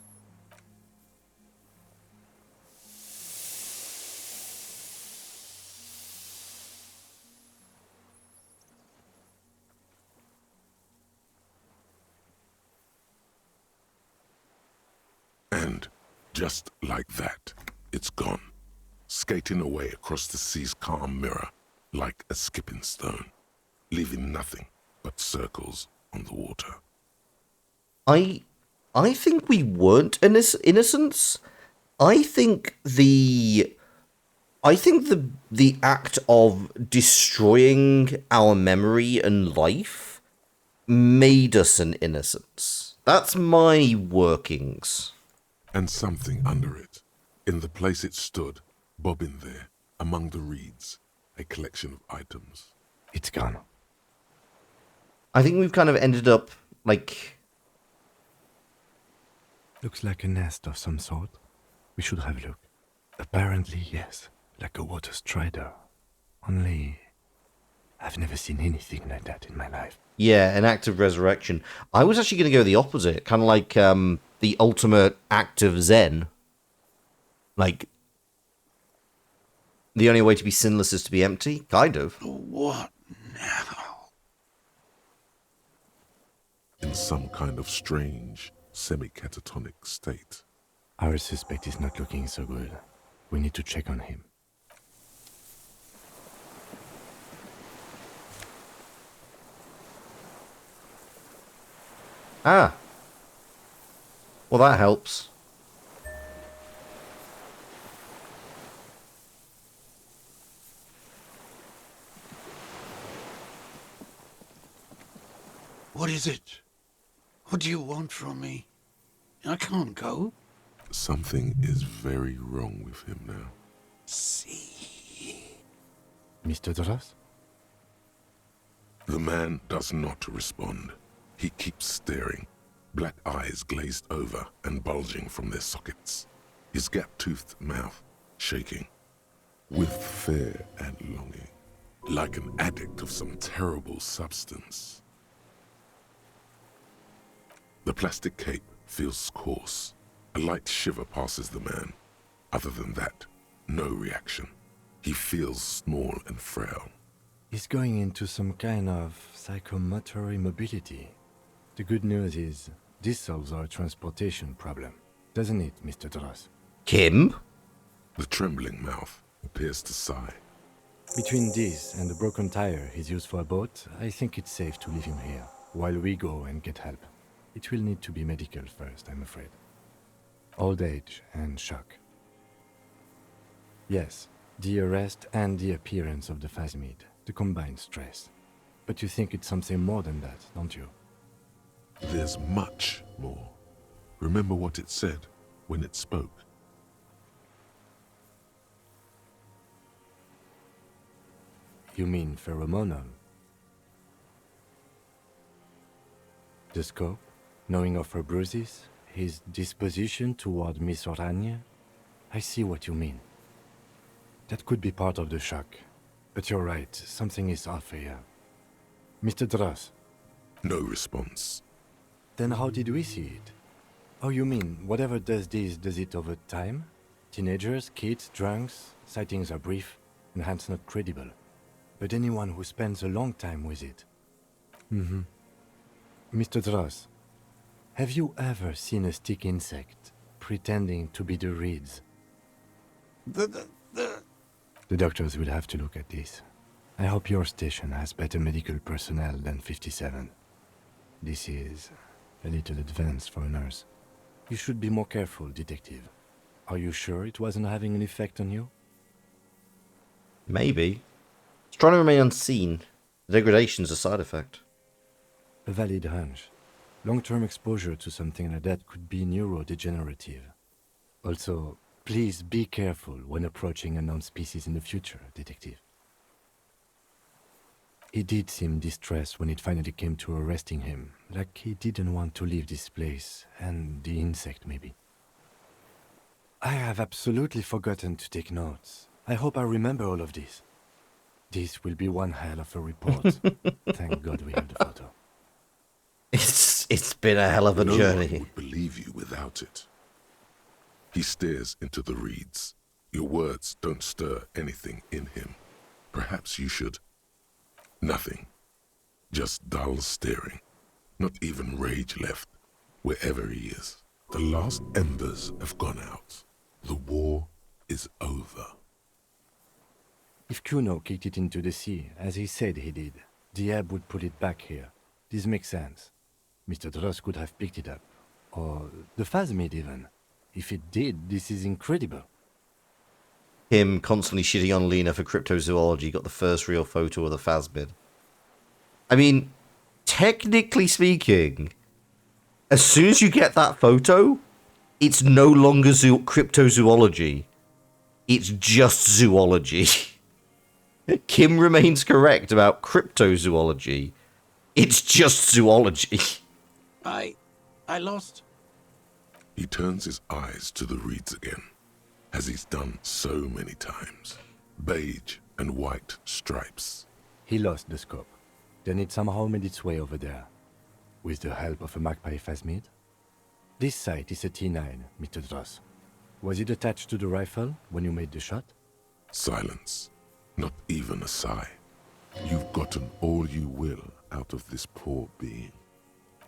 And just like that, it's gone, skating away across the sea's calm mirror like a skipping stone, leaving nothing but circles on the water. I think we weren't innocents. I think the act of destroying our memory and life made us an innocence. That's my workings. And something under it, in the place it stood, bobbing there, among the reeds, a collection of items. It's gone. I think we've kind of ended up, like... Looks like a nest of some sort. We should have a look. Apparently, yes, like a water strider. Only, I've never seen anything like that in my life. Yeah, an act of resurrection. I was actually going to go the opposite, kind of like the ultimate act of Zen. Like, the only way to be sinless is to be empty? Kind of. What now? In some kind of strange, semi-catatonic state. Our suspect is not looking so good. We need to check on him. Ah. Well, that helps. What is it? What do you want from me? I can't go. Something is very wrong with him now. See? Mr. Dross? The man does not respond. He keeps staring, black eyes glazed over and bulging from their sockets, his gap-toothed mouth shaking, with fear and longing, like an addict of some terrible substance. The plastic cape feels coarse. A light shiver passes the man. Other than that, no reaction. He feels small and frail. He's going into some kind of psychomotor immobility. The good news is, this solves our transportation problem. Doesn't it, Mr. Dross? Kim? The trembling mouth appears to sigh. Between this and the broken tire he's used for a boat, I think it's safe to leave him here, while we go and get help. It will need to be medical first, I'm afraid. Old age and shock. Yes, the arrest and the appearance of the phasmid, the combined stress. But you think it's something more than that, don't you? There's much more. Remember what it said when it spoke. You mean pheromonal? The scope, knowing of her bruises, his disposition toward Miss Oranje? I see what you mean. That could be part of the shock. But you're right, something is off here. Mr. Dross. No response. Then how did we see it? Oh, you mean, whatever does this, does it over time? Teenagers, kids, drunks, sightings are brief, and hence not credible. But anyone who spends a long time with it. Mr. Dross, have you ever seen a stick insect pretending to be the reeds? The doctors will have to look at this. I hope your station has better medical personnel than 57. This is a little advanced for a nurse. You should be more careful, detective. Are you sure it wasn't having an effect on you? Maybe. It's trying to remain unseen. The degradation's a side effect. A valid hunch. Long-term exposure to something like that could be neurodegenerative. Also, please be careful when approaching unknown species in the future, detective. He did seem distressed when it finally came to arresting him, like he didn't want to leave this place, and the insect maybe. I have absolutely forgotten to take notes. I hope I remember all of this. This will be one hell of a report. Thank God we have the photo. It's been a hell of a No journey. one would believe you without it. He stares into the reeds. Your words don't stir anything in him. Perhaps you should. Nothing. Just dull staring. Not even rage left, wherever he is. The last embers have gone out. The war is over. If Kuno kicked it into the sea, as he said he did, the ebb would put it back here. This makes sense. Mr. Dross could have picked it up. Or the phasmid even. If it did, this is incredible. Him constantly shitting on Lena for cryptozoology got the first real photo of the phasmid. I mean, technically speaking, as soon as you get that photo, it's no longer cryptozoology. It's just zoology. Kim remains correct about cryptozoology, It's just zoology. I lost. He turns his eyes to the reeds again, as he's done so many times. Beige and white stripes. He lost the scope. Then it somehow made its way over there, with the help of a magpie phasmid. This sight is a T9, Mr. Truce. Was it attached to the rifle when you made the shot? Silence. Not even a sigh. You've gotten all you will out of this poor being.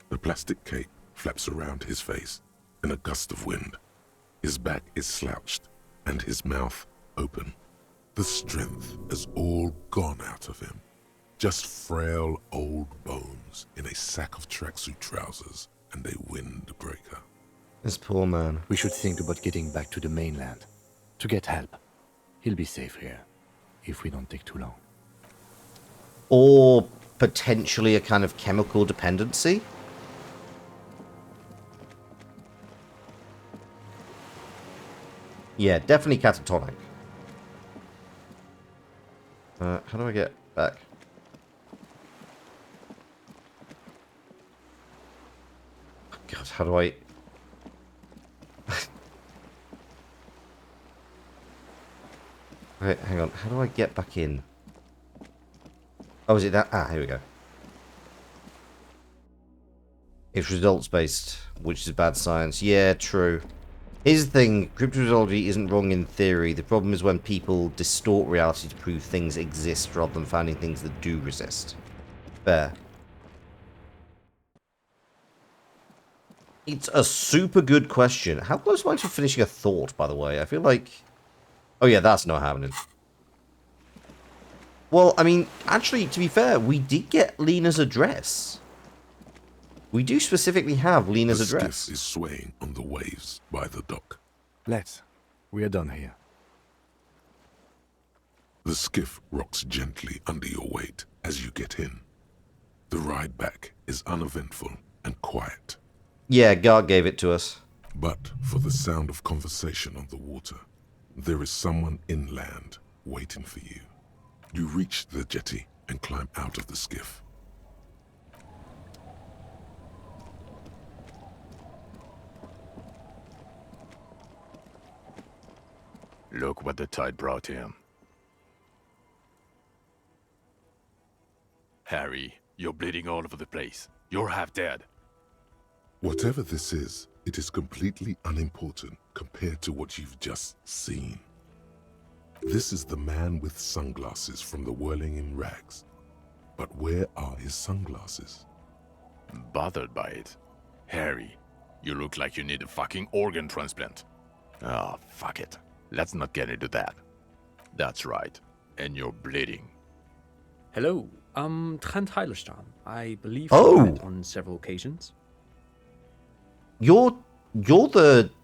The plastic cape flaps around his face in a gust of wind. His back is slouched and his mouth open. The strength has all gone out of him. Just frail old bones in a sack of tracksuit trousers and a windbreaker. This poor man. We should think about getting back to the mainland, to get help. He'll be safe here, if we don't take too long. Or potentially a kind of chemical dependency? Yeah, definitely catatonic. How do I get back? Oh God, how do I... Right, hang on. How do I get back in? Oh, is it that? Ah, here we go. It's results-based, which is bad science. Yeah, true. Here's the thing. Cryptozoology isn't wrong in theory. The problem is when people distort reality to prove things exist rather than finding things that do resist. Fair. It's a super good question. How close am I to finishing a thought, by the way? I feel like... Oh yeah, that's not happening. Well, I mean, actually, to be fair, we did get Lena's address. We do specifically have Lena's address. The skiff is swaying on the waves by the dock. Let's. We are done here. The skiff rocks gently under your weight as you get in. The ride back is uneventful and quiet. Yeah, Garg gave it to us. But for the sound of conversation on the water, there is someone inland waiting for you. You reach the jetty and climb out of the skiff. Look what the tide brought him. Harry, you're bleeding all over the place. You're half dead. Whatever this is, it is completely unimportant compared to what you've just seen. This is the man with sunglasses from the Whirling in Rags. But where are his sunglasses? Bothered by it. Harry, you look like you need a fucking organ transplant. Oh, fuck it. Let's not get into that. That's right. And you're bleeding. Hello, I'm Trent Heilerstam. I believe Oh. we met on several occasions. You're the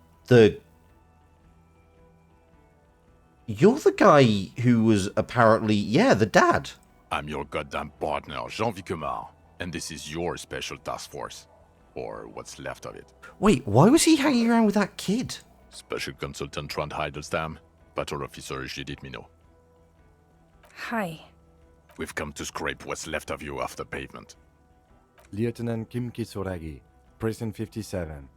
guy who was apparently, yeah, the dad. I'm your goddamn partner, Jean-Vic Quemar, and this is your special task force. Or what's left of it. Wait, why was he hanging around with that kid? Special Consultant Trond Heidelstam, Patrol Officer Judith Minot. Hi. We've come to scrape what's left of you off the pavement. Lieutenant Kim Kitsuragi, Prison 57.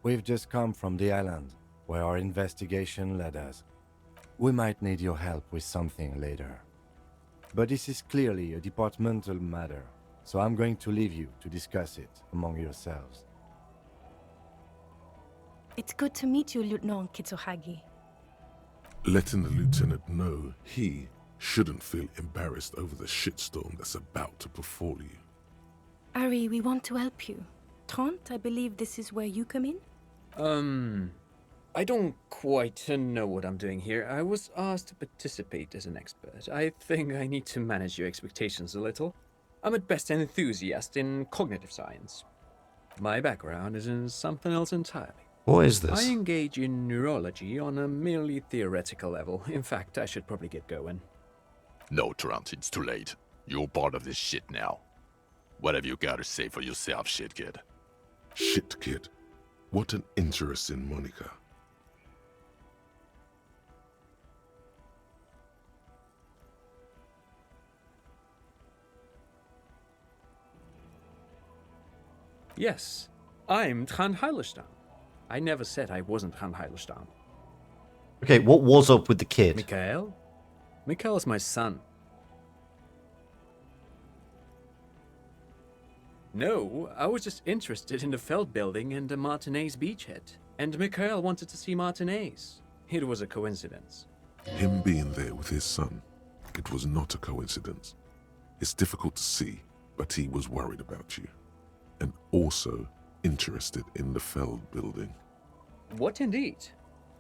We've just come from the island, where our investigation led us. We might need your help with something later. But this is clearly a departmental matter, so I'm going to leave you to discuss it among yourselves. It's good to meet you, Lieutenant Kitsuhagi. Letting the lieutenant know he shouldn't feel embarrassed over the shitstorm that's about to befall you. Ari, we want to help you. Trent, I believe this is where you come in? I don't quite know what I'm doing here. I was asked to participate as an expert. I think I need to manage your expectations a little. I'm at best an enthusiast in cognitive science. My background is in something else entirely. What is this? I engage in neurology on a merely theoretical level. In fact, I should probably get going. No, Trent, it's too late. You're part of this shit now. What have you got to say for yourself, shit kid? Shit, kid. What an interesting moniker. Yes, I'm Trond Heilestam. I never said I wasn't Trond Heilestam. Okay, what was up with the kid? Mikael? Mikael's my son. No, I was just interested in the Feld building and the Martinez beachhead. And Mikael wanted to see Martinez. It was a coincidence. Him being there with his son, it was not a coincidence. It's difficult to see, but he was worried about you. And also interested in the Feld building. What indeed?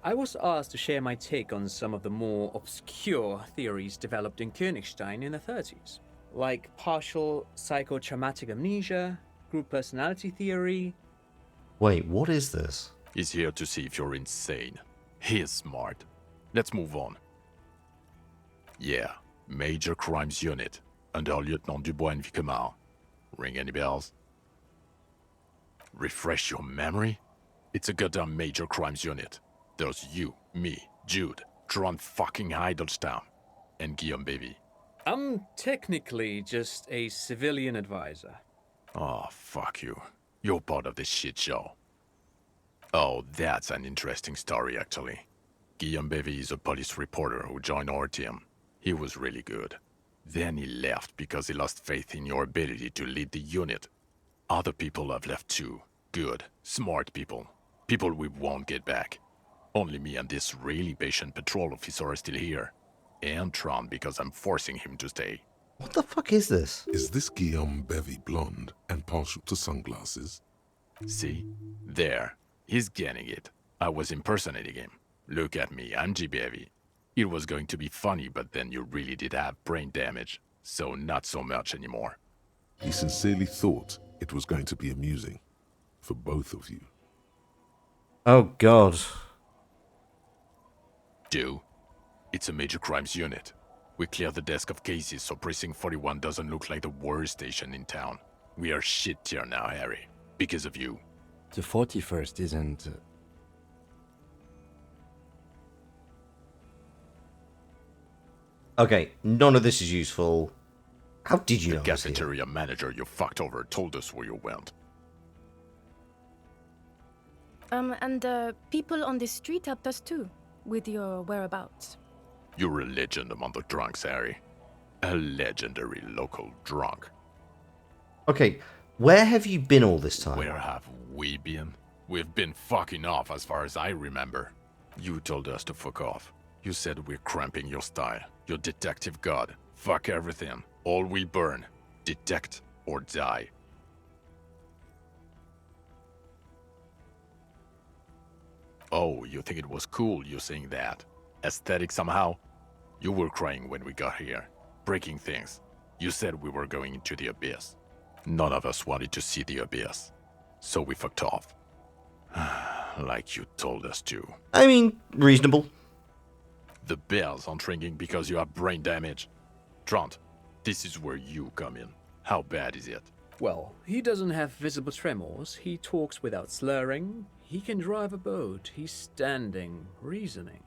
I was asked to share my take on some of the more obscure theories developed in Königstein in the 30s, like partial psychotraumatic amnesia, group personality theory. Wait, what is this? He's here to see if you're insane. He is smart. Let's move on. Yeah, Major Crimes Unit, under Lieutenant Dubois and Vicomar. Ring any bells? Refresh your memory? It's a goddamn Major Crimes Unit. There's you, me, Jude, Trond fucking Heidelstam, and Guillaume Baby. I'm technically just a civilian advisor. Oh, fuck you. You're part of this shit show. Oh, that's an interesting story, actually. Guillaume Bevy is a police reporter who joined our team. He was really good. Then he left because he lost faith in your ability to lead the unit. Other people have left too. Good, smart people. People we won't get back. Only me and this really patient patrol officer are still here. And Tron because I'm forcing him to stay. What the fuck is this? Is this Guillaume Bevy blonde and partial to sunglasses? See? There. He's getting it. I was impersonating him. Look at me, I'm G. Bevy. It was going to be funny, but then you really did have brain damage. So not so much anymore. He sincerely thought it was going to be amusing. For both of you. Oh god. Do? It's a Major Crimes Unit. We clear the desk of cases so Precinct 41 doesn't look like the worst station in town. We are shit tier now, Harry. Because of you. The 41st isn't... Okay, none of this is useful. How did you The know I was here? cafeteria manager you fucked over told us where you went. And the people on the street helped us too, with your whereabouts. You're a legend among the drunks, Harry. A legendary local drunk. Okay, where have you been all this time? Where have we been? We've been fucking off as far as I remember. You told us to fuck off. You said we're cramping your style. Your detective god. Fuck everything. All we burn. Detect or die. Oh, you think it was cool you saying that? Aesthetic somehow? You were crying when we got here. Breaking things. You said we were going into the abyss. None of us wanted to see the abyss. So we fucked off. Like you told us to. I mean, reasonable. The bells aren't ringing because you have brain damage. Trant, this is where you come in. How bad is it? Well, he doesn't have visible tremors, he talks without slurring, he can drive a boat, he's standing, reasoning.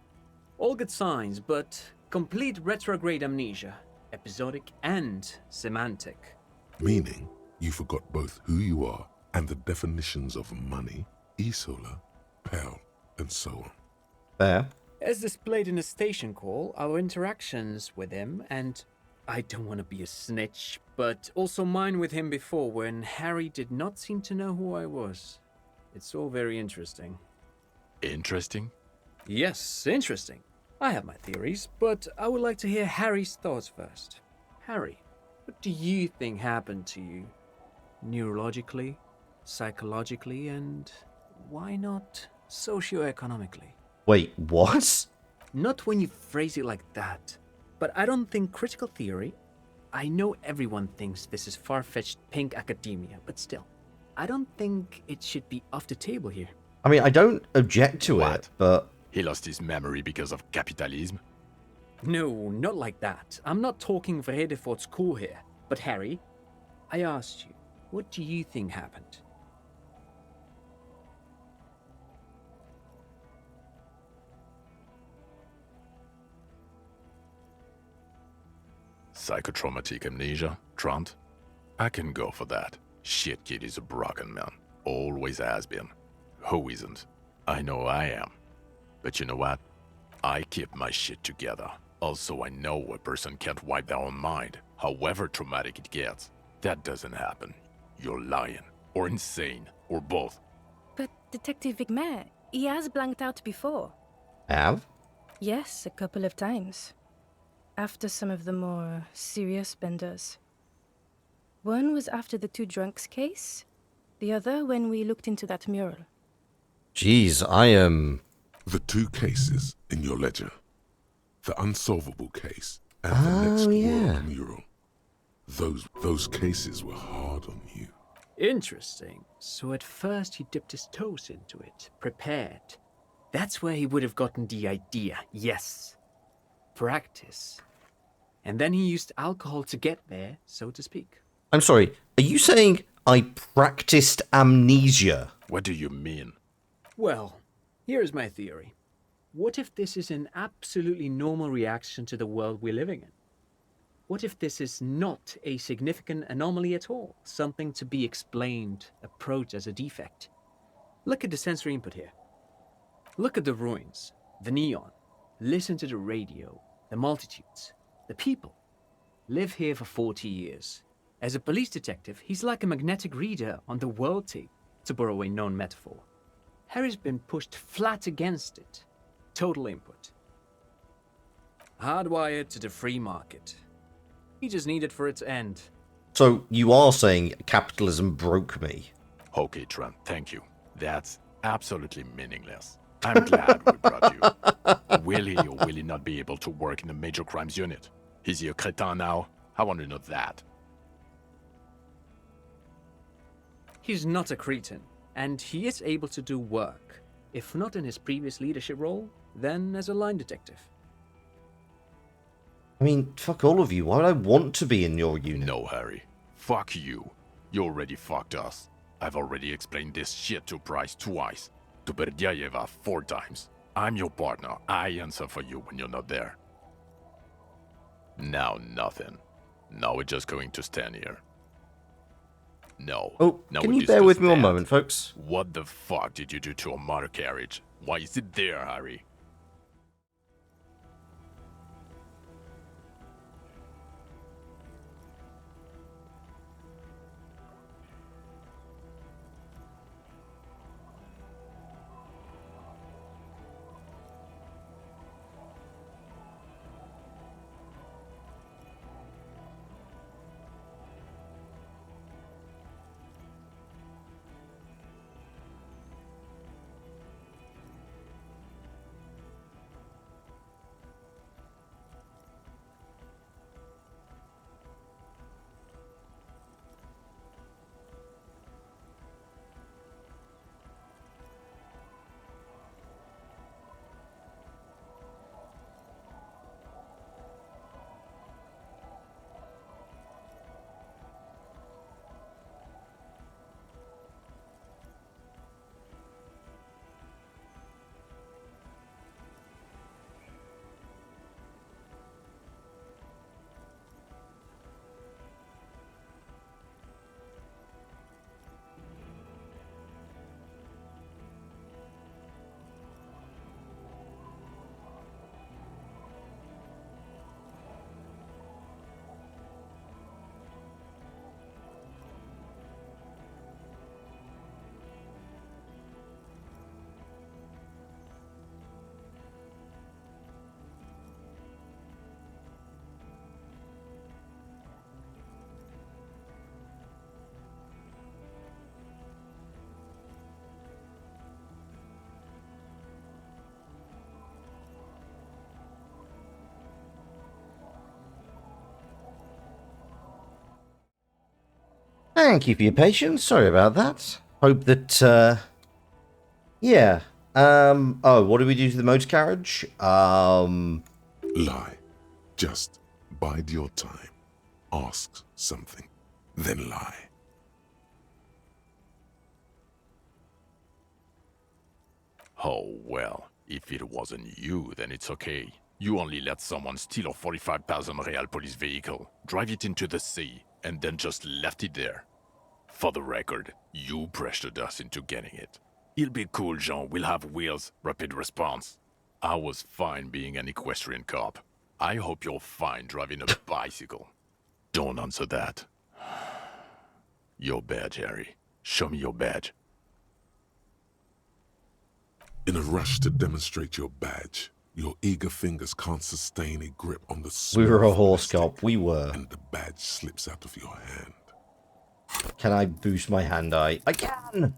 All good signs, but complete retrograde amnesia, episodic and semantic. Meaning, you forgot both who you are and the definitions of money, Isola, Pal, and so on. Fair. As displayed in the station call, our interactions with him, and I don't want to be a snitch, but also mine with him before when Harry did not seem to know who I was. It's all very interesting. Interesting? Yes, interesting. I have my theories, but I would like to hear Harry's thoughts first. Harry, what do you think happened to you? Neurologically, psychologically, and why not socioeconomically? Wait, what? Not when you phrase it like that. But I don't think critical theory... I know everyone thinks this is far-fetched pink academia, but still. I don't think it should be off the table here. I mean, I don't object to What? it, but... He lost his memory because of capitalism? No, not like that. I'm not talking Vredefort's school here. But Harry, I asked you, what do you think happened? Psychotraumatic amnesia, Trant? I can go for that. Shit kid is a broken man. Always has been. Who isn't? I know I am. But you know what? I keep my shit together. Also, I know a person can't wipe their own mind, however traumatic it gets. That doesn't happen. You're lying, or insane, or both. But Detective Vigmer, he has blanked out before. Have? Yes, a couple of times. After some of the more serious benders. One was after the two drunks case, the other when we looked into that mural. Jeez, I am... The two cases in your ledger. The unsolvable case and the Oh, next yeah. world mural. Those cases were hard on you. Interesting. So at first he dipped his toes into it, prepared. That's where he would have gotten the idea, yes. Practice. And then he used alcohol to get there, so to speak. I'm sorry, are you saying I practiced amnesia? What do you mean? Well, here's my theory. What if this is an absolutely normal reaction to the world we're living in? What if this is not a significant anomaly at all? Something to be explained, approached as a defect? Look at the sensory input here. Look at the ruins, the neon. Listen to the radio, the multitudes, the people. Live here for 40 years. As a police detective, he's like a magnetic reader on the world tape, to borrow a known metaphor. Harry's been pushed flat against it. Total input. Hardwired to the free market. He just needed for it to end. So you are saying capitalism broke me? Okay, Trent, thank you. That's absolutely meaningless. I'm glad we brought you. Will he or will he not be able to work in the major crimes unit? Is he a crétin now? I want to know that. He's not a cretin, and he is able to do work. If not in his previous leadership role, then as a line detective. I mean, fuck all of you. Why would I want to be in your unit? No, Harry. Fuck you. You already fucked us. I've already explained this shit to Price twice. To Berdyayeva 4 times. I'm your partner. I answer for you when you're not there. Now nothing. Now we're just going to stand here. No. Oh, now can we you bear discuss with me one that. moment, folks? What the fuck did you do to a motor carriage? Why is it there, Harry? Thank you for your patience. Sorry about that. Hope that, yeah. Oh, what do we do to the motor carriage? Lie. Just bide your time. Ask something, then lie. Oh, well, if it wasn't you, then it's okay. You only let someone steal a 45,000 real police vehicle, drive it into the sea, and then just left it there. For the record, you pressured us into getting it. It'll be cool, Jean. We'll have wheels, rapid response. I was fine being an equestrian cop. I hope you're fine driving a bicycle. Don't answer that. Your badge, Harry. Show me your badge. In a rush to demonstrate your badge, your eager fingers can't sustain a grip on the We were a small horse plastic, cop. We were. and the badge slips out of your hand. Can I boost my hand eye? I can!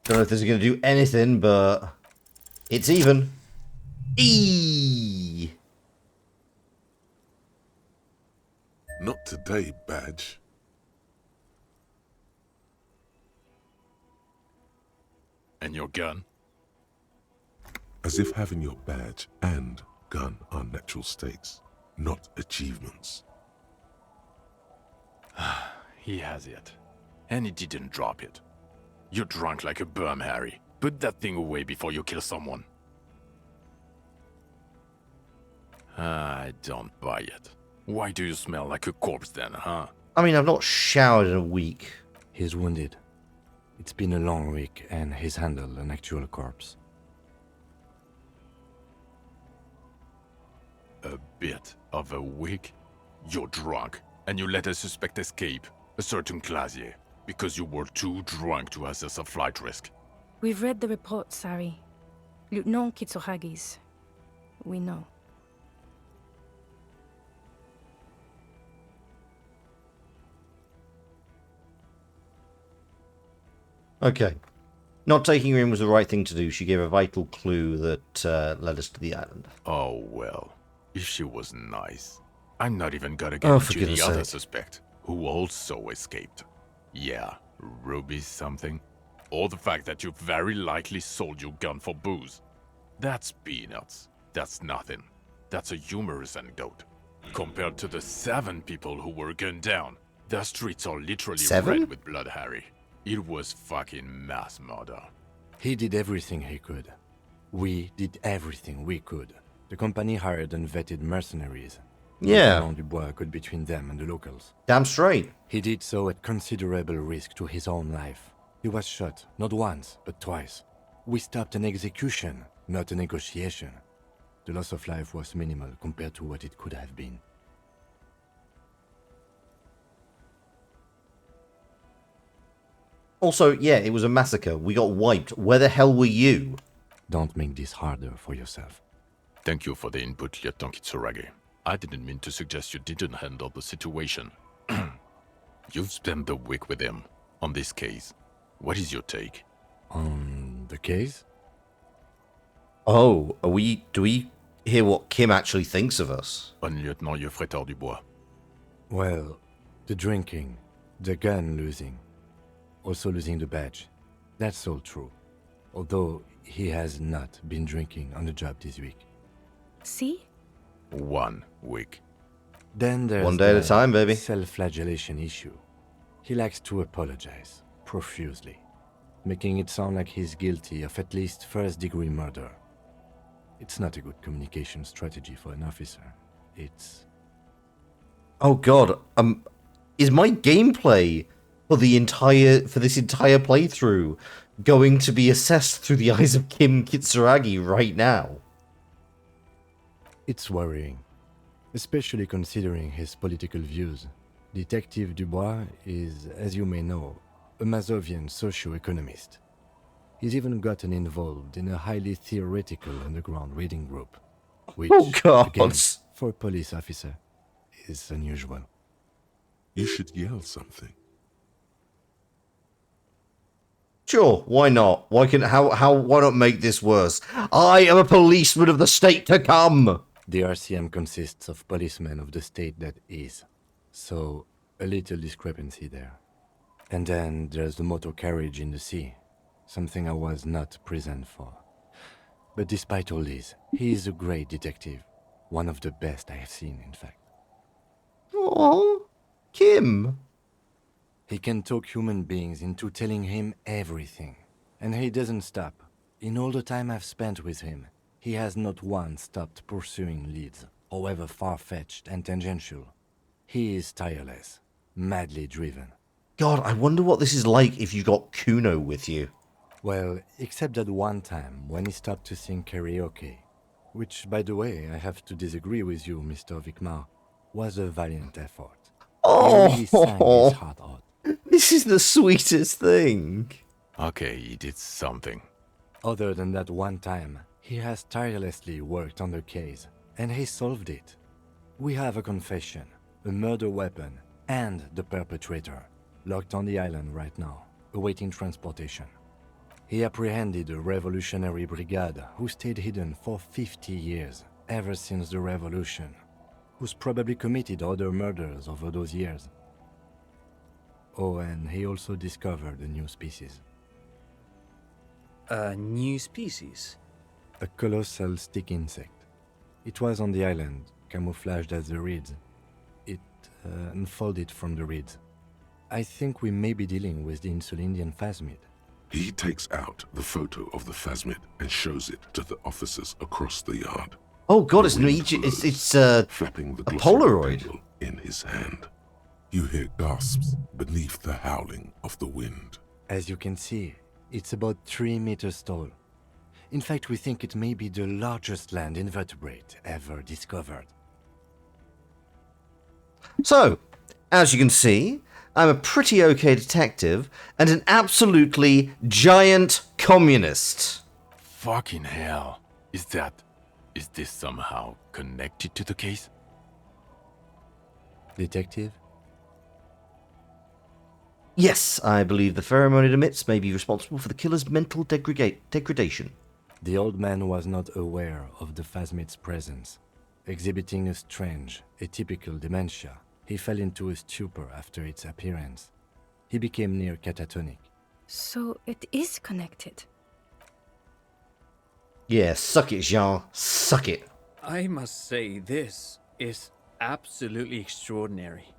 Don't know if this is going to do anything, but it's even. Eee! Not today, badge. And your gun? As if having your badge and gun are natural states, not achievements. He has it. And he didn't drop it. You're drunk like a bum, Harry. Put that thing away before you kill someone. I don't buy it. Why do you smell like a corpse then, huh? I mean, I've not showered in a week. He's wounded. It's been a long week, and he's handled an actual corpse. A bit of a week? You're drunk, and you let a suspect escape, a certain Clasier, because you were too drunk to assess a flight risk. We've read the reports, Sari. Lieutenant Kitsuhagi's. We know. Okay. Not taking her in was the right thing to do. She gave a vital clue that led us to the island. Oh well, if she was nice. I'm not even gonna get For into goodness the other sake. suspect, who also escaped. Yeah, Ruby something. Or the fact that you very likely sold your gun for booze. That's peanuts. That's nothing. That's a humorous anecdote. Compared to the 7 people who were gunned down, the streets are literally 7? red with blood, Harry. It was fucking mass murder. He did everything he could. We did everything we could. The company hired and vetted mercenaries. Yeah. Lieutenant Dubois got between them and the locals. Damn straight. He did so at considerable risk to his own life. He was shot, not once, but twice. We stopped an execution, not a negotiation. The loss of life was minimal compared to what it could have been. Also, yeah, it was a massacre. We got wiped. Where the hell were you? Don't make this harder for yourself. Thank you for the input, Lieutenant Kitsuragi. I didn't mean to suggest you didn't handle the situation. You've spent the week with him on this case. What is your take? On the case? Oh, do we hear what Kim actually thinks of us? On Lieutenant Yefreter Dubois. Well, the drinking, the gun losing, also losing the badge. That's all true. Although he has not been drinking on the job this week. See? 1 week. Then there's One day at a the time, baby. self-flagellation issue. He likes to apologize, profusely, making it sound like he's guilty of at least first-degree murder. It's not a good communication strategy for an officer. It's... Oh god, is my gameplay for this entire playthrough going to be assessed through the eyes of Kim Kitsuragi right now? It's worrying, especially considering his political views. Detective Dubois is, as you may know, a Mazovian socio-economist. He's even gotten involved in a highly theoretical underground reading group, which, Oh god. again, for a police officer, is unusual. You should yell something. Sure, why not? Why not make this worse? I am a policeman of the state to come! The RCM consists of policemen of the state that is, so a little discrepancy there. And then there's the motor carriage in the sea, something I was not present for. But despite all this, he is a great detective, one of the best I have seen, in fact. Oh, Kim. He can talk human beings into telling him everything, and he doesn't stop. In all the time I've spent with him, he has not once stopped pursuing leads, however far-fetched and tangential. He is tireless, madly driven. God, I wonder what this is like if you got Kuno with you. Well, except that one time when he stopped to sing karaoke, which, by the way, I have to disagree with you, Mr. Vicmar, was a valiant effort. He really sang his Oh, heart out. this is the sweetest thing. Okay, he did something. Other than that one time, he has tirelessly worked on the case, and he solved it. We have a confession, a murder weapon, and the perpetrator, locked on the island right now, awaiting transportation. He apprehended a revolutionary brigade who stayed hidden for 50 years, ever since the revolution, who's probably committed other murders over those years. Oh, and he also discovered a new species. A new species? A colossal stick insect. It was on the island, camouflaged as the reeds. It unfolded from the reeds. I think we may be dealing with the Insulindian phasmid. He takes out the photo of the phasmid and shows it to the officers across the yard. Oh God, The it's an wind Egypt. blows, It's flapping the a glossy Polaroid. rectangle in his hand. You hear gasps beneath the howling of the wind. As you can see, it's about 3 meters tall. In fact, we think it may be the largest land invertebrate ever discovered. So, as you can see, I'm a pretty okay detective and an absolutely giant communist. Fucking hell. Is this somehow connected to the case? Detective? Yes, I believe the pheromone it emits may be responsible for the killer's mental degradation. The old man was not aware of the phasmid's presence. Exhibiting a strange, atypical dementia, he fell into a stupor after its appearance. He became near catatonic. So it is connected. Yeah, suck it, Jean. Suck it. I must say, this is absolutely extraordinary.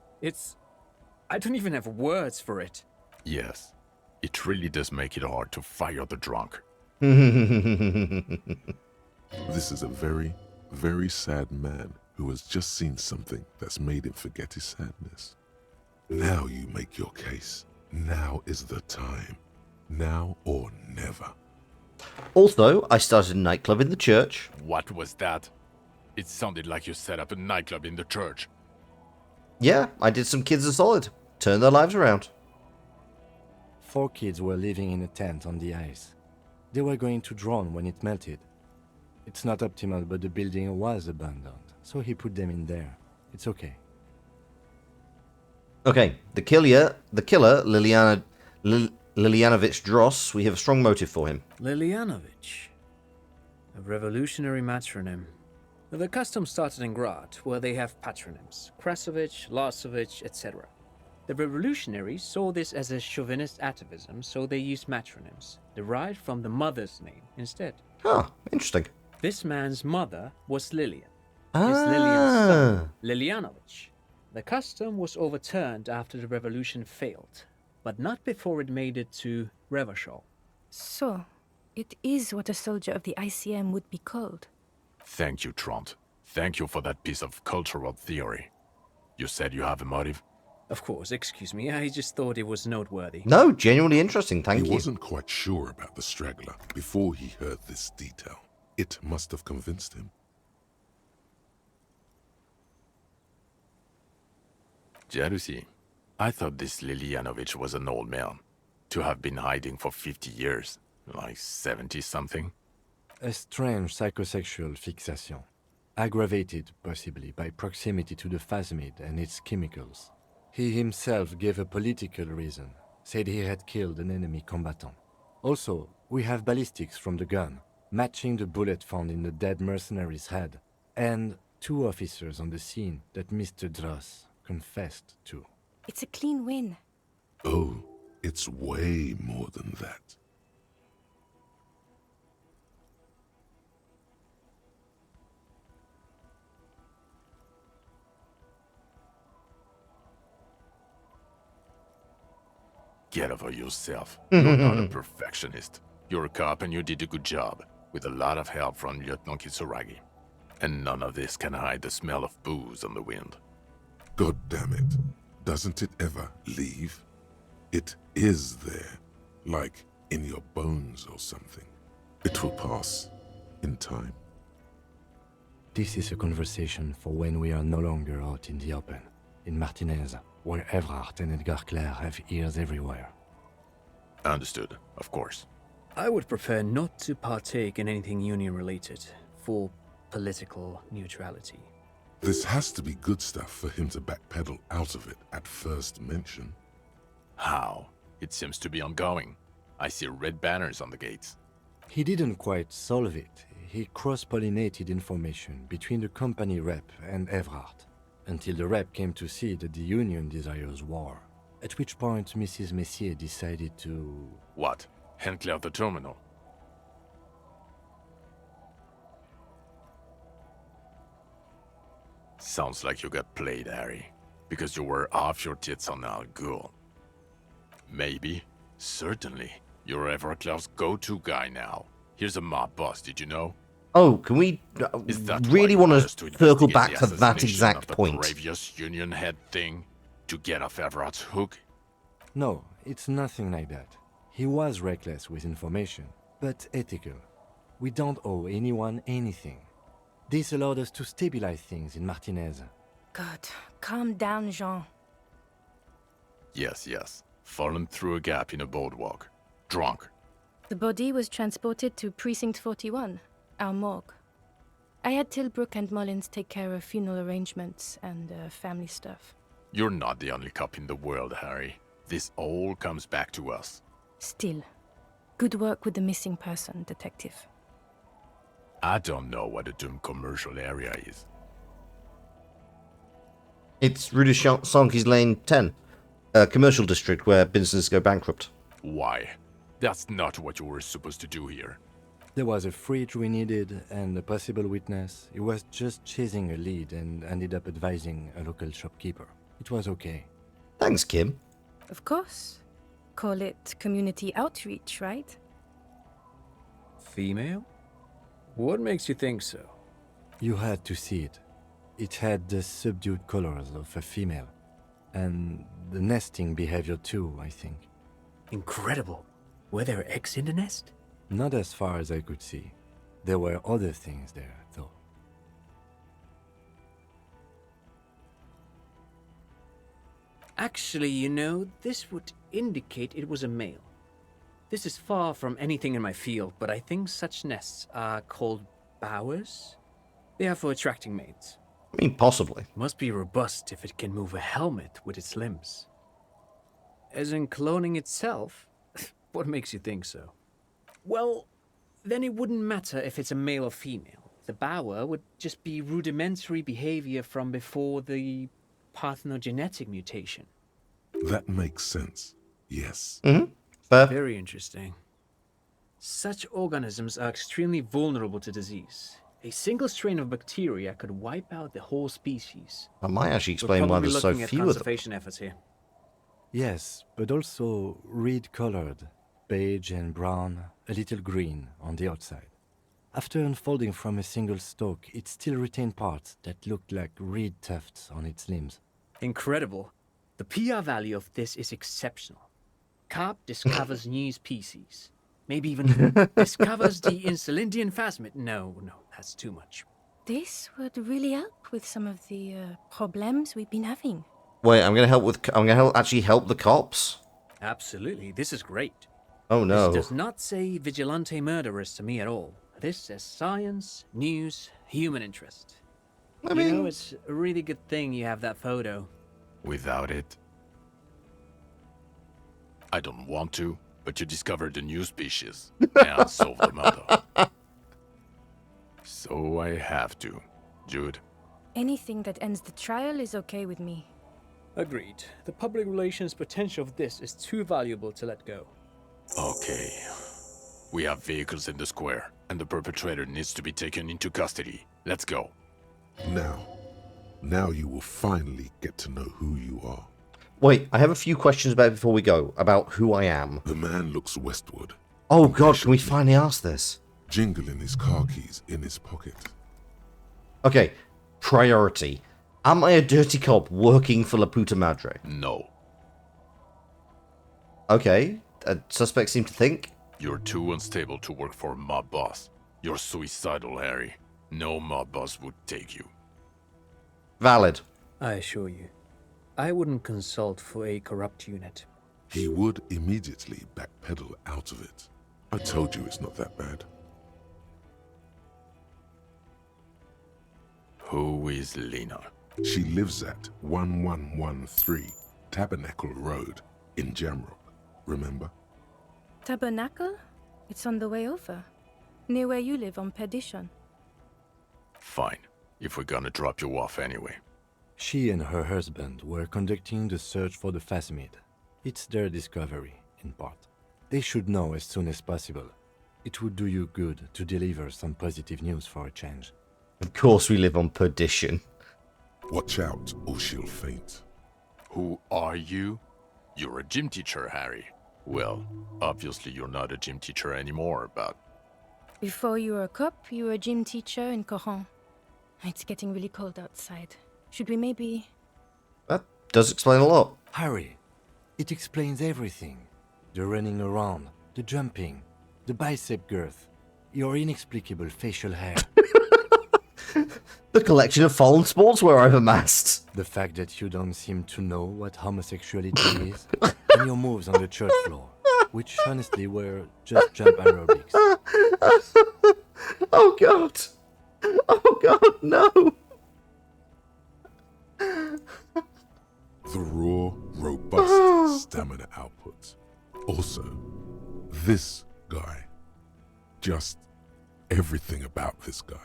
I don't even have words for it. Yes. It really does make it hard to fire the drunk. This is a very, very sad man who has just seen something that's made him forget his sadness. Now you make your case. Now is the time. Now or never. Also, I started a nightclub in the church. What was that? It sounded like you set up a nightclub in the church. Yeah, I did some kids are solid. Turned their lives around. 4 kids were living in a tent on the ice. They were going to drown when it melted. It's not optimal, but the building was abandoned, so he put them in there. It's okay. Okay, the killer, Lilianovich Dross, we have a strong motive for him. Lilianovich. A revolutionary matronym. The custom started in Grad, where they have patronyms. Krasovich, Lasovich, etc. The revolutionaries saw this as a chauvinist atavism, so they used matronyms, derived from the mother's name instead. Ah, interesting. This man's mother was Lilian. His Lilian's son, Lilianovich. The custom was overturned after the revolution failed, but not before it made it to Revachol. So, it is what a soldier of the ICM would be called. Thank you, Trant. Thank you for that piece of cultural theory. You said you have a motive? Of course, excuse me, I just thought it was noteworthy. No, genuinely interesting, thank He you. wasn't quite sure about the straggler before he heard this detail. It must have convinced him. Jealousy. I thought this Lilianovich was an old man. To have been hiding for 50 years. Like 70-something. A strange psychosexual fixation, aggravated possibly by proximity to the phasmid and its chemicals. He himself gave a political reason, said he had killed an enemy combatant. Also, we have ballistics from the gun, matching the bullet found in the dead mercenary's head, and 2 officers on the scene that Mr. Dross confessed to. It's a clean win. Oh, it's way more than that. Get over yourself. You're not a perfectionist. You're a cop and you did a good job, with a lot of help from Lieutenant Kitsuragi. And none of this can hide the smell of booze on the wind. God damn it. Doesn't it ever leave? It is there, like in your bones or something. It will pass in time. This is a conversation for when we are no longer out in the open, in Martinez, where Evrart and Edgar Clare have ears everywhere. Understood, of course. I would prefer not to partake in anything union-related, for political neutrality. This has to be good stuff for him to backpedal out of it at first mention. How? It seems to be ongoing. I see red banners on the gates. He didn't quite solve it. He cross-pollinated information between the company rep and Evrart, until the rep came to see that the Union desires war, at which point Mrs. Messier decided to... What? Hand clear the terminal? Sounds like you got played, Harry, because you were off your tits on Al Ghul. Maybe, certainly, you're Everclear's go-to guy now. Here's a mob boss, did you know? Oh, can we Is that really why you want us to to circle investigate back the to that assassination exact of the point? Previous Union head thing? To get off Everett's hook? No, it's nothing like that. He was reckless with information, but ethical. We don't owe anyone anything. This allowed us to stabilize things in Martinez. God, calm down, Jean. Yes, yes. Fallen through a gap in a boardwalk. Drunk. The body was transported to Precinct 41, our morgue. I had Tilbrook and Mullins take care of funeral arrangements and family stuff. You're not the only cop in the world, Harry. This all comes back to us. Still, good work with the missing person, Detective. I don't know what a doomed commercial area is. It's Rue de Sanky's Lane 10, a commercial district where businesses go bankrupt. Why? That's not what you were supposed to do here. There was a fridge we needed and a possible witness. He was just chasing a lead and ended up advising a local shopkeeper. It was okay. Thanks, Kim. Of course. Call it community outreach, right? Female? What makes you think so? You had to see it. It had the subdued colors of a female. And the nesting behavior too, I think. Incredible. Were there eggs in the nest? Not as far as I could see. There were other things there, though. Actually, you know, this would indicate it was a male. This is far from anything in my field, but I think such nests are called bowers. They are for attracting mates. I mean, possibly. Must be robust if it can move a helmet with its limbs. As in cloning itself? What makes you think so? Well, then it wouldn't matter if it's a male or female. The bower would just be rudimentary behavior from before the parthenogenetic mutation. That makes sense. Yes. Mm-hmm. Fair. Very interesting. Such organisms are extremely vulnerable to disease. A single strain of bacteria could wipe out the whole species. That might actually We're explain why probably there's so looking at few of them. conservation efforts here. Yes, but also reed-colored, beige and brown, a little green on the outside. After unfolding from a single stalk, it still retained parts that looked like reed tufts on its limbs. Incredible. The PR value of this is exceptional. Carp discovers new species. Maybe even discovers the Insulindian phasmid. No, that's too much. This would really help with some of the problems we've been having. Wait, I'm gonna actually help the cops? Absolutely, this is great. Oh no. This does not say vigilante murderers to me at all. This says science, news, human interest. I mean, You know, it's a really good thing you have that photo. Without it, I don't want to, but you discovered a new species and solved the murder. So I have to, Jude. Anything that ends the trial is okay with me. Agreed. The public relations potential of this is too valuable to let go. Okay. We have vehicles in the square, and the perpetrator needs to be taken into custody. Let's go. Now you will finally get to know who you are. wait, I have a few questions about before we go, about who I am. The man looks westward, Oh god, can we finally ask this? jingling his car keys in his pocket. Okay, priority. Am I a dirty cop working for La Puta Madre? No. Okay. Suspects seem to think. You're too unstable to work for a mob boss. You're suicidal, Harry. No mob boss would take you. Valid. I assure you, I wouldn't consult for a corrupt unit. He would immediately backpedal out of it. I told you it's not that bad. Who is Lena? She lives at 1113 Tabernacle Road in Jamrock, remember? Tabernacle? It's on the way over. Near where you live on Perdition. Fine, if we're gonna drop you off anyway. She and her husband were conducting the search for the Phasmid. It's their discovery, in part. They should know as soon as possible. It would do you good to deliver some positive news for a change. Of course we live on Perdition. Watch out or she'll faint. Who are you? You're a gym teacher, Harry. Well, obviously you're not a gym teacher anymore, but... Before you were a cop, you were a gym teacher in Coron. It's getting really cold outside. Should we maybe... That does explain a lot. Harry, it explains everything. The running around, the jumping, the bicep girth, your inexplicable facial hair. The collection of fallen sportswear I've amassed. The fact that you don't seem to know what homosexuality is, and your moves on the church floor, which honestly were just jump aerobics. Oh god. Oh god, no. The raw, robust stamina output. Also, this guy. Just everything about this guy.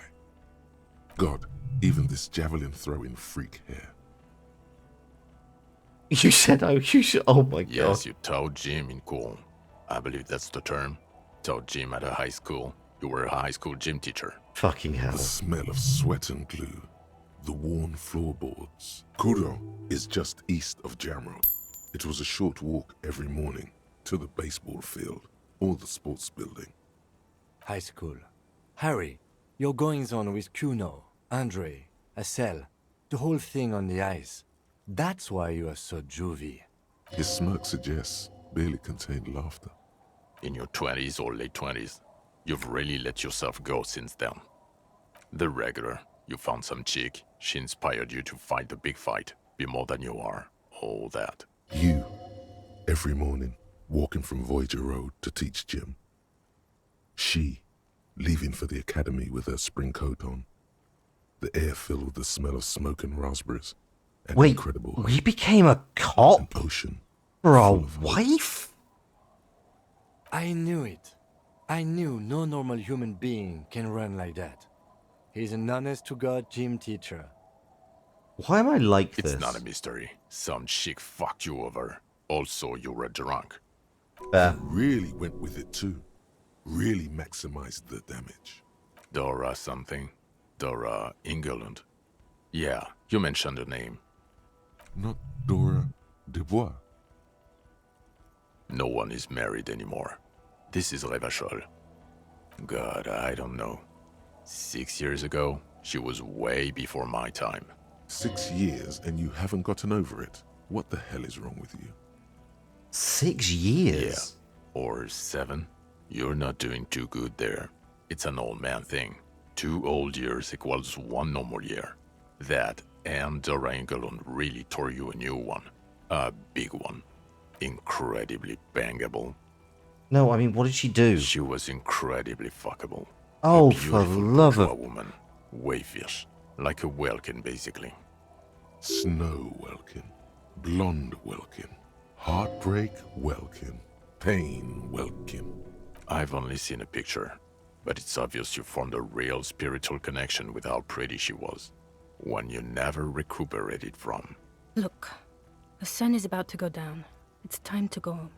God, even this javelin throwing freak here. You said, oh my god. Yes, you taught gym in Cool. I believe that's the term. Taught gym at a high school. You were a high school gym teacher. Fucking hell. The smell of sweat and glue. The worn floorboards. Kuro is just east of Jamrock. It was a short walk every morning to the baseball field or the sports building. High school. Harry, your goings-on with Kuno, Andre, Acel, the whole thing on the ice. That's why you are so juvie. His smirk suggests barely contained laughter. In your 20s or late 20s, you've really let yourself go since then. The regular, you found some chick, she inspired you to fight the big fight, be more than you are, all that. You, every morning, walking from Voyager Road to teach gym. She, leaving for the academy with her spring coat on. The air filled with the smell of smoke and raspberries. And Wait, incredible we became a cop an ocean for our full of hope. wife? I knew it. I knew no normal human being can run like that. He's an honest-to-God gym teacher. Why am I like It's this? not a mystery. Some chick fucked you over. Also, you were drunk. Really went with it too. Really maximized the damage. Dora something. Dora England. Yeah, you mentioned her name. Not Dora Dubois. No one is married anymore. This is Revachol. God, I don't know. 6 years ago, she was way before my time. 6 years and you haven't gotten over it. What the hell is wrong with you? 6 years? Or 7. You're not doing too good there. It's an old man thing. 2 old years equals 1 normal year. That and Dora England really tore you a new one. A big one. Incredibly bangable. No, I mean, what did she do? She was incredibly fuckable. Oh, A for beautiful love bourgeois of... woman. Wayfish. Like a Welkin, basically. Snow Welkin. Blonde Welkin. Heartbreak Welkin. Pain Welkin. I've only seen a picture, but it's obvious you formed a real spiritual connection with how pretty she was. One you never recuperated from. Look, the sun is about to go down. It's time to go home.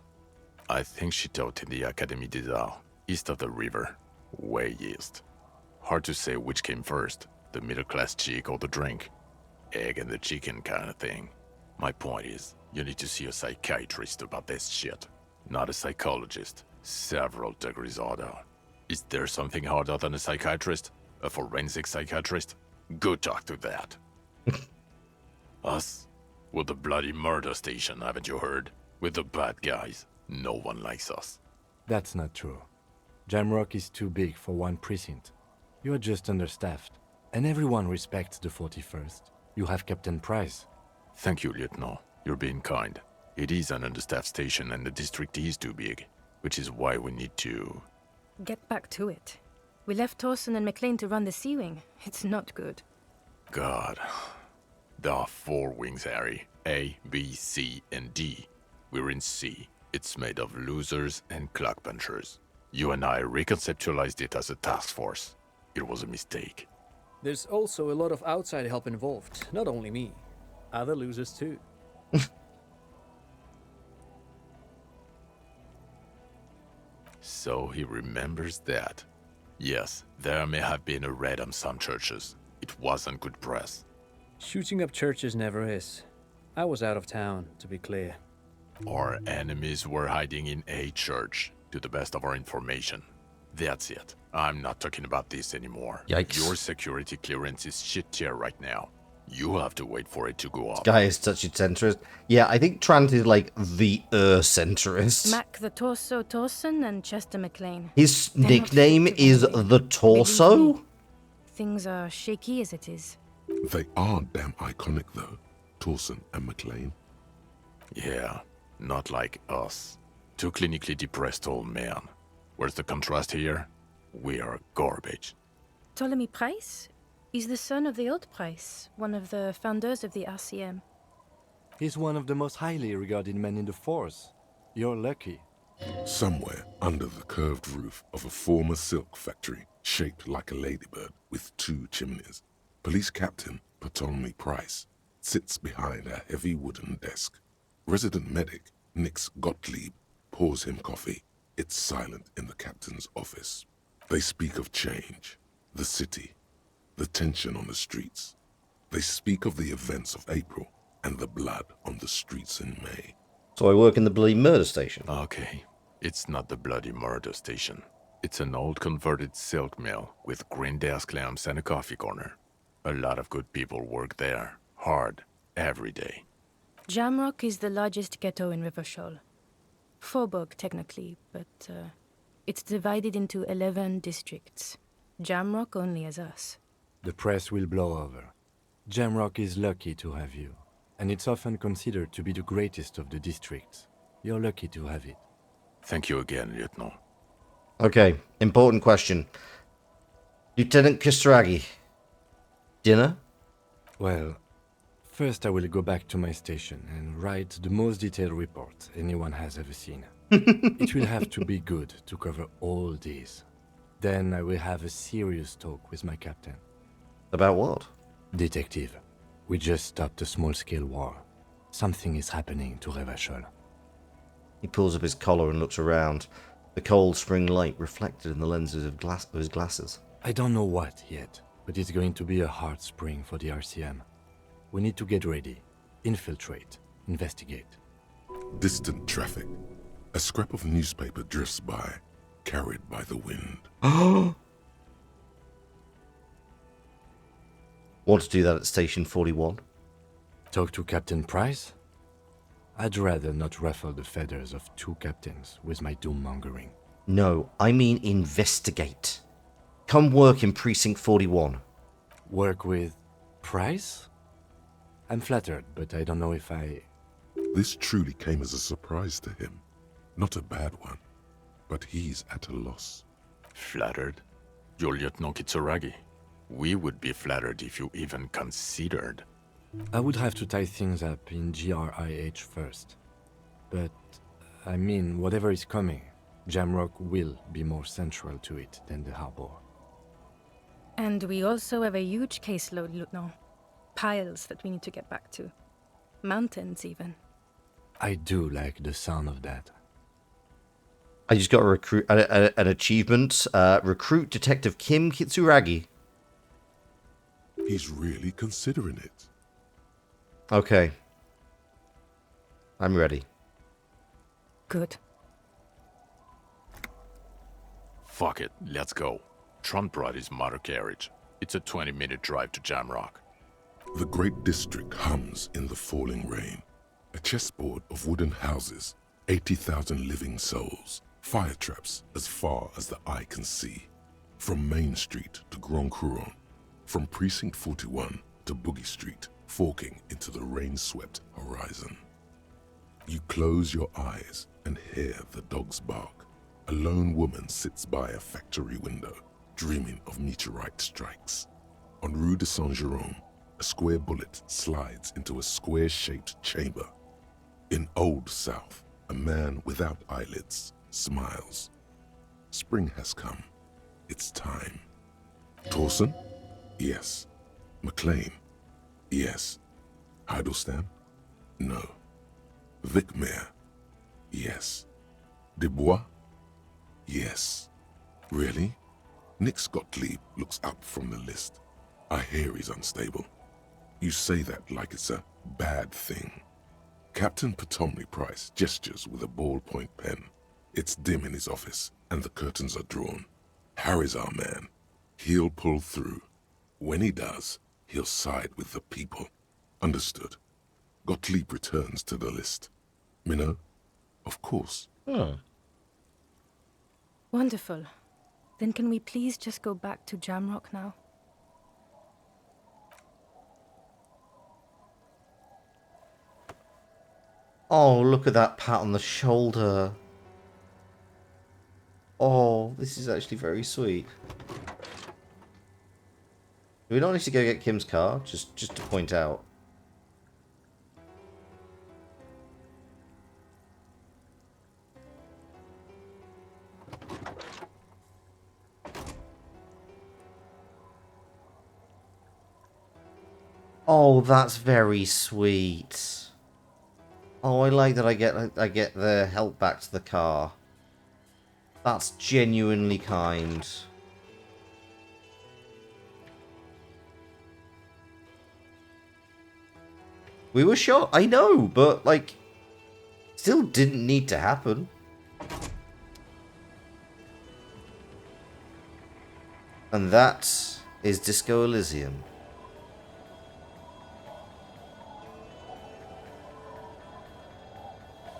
I think she taught in the Académie des Arts, east of the river. Way east. Hard to say which came first, the middle-class chick or the drink. Egg and the chicken kind of thing. My point is, you need to see a psychiatrist about this shit. Not a psychologist. Several degrees harder. Is there something harder than a psychiatrist? A forensic psychiatrist? Go talk to that. Us? We're the bloody murder station, haven't you heard? We're the bad guys. No one likes us. That's not true. Jamrock is too big for one precinct. You are just understaffed. And everyone respects the 41st. You have Captain Price. Thank you, Lieutenant. You're being kind. It is an understaffed station and the district is too big, which is why we need to... Get back to it. We left Torson and McLean to run the Sea Wing. It's not good. God. There are 4 wings, Harry. A, B, C, and D. We're in C. It's made of losers and clock punchers. You and I reconceptualized it as a task force. It was a mistake. There's also a lot of outside help involved, not only me. Other losers too. So he remembers that. Yes, there may have been a raid on some churches. It wasn't good press. Shooting up churches never is. I was out of town, to be clear. Our enemies were hiding in a church, to the best of our information. That's it. I'm not talking about this anymore. Yikes. Your security clearance is shit tier right now. You have to wait for it to go up. Guy is such a centrist. Yeah, I think Trant is like the centrist. Mac the Torso Torson and Chester McLean. His They're not nickname fit to is run the Believe Torso? me, things are shaky as it is. They are damn iconic, though. Torson and McLean. Yeah, not like us. 2 clinically depressed old men. Where's the contrast here? We are garbage. Ptolemy Price? He's the son of the old Price, one of the founders of the RCM. He's one of the most highly regarded men in the force. You're lucky. Somewhere under the curved roof of a former silk factory, shaped like a ladybird with 2 chimneys, Police Captain Ptolemy Price sits behind a heavy wooden desk. Resident medic Nix Gottlieb pours him coffee. It's silent in the captain's office. They speak of change, the city, the tension on the streets. They speak of the events of April and the blood on the streets in May. So I work in the bloody murder station. Okay, it's not the bloody murder station. It's an old converted silk mill with green desk lamps and a coffee corner. A lot of good people work there, hard, every day. Jamrock is the largest ghetto in Rivershoal. Faubourg, technically, but it's divided into 11 districts. Jamrock only has us. The press will blow over. Jamrock is lucky to have you, and it's often considered to be the greatest of the districts. You're lucky to have it. Thank you again, Lieutenant. Okay, important question. Lieutenant Kisaragi, dinner? Well, first I will go back to my station and write the most detailed report anyone has ever seen. It will have to be good to cover all these. Then I will have a serious talk with my captain. About what? Detective, we just stopped a small-scale war. Something is happening to Revachol. He pulls up his collar and looks around. The cold spring light reflected in the lenses of his glasses. I don't know what yet, but it's going to be a hard spring for the RCM. We need to get ready, infiltrate, investigate. Distant traffic. A scrap of newspaper drifts by, carried by the wind. Want to do that at Station 41? Talk to Captain Price? I'd rather not ruffle the feathers of 2 captains with my doom-mongering. No, I mean investigate. Come work in Precinct 41. Work with Price? I'm flattered, but I don't know if I... This truly came as a surprise to him. Not a bad one, but he's at a loss. Flattered? You're Lieutenant Kitsuragi. We would be flattered if you even considered. I would have to tie things up in GRIH first. But, I mean, whatever is coming, Jamrock will be more central to it than the harbor. And we also have a huge caseload, Lieutenant. Piles that we need to get back to. Mountains, even. I do like the sound of that. I just got a recruit an achievement. Recruit Detective Kim Kitsuragi. He's really considering it. Okay. I'm ready. Good. Fuck it, let's go. Trump brought his motor carriage. It's a 20-minute drive to Jamrock. The great district hums in the falling rain. A chessboard of wooden houses, 80,000 living souls, fire traps as far as the eye can see. From Main Street to Grand Couronne, from Precinct 41 to Boogie Street, forking into the rain-swept horizon. You close your eyes and hear the dogs bark. A lone woman sits by a factory window, dreaming of meteorite strikes. On Rue de Saint-Jérôme, a square bullet slides into a square-shaped chamber. In Old South, a man without eyelids smiles. Spring has come. It's time. Torsen? Yes. McLean? Yes. Heidelstein? No. Vicmair? Yes. Dubois? Yes. Really? Nix Gottlieb looks up from the list. I hear he's unstable. You say that like it's a bad thing. Captain Potomny Price gestures with a ballpoint pen. It's dim in his office, and the curtains are drawn. Harry's our man. He'll pull through. When he does, he'll side with the people. Understood. Gottlieb returns to the list. Minnow? Of course. Oh. Wonderful. Then can we please just go back to Jamrock now? Oh, look at that pat on the shoulder. Oh, this is actually very sweet. Do we not need to go get Kim's car? Just to point out. Oh, that's very sweet. Oh, I like that I get the help back to the car. That's genuinely kind. We were shot, I know, but like still didn't need to happen. And that is Disco Elysium.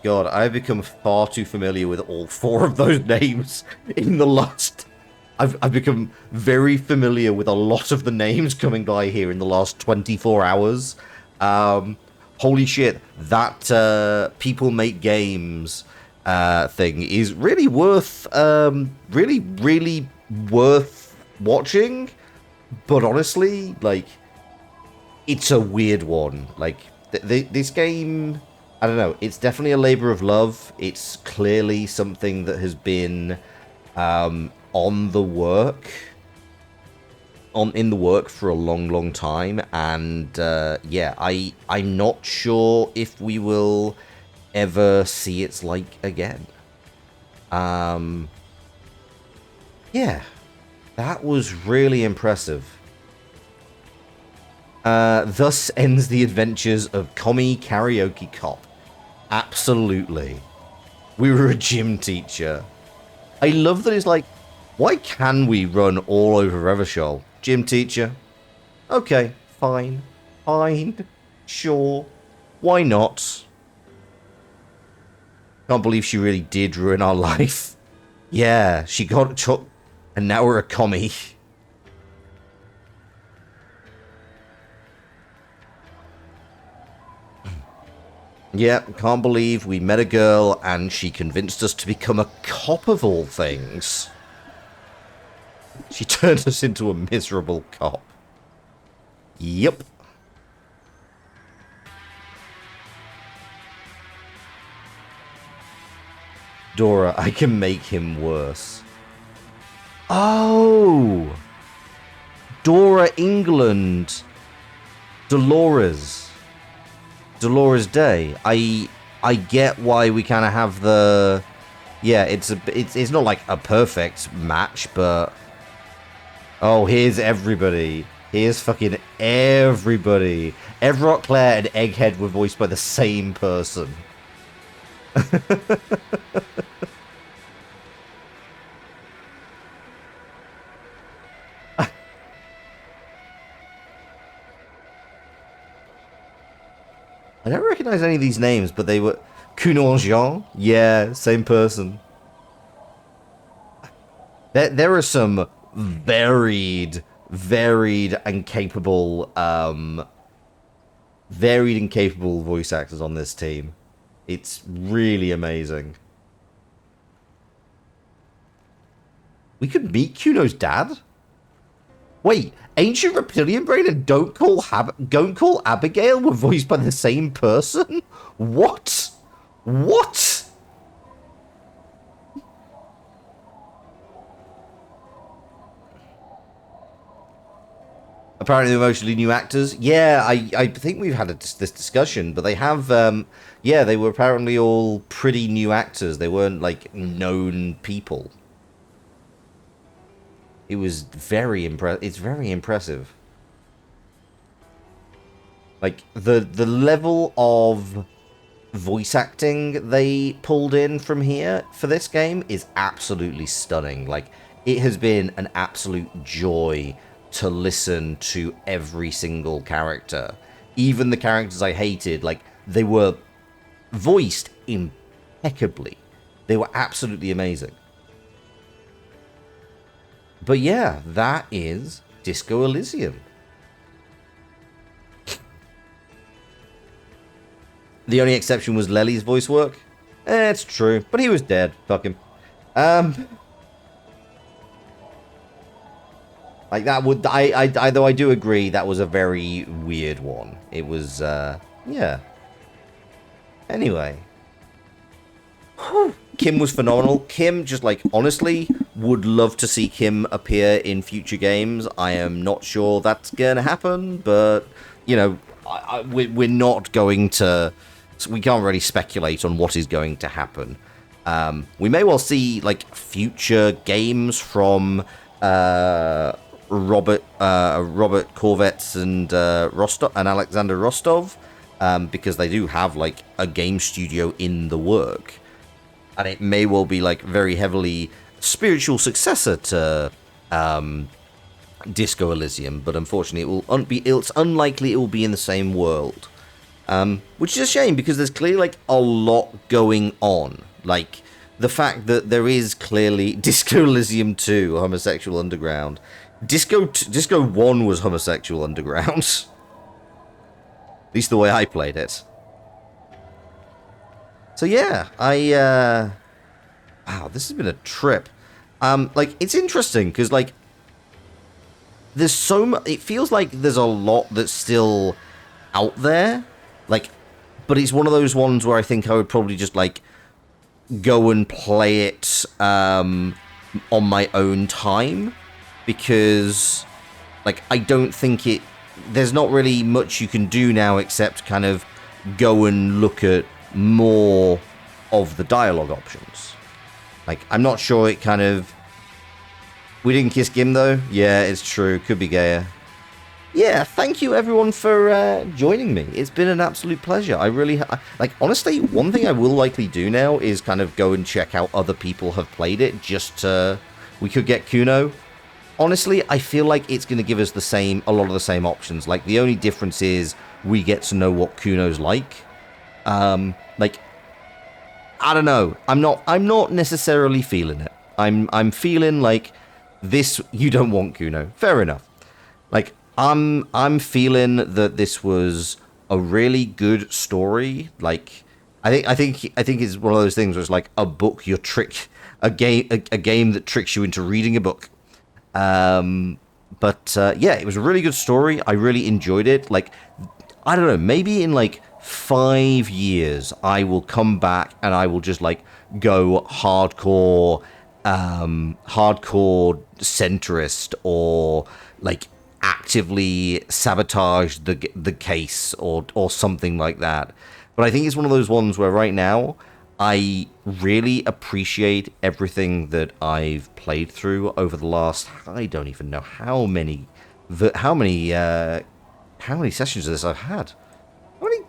God, I've become far too familiar with all four of those names in the last... I've become very familiar with a lot of the names coming by here in the last 24 hours. Holy shit, that People Make Games thing is really worth... really worth watching. But honestly, like, it's a weird one. Like, this game... I don't know, it's definitely a labor of love. It's clearly something that has been in the work for a long time, and yeah, I'm not sure if we will ever see its like again. Yeah, that was really impressive. Thus ends the adventures of Commie Karaoke Cop. Absolutely. We were a gym teacher. I love that it's like, why can we run all over Revachol? Gym teacher. Okay, fine. Fine. Sure. Why not? Can't believe she really did ruin our life. Yeah, she got took, and now we're a commie. Yeah, can't believe we met a girl and she convinced us to become a cop of all things. She turned us into a miserable cop. Yep. Dora, I can make him worse. Oh! Dora England. Dolores Day. I get why we kind of have the... Yeah, it's not like a perfect match, but... Oh, here's everybody. Here's fucking everybody. Everett, Claire, and Egghead were voiced by the same person. don't recognize any of these names, but they were... Cunon Jean? Yeah, same person. There are some varied and capable, voice actors on this team. It's really amazing. We could meet Kuno's dad? Wait, Ancient Reptilian Brain and Don't Call Abigail were voiced by the same person? What? What? Apparently they're mostly new actors. Yeah, I think we've had this discussion, but they have, yeah, they were apparently all pretty new actors. They weren't, like, known people. It was very it's very impressive. Like, the level of voice acting they pulled in from here for this game is absolutely stunning. Like, it has been an absolute joy to listen to every single character. Even the characters I hated, like, they were voiced impeccably. They were absolutely amazing. But yeah, that is Disco Elysium. The only exception was Lely's voice work. It's true, but he was dead. Fuck him. Like that would I though I do agree that was a very weird one. It was yeah. Anyway. Kim was phenomenal. Kim, just like, honestly, would love to see Kim appear in future games. I am not sure that's gonna happen, but, you know, we're not going to... We can't really speculate on what is going to happen. We may well see, like, future games from Robert Corvetts and Rostov and Alexander Rostov, because they do have, like, a game studio in the work. And it may well be, like, very heavily spiritual successor to Disco Elysium, but unfortunately it's unlikely it will be in the same world. Which is a shame, because there's clearly, like, a lot going on. Like, the fact that there is clearly Disco Elysium 2, Homosexual Underground. Disco 1 was Homosexual Underground. At least the way I played it. So yeah, wow, this has been a trip. Like, it's interesting, because, like, there's so much... It feels like there's a lot that's still out there. Like, but it's one of those ones where I think I would probably just, like, go and play it on my own time. Because, like, I don't think it... There's not really much you can do now except kind of go and look at more of the dialogue options. Like, I'm not sure it kind of... We didn't kiss Gim, though? Yeah, it's true. Could be gayer. Yeah, thank you, everyone, for joining me. It's been an absolute pleasure. I really... like, honestly, one thing I will likely do now is kind of go and check out other people have played it, just to... We could get Kuno. Honestly, I feel like it's going to give us a lot of the same options. Like, the only difference is we get to know what Kuno's like. Like, I don't know. I'm not necessarily feeling it. I'm feeling like this. You don't want Kuno. Fair enough. Like, I'm feeling that this was a really good story. Like, I think it's one of those things where it's like a book a game that tricks you into reading a book. But yeah, it was a really good story. I really enjoyed it. Like, I don't know, maybe in like 5 years I will come back and I will just like go hardcore centrist, or like actively sabotage the case, or something like that. But I think it's one of those ones where right now I really appreciate everything that I've played through over the last, I don't even know how many sessions of this I've had. How many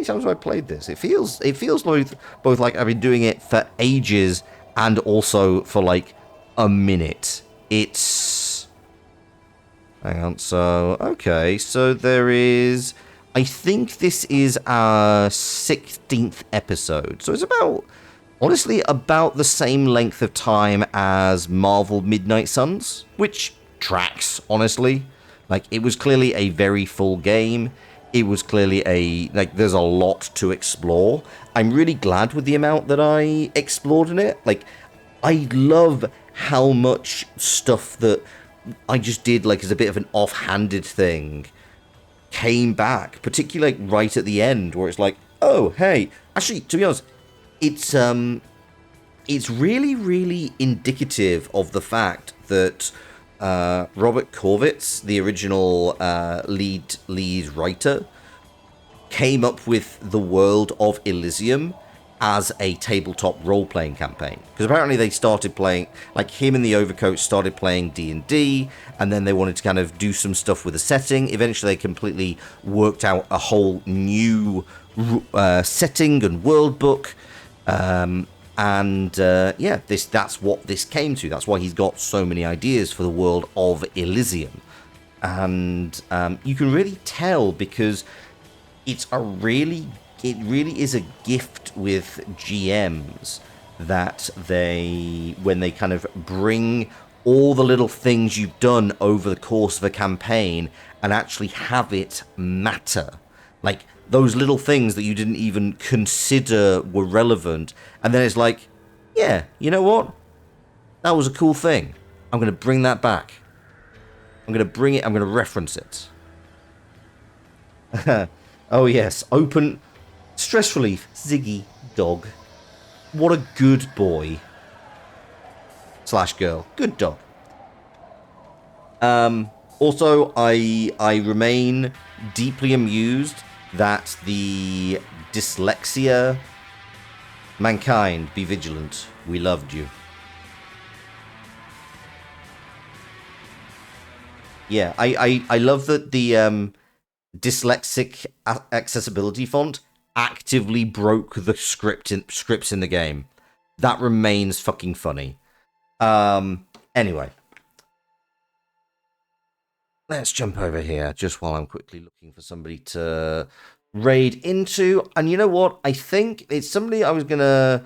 times have I played this? It feels like both like I've been doing it for ages and also for like a minute. It's... Hang on, so... Okay, so there is... I think this is our 16th episode. So it's honestly, about the same length of time as Marvel Midnight Suns, which tracks, honestly. Like, it was clearly a very full game. It was clearly there's a lot to explore. I'm really glad with the amount that I explored in it. Like, I love how much stuff that I just did, like, as a bit of an offhanded thing came back, particularly like right at the end, where it's like, oh, hey, actually, to be honest, it's really, really indicative of the fact that Robert Korvitz, the original lead writer, came up with the world of Elysium as a tabletop role-playing campaign. Because apparently they started playing, like, him and the Overcoat started playing D&D, and then they wanted to kind of do some stuff with the setting. Eventually they completely worked out a whole new setting and world book. That's what this came to. That's why he's got so many ideas for the world of Elysium. And you can really tell, because it really is a gift with GMs that when they kind of bring all the little things you've done over the course of a campaign and actually have it matter. Like, those little things that you didn't even consider were relevant, and then it's like, yeah, you know what? That was a cool thing. I'm going to bring that back. I'm going to bring it, I'm going to reference it. Oh yes, open stress relief, Ziggy dog. What a good boy. / girl. Good dog. Also, I remain deeply amused that the dyslexia, mankind, be vigilant. We loved you. Yeah, I love that the dyslexic accessibility font actively broke the scripts in the game. That remains fucking funny. Anyway. Let's jump over here, just while I'm quickly looking for somebody to raid into. And you know what? I think it's somebody I was going to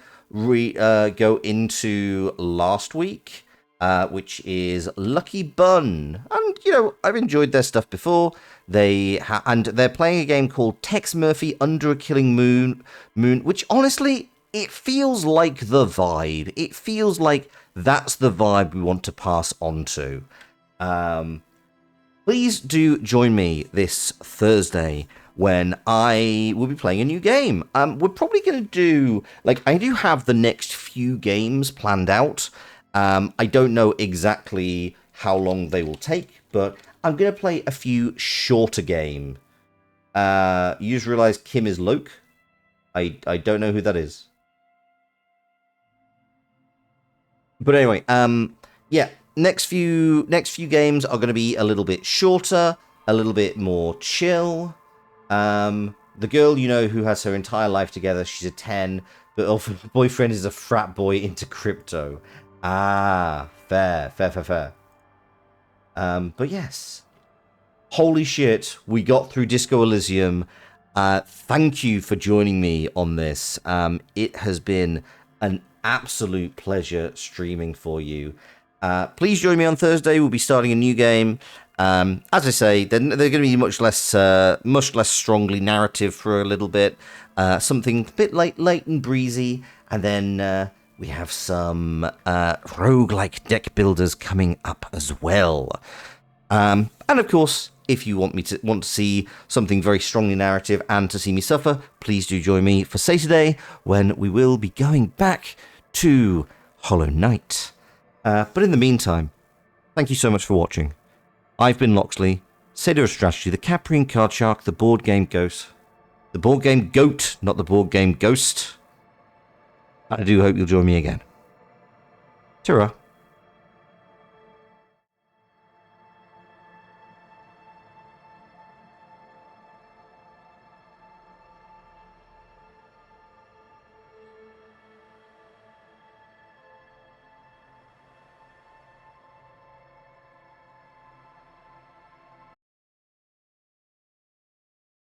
go into last week, which is Lucky Bun. And, you know, I've enjoyed their stuff before. And they're playing a game called Tex Murphy Under a Killing Moon, which honestly, it feels like the vibe. It feels like that's the vibe we want to pass on to. Please do join me this Thursday when I will be playing a new game. We're probably going to do, like, I do have the next few games planned out. I don't know exactly how long they will take, but I'm going to play a few shorter games. You just realize Kim is Loke? I don't know who that is. But anyway, yeah. Next few games are going to be a little bit shorter, a little bit more chill. The girl, you know, who has her entire life together, she's a 10, but her boyfriend is a frat boy into crypto. Ah, fair. But yes. Holy shit, we got through Disco Elysium. Thank you for joining me on this. It has been an absolute pleasure streaming for you. Please join me on Thursday. We'll be starting a new game. As I say, they're going to be much less strongly narrative for a little bit. Something a bit light and breezy. And then we have some roguelike deck builders coming up as well. And of course, if you want to see something very strongly narrative and to see me suffer, please do join me for Saturday when we will be going back to Hollow Knight. But in the meantime, thank you so much for watching. I've been Loxley, Satyr of Strategy, the Caprian Card Shark, the Board Game Ghost. The Board Game Goat, not the Board Game Ghost. And I do hope you'll join me again. Ta-ra.